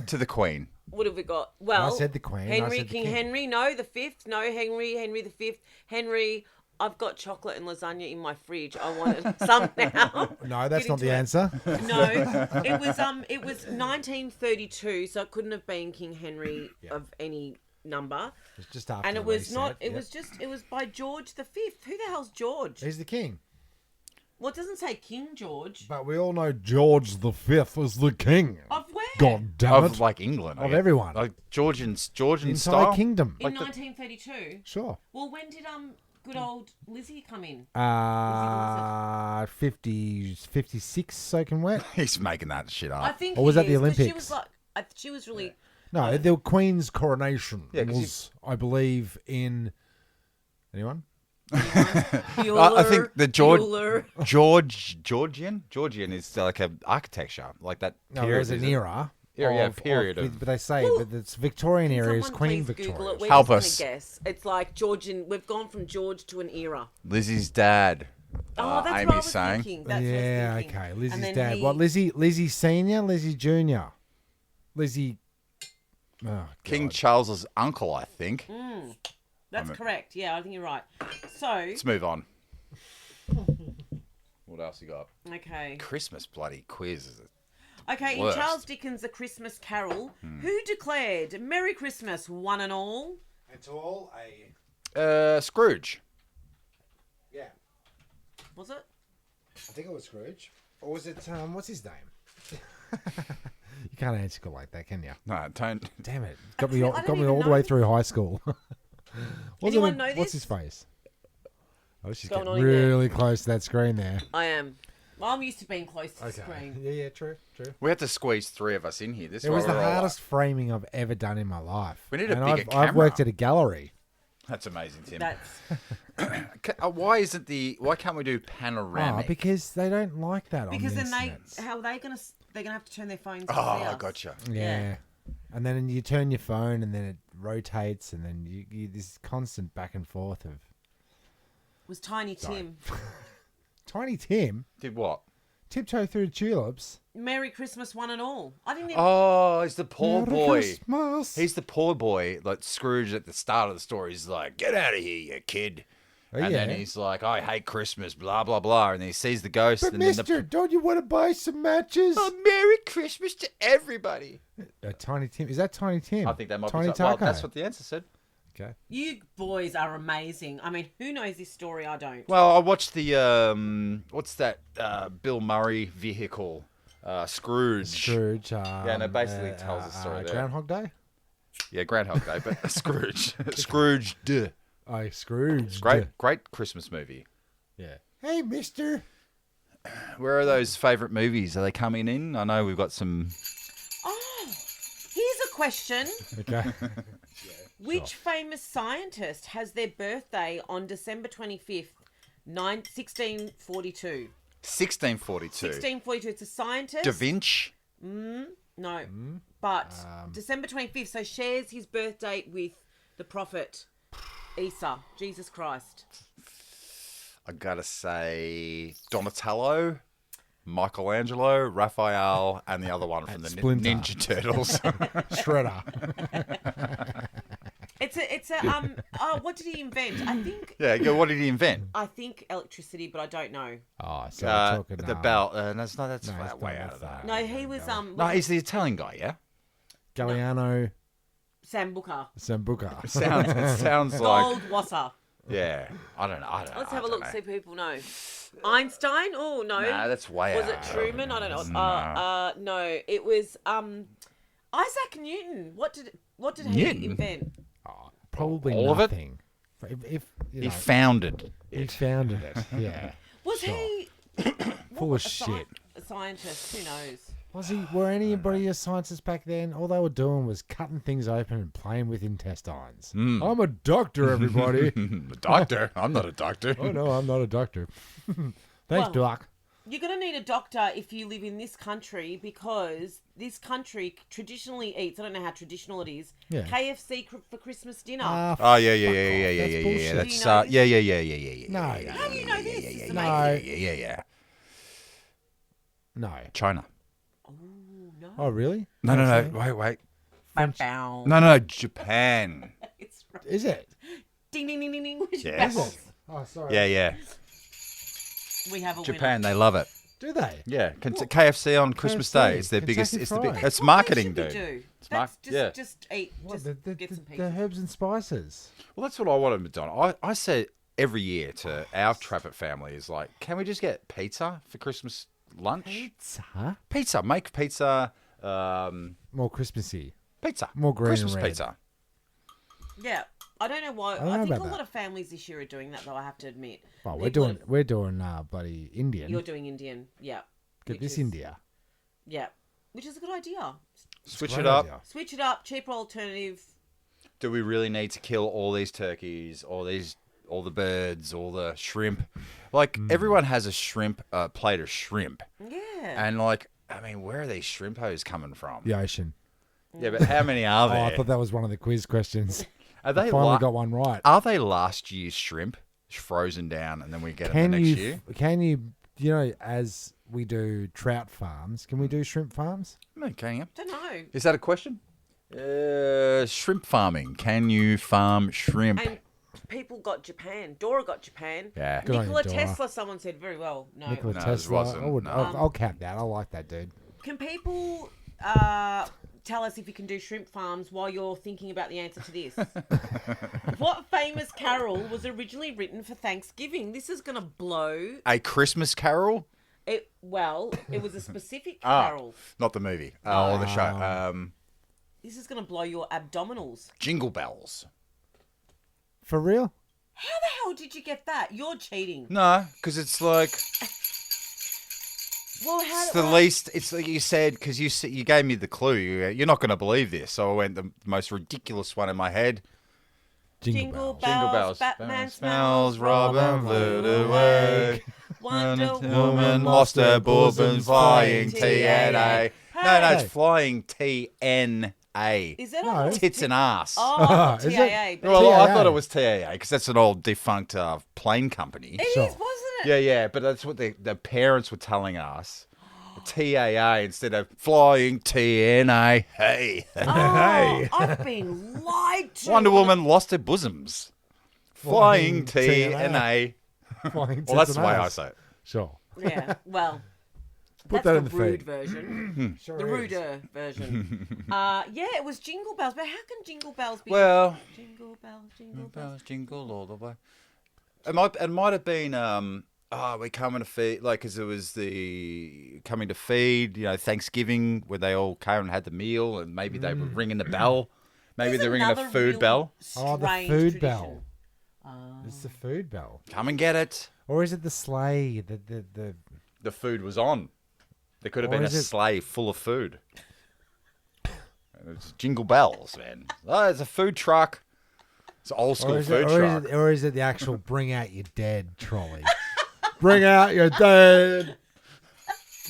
To the Queen. What have we got? Well, I said the Queen, I Henry, said the King King. Henry. No, the 5th. No, Henry the 5th. Henry. I've got chocolate and lasagna in my fridge. I want some now. No, that's Get not the into it. answer. No, it was 1932, so it couldn't have been King Henry of any number. It's just after. And it the was reset, not. It yep. was by George the 5th. Who the hell's George? He's the king. Well, it doesn't say King George. But we all know George the Fifth is the king. Of where? God damn Of it. like England. I Of guess. everyone. Like Georgian the entire style. kingdom. In like the- 1932. Sure. Well, when did good old Lizzie come in? 56 soaking wet. He's making that shit I up. think. Or was he that the is, 'cause She Olympics? was like, she was really. No, the Queen's coronation Yeah, 'cause was, I believe, in. Anyone? I think the Georgian is like a architecture, like that No, period. there's an is it? era. Period of- but they say, but it's Victorian era is Someone Queen please Google Victoria. it. We're Help just us. gonna guess. It's like Georgian. We've gone from George to an era. Lizzie's dad. Oh, that's Amy's what I was saying. thinking. That's what I was Yeah, thinking. okay. And Lizzie's then dad. he- What, Lizzie Senior? Lizzie Junior? Lizzie. Oh, King God. Charles's uncle, I think. That's correct. Yeah, I think you're right. So, Let's move on. What else you got? okay. Christmas bloody quiz. Okay, in Worst. Charles Dickens' A Christmas Carol, who declared, Merry Christmas, one and all? It's all a. Scrooge. Yeah. Was it? I think it was Scrooge. Or was it, what's his name? You can't answer it like that, can you? No, don't. Damn it. Got me Actually, all, I don't got me even all the know. way through high school. Anyone know What's this? his face? Oh, she's Going getting on in there? really close to that screen there. I am. Well, I'm used to being close to the screen. Yeah, true. We had to squeeze three of us in here. This It was why the we're all hardest framing I've ever done in my life. We need a And bigger I've worked camera. at a gallery. That's amazing, Tim. That's Why can't we do Oh, panoramic? because they don't like that because on the then internets. how are they gonna? They're gonna have to turn their phones. to see I us. gotcha. Yeah. And then you turn your phone and then it rotates and then you this constant back and forth of Was Tiny Tim? Tiny Tim Did what? tiptoe through the tulips. Merry Christmas, one and all. I didn't even. Oh, he's the poor Merry boy. Christmas. He's the poor boy. Like Scrooge at the start of the story. He's like, "Get out of here, you kid." Oh, And then yeah. he's like, "I hate Christmas." Blah blah blah. And then he sees the ghost. But and then mister, don't you want to buy some matches? Oh, Merry Christmas to everybody. Tiny Tim. Is that Tiny Tim? I think that might Tiny be. Well, Taco. that's what the answer said. Okay. You boys are amazing. I mean, who knows this story? I don't. Well, I watched the what's that Bill Murray vehicle, Scrooge. Scrooge. and it basically tells a story there. Groundhog Day? Yeah, Groundhog Day, but Scrooge. Scrooge. Oh, Scrooge. Great Christmas movie. Yeah. Hey, mister. Where are those favourite movies? Are they coming in? I know we've got some. Oh, here's a question. Okay. Which famous scientist has their birthday on December 25th, 1642? 1642. 1642. It's a scientist. Da Vinci. No, but December 25th. So shares his birth date with the prophet Isa, Jesus Christ. I gotta say Donatello, Michelangelo, Raphael, and the other one from the Splinter. Ninja Turtles. Shredder. It's a what did he invent? What did he invent? I think electricity, but I don't know. Oh, so we're talking The bell. That's it's way not out of that. No, he was No, he's the Italian guy. Yeah. Galliano Sambuca. Sambuca. It sounds like. Goldwasser. Yeah. I don't know. Let's have a look, see if people know. Einstein? Oh no. Nah, that's way Was out. it Truman? I don't know. No, it was Isaac Newton. What did Newton? he invent? Probably All of it? nothing. If you He know, founded he it. founded it. Yeah. Was he Full of shit. a scientist? Who knows? Was he? Were anybody a scientist back then? All they were doing was cutting things open and playing with intestines. I'm a doctor, everybody. A doctor? I'm not a doctor. Oh no, I'm not a doctor. Thanks, Well, Doc. You're going to need a doctor if you live in this country because this country traditionally eats, I don't know how traditional it is, Yeah. KFC for Christmas dinner. Oh yeah. That's bullshit. That's Do you know yeah. No. How do you know this? This is No. amazing. Yeah. No. China. No. Oh, really? No. Wait. Bow. No. Japan. It's right. Is it? Ding, ding, ding, ding, ding. Which Yes. bells? Oh, sorry. Yeah. We have a Japan, they love it. Do they? Yeah, KFC on Christmas KFC, Day. It's their biggest. Kentucky It's the Fried. it's winner. marketing, What dude. should we do? It's mar- That's yeah. just eat. What, Just get some the pizza. herbs and spices. Well, that's what I wanted, Madonna. I said every year to our Trappert family is like, can we just get pizza for Christmas lunch? Pizza? Pizza, make pizza. More Christmassy. Pizza. More green Christmas and red. pizza. Yeah. I don't know why. I don't know I think a about lot that. of families this year are doing that, though. I have to admit. Well, People we're doing bloody Indian. You're doing Indian. Yeah. Get Which this is- India. Yeah. Which is a good idea. Switch Great it up. idea. Switch it up. Cheaper alternative. Do we really need to kill all these turkeys, all the birds, all the shrimp? Like everyone has a shrimp, plate of shrimp, Yeah. and like, I mean, where are these shrimpos coming from? The ocean. Yeah, but how many are Oh, there? I thought that was one of the quiz questions. Are they Finally got one right. Are they last year's shrimp frozen down, and then we get Can them the you? next year? Can you? You know, as we do trout farms, can we do shrimp farms? Can you? Don't know. Is that a question? Shrimp farming. Can you farm shrimp? And people got Japan. Dora got Japan. Yeah. Good on you, Nikola Dora. Tesla, someone said very well. No. Nikola No, it Tesla. wasn't. I would, No. I'll count that. I like that dude. Can people tell us if you can do shrimp farms while you're thinking about the answer to this? What famous carol was originally written for Thanksgiving? This is going to blow. A Christmas Carol? It was a specific Ah. carol. Not the movie. Or the show. This is going to blow your abdominals. Jingle Bells. For real? How the hell did you get that? You're cheating. No, because it's like Well, how it's the least. It's like you said because you gave me the clue. You're not going to believe this, so I went the most ridiculous one in my head. Jingle bells. Jingle bells. Batman smells, smells, Robin flew away. Wonder Woman lost her bourbon flying TNA. No, Hey. it's flying TNA. Is that No. all? Tits and ass. Oh, Is it? TAA. But Well, I TAA. thought it was TAA because that's an old defunct plane company. it Sure. is, wasn't it? Yeah, but that's what the parents were telling us. TAA instead of flying TNA. Hey. Oh, I've been lied to. Wonder Woman lost her bosoms. Flying Flying TNA. Flying Well, that's tits the and way I ass. say it. Sure. Yeah, well, Put that's that in the the rude feed. version. Sure The is. ruder version. Yeah, it was Jingle Bells, but how can Jingle Bells be? Well, Jingle Bells, Jingle Bells. bells jingle all the way. It might have been, we're coming to feed, like, because it was the coming to feed, Thanksgiving, where they all came and had the meal, and maybe they were ringing the bell. Maybe There's they're ringing a another food real bell. Oh, the strange food tradition. bell. It's the food bell. Come and get it. Or is it the sleigh? The The food was on. There could have Or been a is it- sleigh full of food. It's jingle bells, man. Oh, it's a food truck. It's an old school or is food it, truck. or is it the actual bring out your dead trolley? Bring out your dead.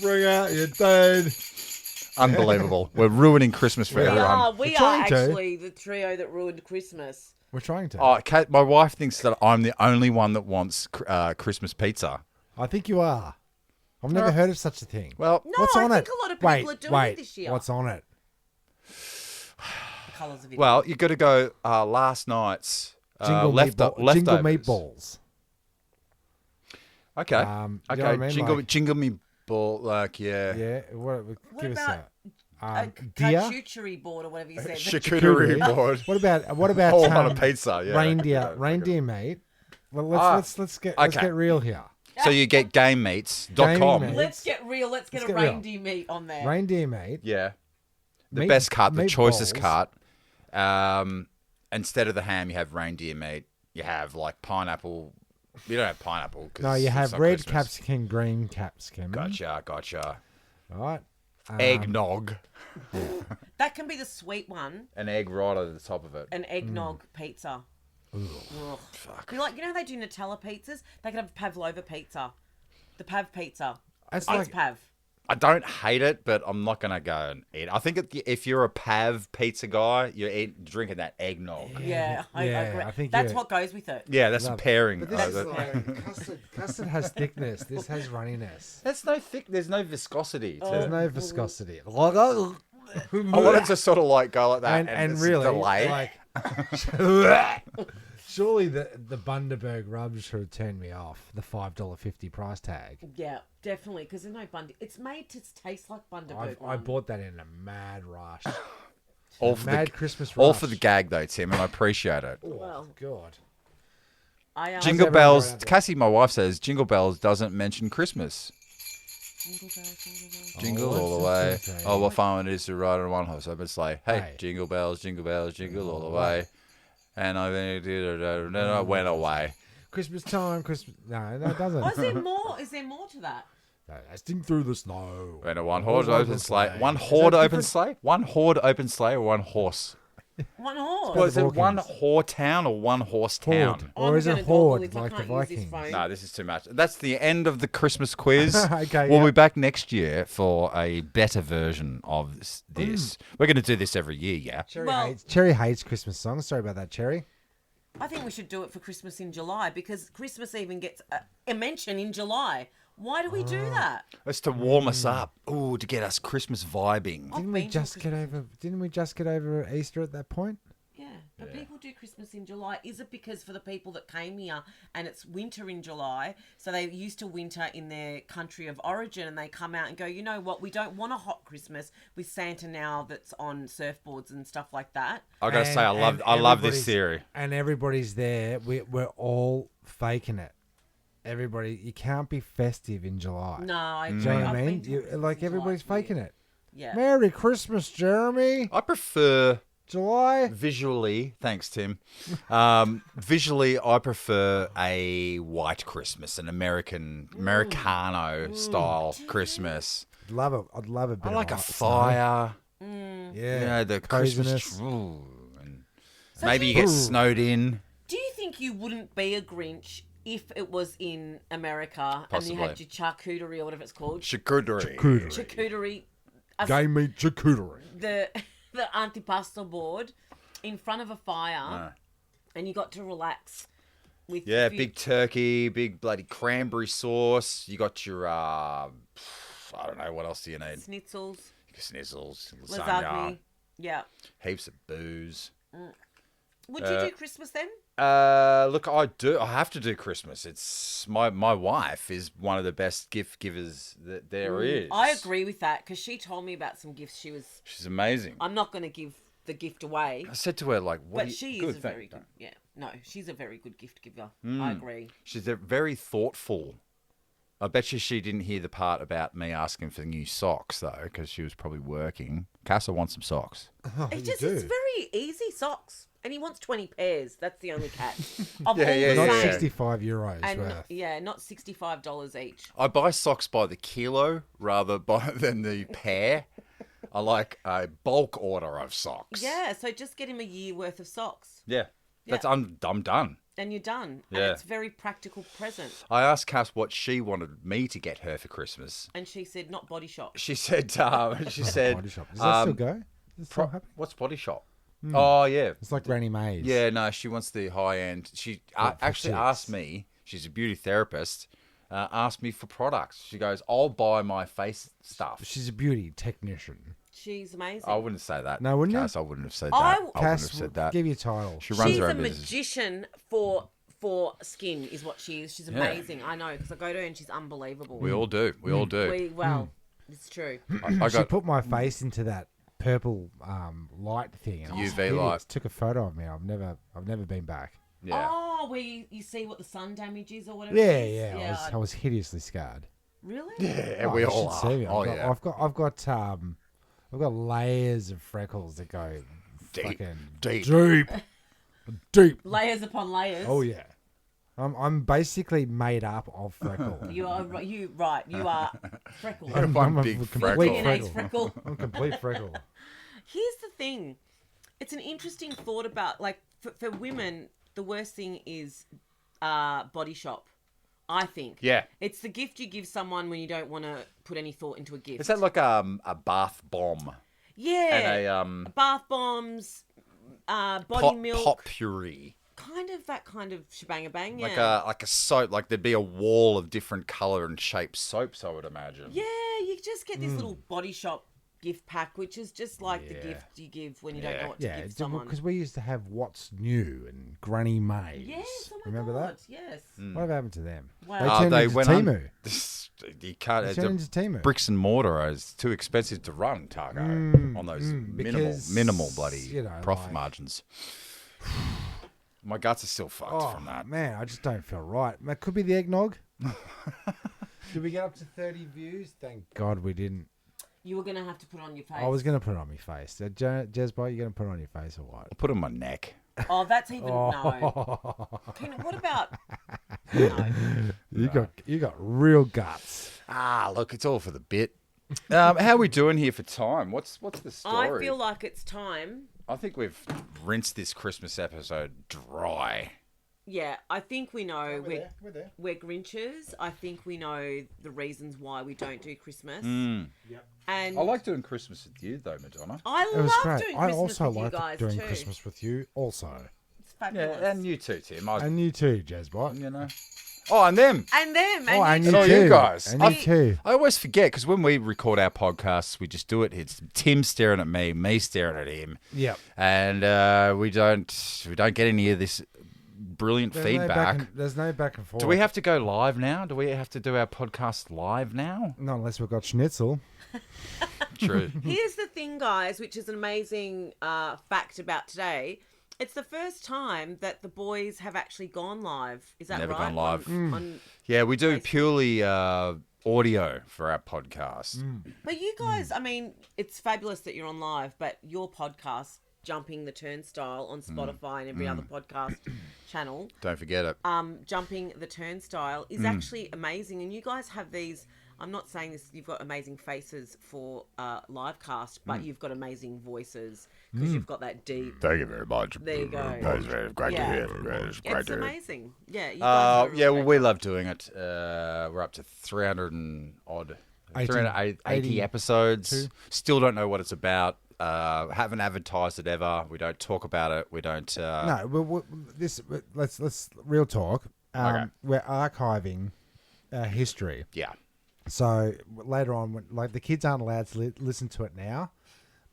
Bring out your dead. Unbelievable. We're ruining Christmas for everyone. We are trying to. actually the trio that ruined Christmas. We're trying to. Oh, Kate, my wife thinks that I'm the only one that wants Christmas pizza. I think you are. I've never heard of such a thing. Well, No, What's I on think it? a lot of people wait, are doing wait. it this year. What's on it? The colours of it. well, you got to go last night's Jingle, leftovers. jingle meatballs. Okay. You know Okay. what I mean? Jingle, Like- jingle me ball. Like, yeah. Yeah. What give us about that. a Deer. charcuterie board or whatever you said. Charcuterie board. What about Whole lot of pizza. Yeah. reindeer meat? Well, let's get okay. real here. So you get gamemeats.com. Game meat. Let's get real. Let's get a get real. reindeer meat on there. Reindeer meat. Yeah. The Meat- best cut, the choicest meatballs. cut. Instead of the ham, you have reindeer meat. You have like pineapple. You don't have pineapple. 'cause No, you it's have not red Christmas. capsicum, green capsicum. Gotcha. All right. Eggnog. That can be the sweet one. An egg right over the top of it. An eggnog pizza. Ugh. Fuck. You know how they do Nutella pizzas? They could have pavlova pizza. The pav pizza. It's It's like pav. I don't hate it, but I'm not going to go and eat it. I think if you're a Pav pizza guy, you're drinking that eggnog. Yeah, I agree. I think That's you- what goes with it. Yeah, that's a pairing. But this is like custard has thickness. This has runniness. That's no thick. There's no viscosity. To There's it. no viscosity. I wanted to sort of like go like that and it's really, delayed. like, surely the Bundaberg rub should have turned me off. The $5.50 price tag. Yeah, definitely. Because there's no Bundy. It's made to taste like Bundaberg. I bought that in a mad rush. all for Mad the Christmas rush. all for the gag though, Tim, and I appreciate it. Well, God. I Jingle everyone bells. around it? Cassie, my wife says Jingle bells doesn't mention Christmas. Jingle bells, jingle bells. Jingle what's all the it way. gonna say? Oh, what fun it is to ride on one horse open sleigh. Hey, Hey. jingle bells, jingle all the way. And I then I went away. Christmas time. Christmas. No, it doesn't. Oh, is there more? Is there more to that? Sting through the snow. And a one horde Horse open open sleigh. sleigh. One Is that horde open different? sleigh? One horde open sleigh or one horse? One horse. Well, is it Hawkins. one whore town or one horse Horde. town? Or I'm is it gonna Google horde if I like the can't use this Vikings? phone. No, this is too much. That's the end of the Christmas quiz. Okay, We'll yeah. be back next year for a better version of this. We're going to do this every year, yeah? Cherry hates Christmas songs. Sorry about that, Cherry. I think we should do it for Christmas in July because Christmas even gets a mention in July. Why do we do that? It's to warm us up. Ooh, to get us Christmas vibing. Didn't we just get over Easter at that point? Yeah, but people do Christmas in July. Is it because for the people that came here and it's winter in July, so they used to winter in their country of origin and they come out and go, you know what, we don't want a hot Christmas with Santa now that's on surfboards and stuff like that. I got to say, I love this theory. And everybody's there. We're all faking it. Everybody, you can't be festive in July. No, I agree. Do you know what I've I mean? been to Christmas Like in everybody's July. faking it. Yeah. Merry Christmas, Jeremy. I prefer July. visually, thanks, Tim. Visually, I prefer a white Christmas, an Americano style Christmas. I'd love a bit. I like a of fire. Yeah. You know, the Christmas. Coziness. Ooh, and So maybe do you you- get snowed in. Do you think you wouldn't be a Grinch if it was in America Possibly. and you had your charcuterie or whatever it's called? Charcuterie. Charcuterie. Game meat charcuterie. The antipasto board in front of a fire and you got to relax with Yeah, a few- big turkey, big bloody cranberry sauce. You got your, I don't know, what else do you need? schnitzels, Snizzles, lasagna. lasagna, Yeah. heaps of booze. Would you do Christmas then? Look, I have to do Christmas. It's my wife is one of the best gift givers that there is. I agree with that because she told me about some gifts she was. She's amazing. I'm not going to give the gift away, I said to her, like, what but she is a very good. Yeah, no, she's a very good gift giver. I agree. She's very thoughtful. I bet you she didn't hear the part about me asking for new socks, though, because she was probably working. Casa wants some socks. Oh, It's you just do. it's very easy socks. And he wants 20 pairs. That's the only cat. Of Yeah, all yeah, the Not yeah. same. 65 euros And worth. yeah, not $65 each. I buy socks by the kilo rather than the pair. I like a bulk order of socks. Yeah, so just get him a year worth of socks. Yeah. I'm done. And you're done. And Yeah. it's a very practical present. I asked Cass what she wanted me to get her for Christmas. And she said, not Body Shop. She said, Body shop. Does that still go? Does it still happen? what's Body Shop? Oh, yeah. It's like Granny Mays. Yeah, no, she wants the high end. She actually chicks. asked me, she's a beauty therapist, asked me for products. She goes, I'll buy my face stuff. She's a beauty technician. She's amazing. I wouldn't say that. No, wouldn't you? Cass, I wouldn't have said I- that. I wouldn't have Cass, said that. give you a title. She runs She's her a own business. magician for skin, is what she is. She's amazing. I know, because I go to her and she's unbelievable. We all do. We all do. It's true. I She got put my face into that purple light thing. And I was UV hideous. light. Took a photo of me. I've never been back. yeah. Oh, where you see what the sun damage is or whatever. Yeah, it is? yeah. I was hideously scarred. Really? Yeah, Oh, we you all should are. see me. Oh yeah. I've got layers of freckles that go Deep. fucking deep. Layers upon layers. Oh yeah. I'm basically made up of freckle. You are right. You are freckled. One a big complete freckle. DNA's freckle. I'm a complete freckle. Here's the thing. It's an interesting thought about, like, for women, the worst thing is Body Shop, I think. Yeah. It's the gift you give someone when you don't want to put any thought into a gift. Is that like a bath bomb yeah. and a Bath bombs, body milk. pot puree? Kind of that kind of shebang-a-bang, Like yeah. a soap, like there'd be a wall of different colour and shape soaps, I would imagine. Yeah, you just get this little Body Shop gift pack, which is just like the gift you give when you don't know what to Yeah, give someone. because we used to have What's New and Granny Mays. Yes, oh my Remember God, that? Yes. What happened to them? Wow. They turned into Temu. You can't. They It's turned into Temu. bricks and mortar is too expensive to run, Targo, on those because, minimal bloody you know, profit like- margins. My guts are still fucked from that. Man, I just don't feel right. That could be the eggnog. Did we get up to 30 views? Thank God we didn't. You were going to have to put on your face. I was going to put it on my face. Jezbo, you going to put it on your face or what? I'll put it on my neck. Oh, that's even no. What about? No. You got real guts. Look, it's all for the bit. How are we doing here for time? What's the story? I feel like it's time. I think we've rinsed this Christmas episode dry. Yeah, I think we know We're there. we're Grinches. I think we know the reasons why we don't do Christmas. Yep. And I like doing Christmas with you, though, Madonna. I It was love great. doing I Christmas also with you like guys doing too. Christmas with you also. It's fabulous. Yeah, and you too, Tim. And you too, Jezbot. You know. Oh, and them. And them. Oh, and you you Oh, too. too. you guys. And you too. I always forget because when we record our podcasts, we just do it. It's Tim staring at me staring at him, Yep. and we don't get any of this brilliant feedback. There's no back and forth. Do we have to go live now? Do we have to do our podcast live now? Not unless we've got schnitzel. True. Here's the thing, guys, which is an amazing fact about today. It's the first time that the boys have actually gone live. Is that Never right? gone live. On, Yeah, we do purely audio for our podcast. but you guys, I mean, it's fabulous that you're on live, but your podcast, Jumping the Turnstile on Spotify and every other podcast channel, Don't forget it. Jumping the Turnstile is actually amazing. And you guys have these, I'm not saying this, you've got amazing faces for live cast, but you've got amazing voices because you've got that deep. Thank you very much. There you go. That's very great Yeah. to hear. It's great It's to hear. amazing. Yeah. You guys are a Yeah, real well, great we job. love doing it. We're up to 300 and odd, 80 380 episodes. Still don't know what it's about. Haven't advertised it ever. We don't talk about it. We don't. No, let's real talk. Okay. We're archiving history. Yeah. So later on, like the kids aren't allowed to listen to it now,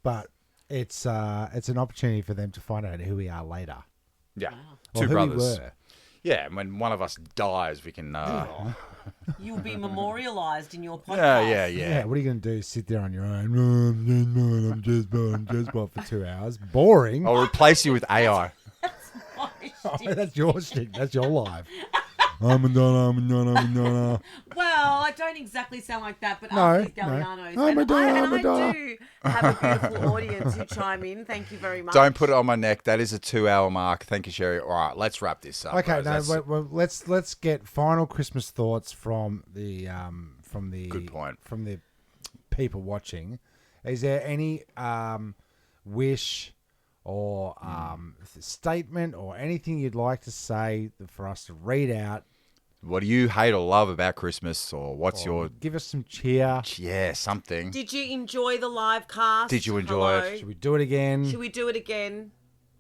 but it's an opportunity for them to find out who we are later. Yeah. Or Two who brothers. we were. Yeah, and when one of us dies, we can. You'll be memorialised in your podcast. Yeah. Yeah, what are you going to do? Sit there on your own? I'm just for 2 hours. Boring. I'll replace you with AI. Oh, that's your shtick. That's your life. I'm Madonna. Well, I don't exactly sound like that, but No, after these no. Gallianos. Oh, Madonna, Madonna. I do have a beautiful audience who chime in. Thank you very much. Don't put it on my neck. That is a 2-hour mark. Thank you, Sherry. All right, let's wrap this up. Okay, bros. let's get final Christmas thoughts from the Good point. from the people watching. Is there any wish or statement or anything you'd like to say for us to read out? What do you hate or love about Christmas, or what's your... Give us some cheer. Yeah, something. Did you enjoy the live cast? Did you enjoy Hello? it? Should we do it again? Should we do it again?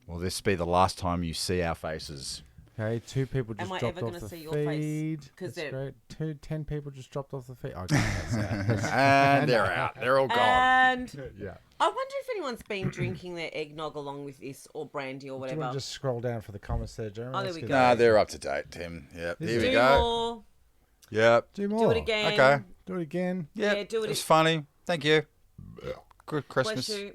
Will this be the last time you see our faces? Okay, 2 people Am just I dropped ever off gonna the see your face? feed. 'Cause That's they're- great. 10 people just dropped off the feed. Okay, that's And they're out. They're all gone. And yeah. I wonder if anyone's been drinking their eggnog along with this, or brandy, or Do you whatever. want to just scroll down for the comments there, Jeremy? Oh, there Let's we get go. Nah, that. they're up to date, Tim. Yep. Here we do go. more. Yep. Do more. Do it again. Okay. Do it again. Yep. Yeah, do it It was ag- funny. Thank you. Good Bless Christmas. you.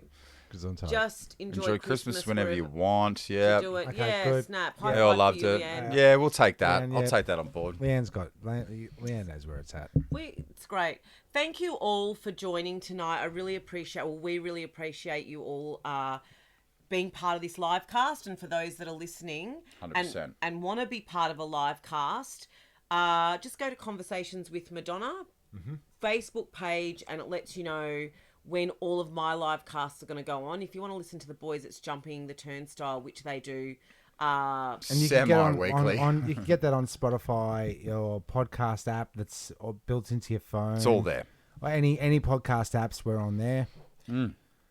Gesundheit. Just Enjoy Christmas whenever you wherever want. you Yeah. do it. Okay, Yeah, good. snap. Yeah. High They all five loved for you, it. Leanne. Yeah, we'll take that. Leanne, I'll yeah. take that on board. Leanne knows where it's at. It's great. Thank you all for joining tonight. I really appreciate, we really appreciate you all being part of this live cast. And for those that are listening 100%. and want to be part of a live cast, just go to Conversations with Madonna Facebook page, and it lets you know when all of my live casts are going to go on. If you want to listen to the boys, it's Jumping the Turnstile, which they do. And you can get Semi-weekly. on you can get that on Spotify, your podcast app that's built into your phone. It's all there. Or any podcast apps, we're on there.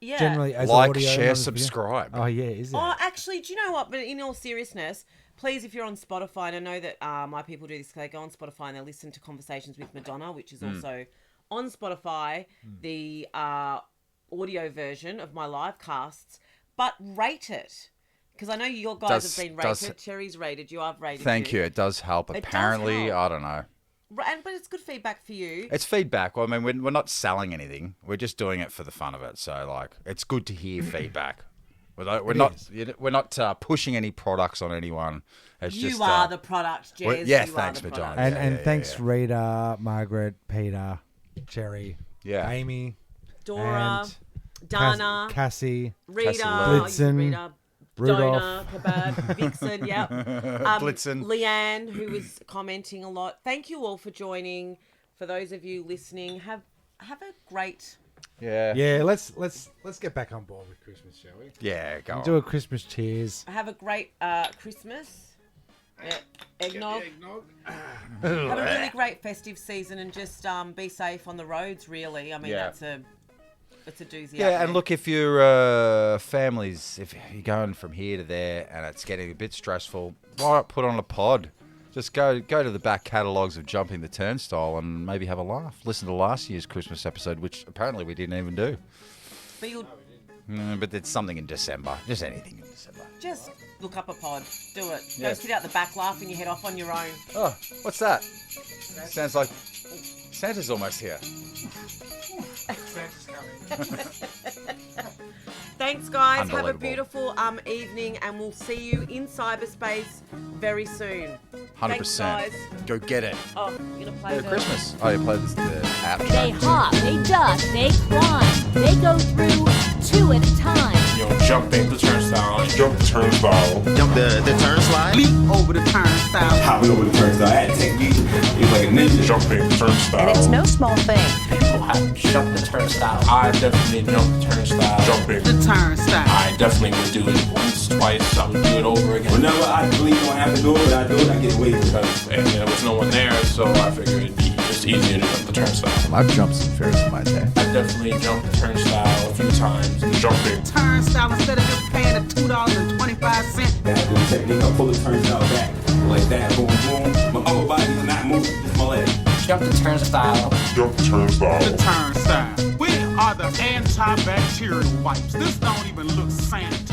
Yeah. Generally, as Like, audio, share, not as video. subscribe. Oh yeah, is it? Oh, actually, do you know what? But in all seriousness, please, if you're on Spotify, and I know that my people do this, they go on Spotify and they listen to Conversations with Madonna, which is also on Spotify, the audio version of my live casts, but rate it. Because I know your guys have been rated. Cherry's rated you. I've rated Thank you. It does help. It does Apparently, help. I don't know. But it's good feedback for you. It's feedback. Well, I mean, we're not selling anything. We're just doing it for the fun of it. So, like, it's good to hear feedback. We're not pushing any products on anyone. It's You just, are the product, Jez. yeah, You are thanks, the Madonna. product. and thanks, Rita, Margaret, Peter, Cherry, Yeah. Amy, Dora, and Dana, Cassie, Rita, Blitzen, Rita, Rudolph. Donna, Kebab, Vixen, yep. Blitzen. Leanne, who was commenting a lot. Thank you all for joining. For those of you listening, have a great. Yeah. Yeah, let's get back on board with Christmas, shall we? Yeah, go Do on. a Christmas cheers. Have a great Christmas. Eggnog. Have a really great festive season, and just be safe on the roads. Really, I mean Yeah. it's a doozy. out Yeah, there. and look, if your families, if you're going from here to there and it's getting a bit stressful, why not put on a pod? Just go to the back catalogues of Jumping the Turnstile and maybe have a laugh. Listen to last year's Christmas episode, which apparently we didn't even do. But you'll But it's something in December. Just anything in December. just look up a pod. Do it. Yeah. Go sit out the back laughing your head off on your own. Oh, what's that? Sounds like Santa's almost here. Thanks, guys. Have a Unbelievable. beautiful evening, and we'll see you in cyberspace very soon. 100%. Thanks, guys. Go get it. Oh, you're gonna play Merry the Christmas. Oh, you play the app. They hop, they duck, they climb. They go through 2 at a time. Jumping the turnstile. Jump the turnstile. Jump the turnstile. Leap over the turnstile. Hop over the turnstile. I had to take me. It was like a ninja. Jumping the turnstile. It's no small thing. People have jumped the turnstile. I definitely jumped the turnstile. Jumping. The turnstile. I definitely would do it once, twice. I would do it over again. Whenever I believe I have to do it, I do it. I get away because there was no one there, so I figured it'd be just easier to jump the turnstile. I've jumped some fairs in my day. I definitely jumped the turnstile a few times. Jumping. Turnstile, instead of just paying the $2.25. That little technique, I pull the turnstile back like that. Boom, boom. My upper body is not moving, just my leg. Jump the turnstile. Jump the turnstile. The turnstile. We are the antibacterial wipes. This don't even look sanitary.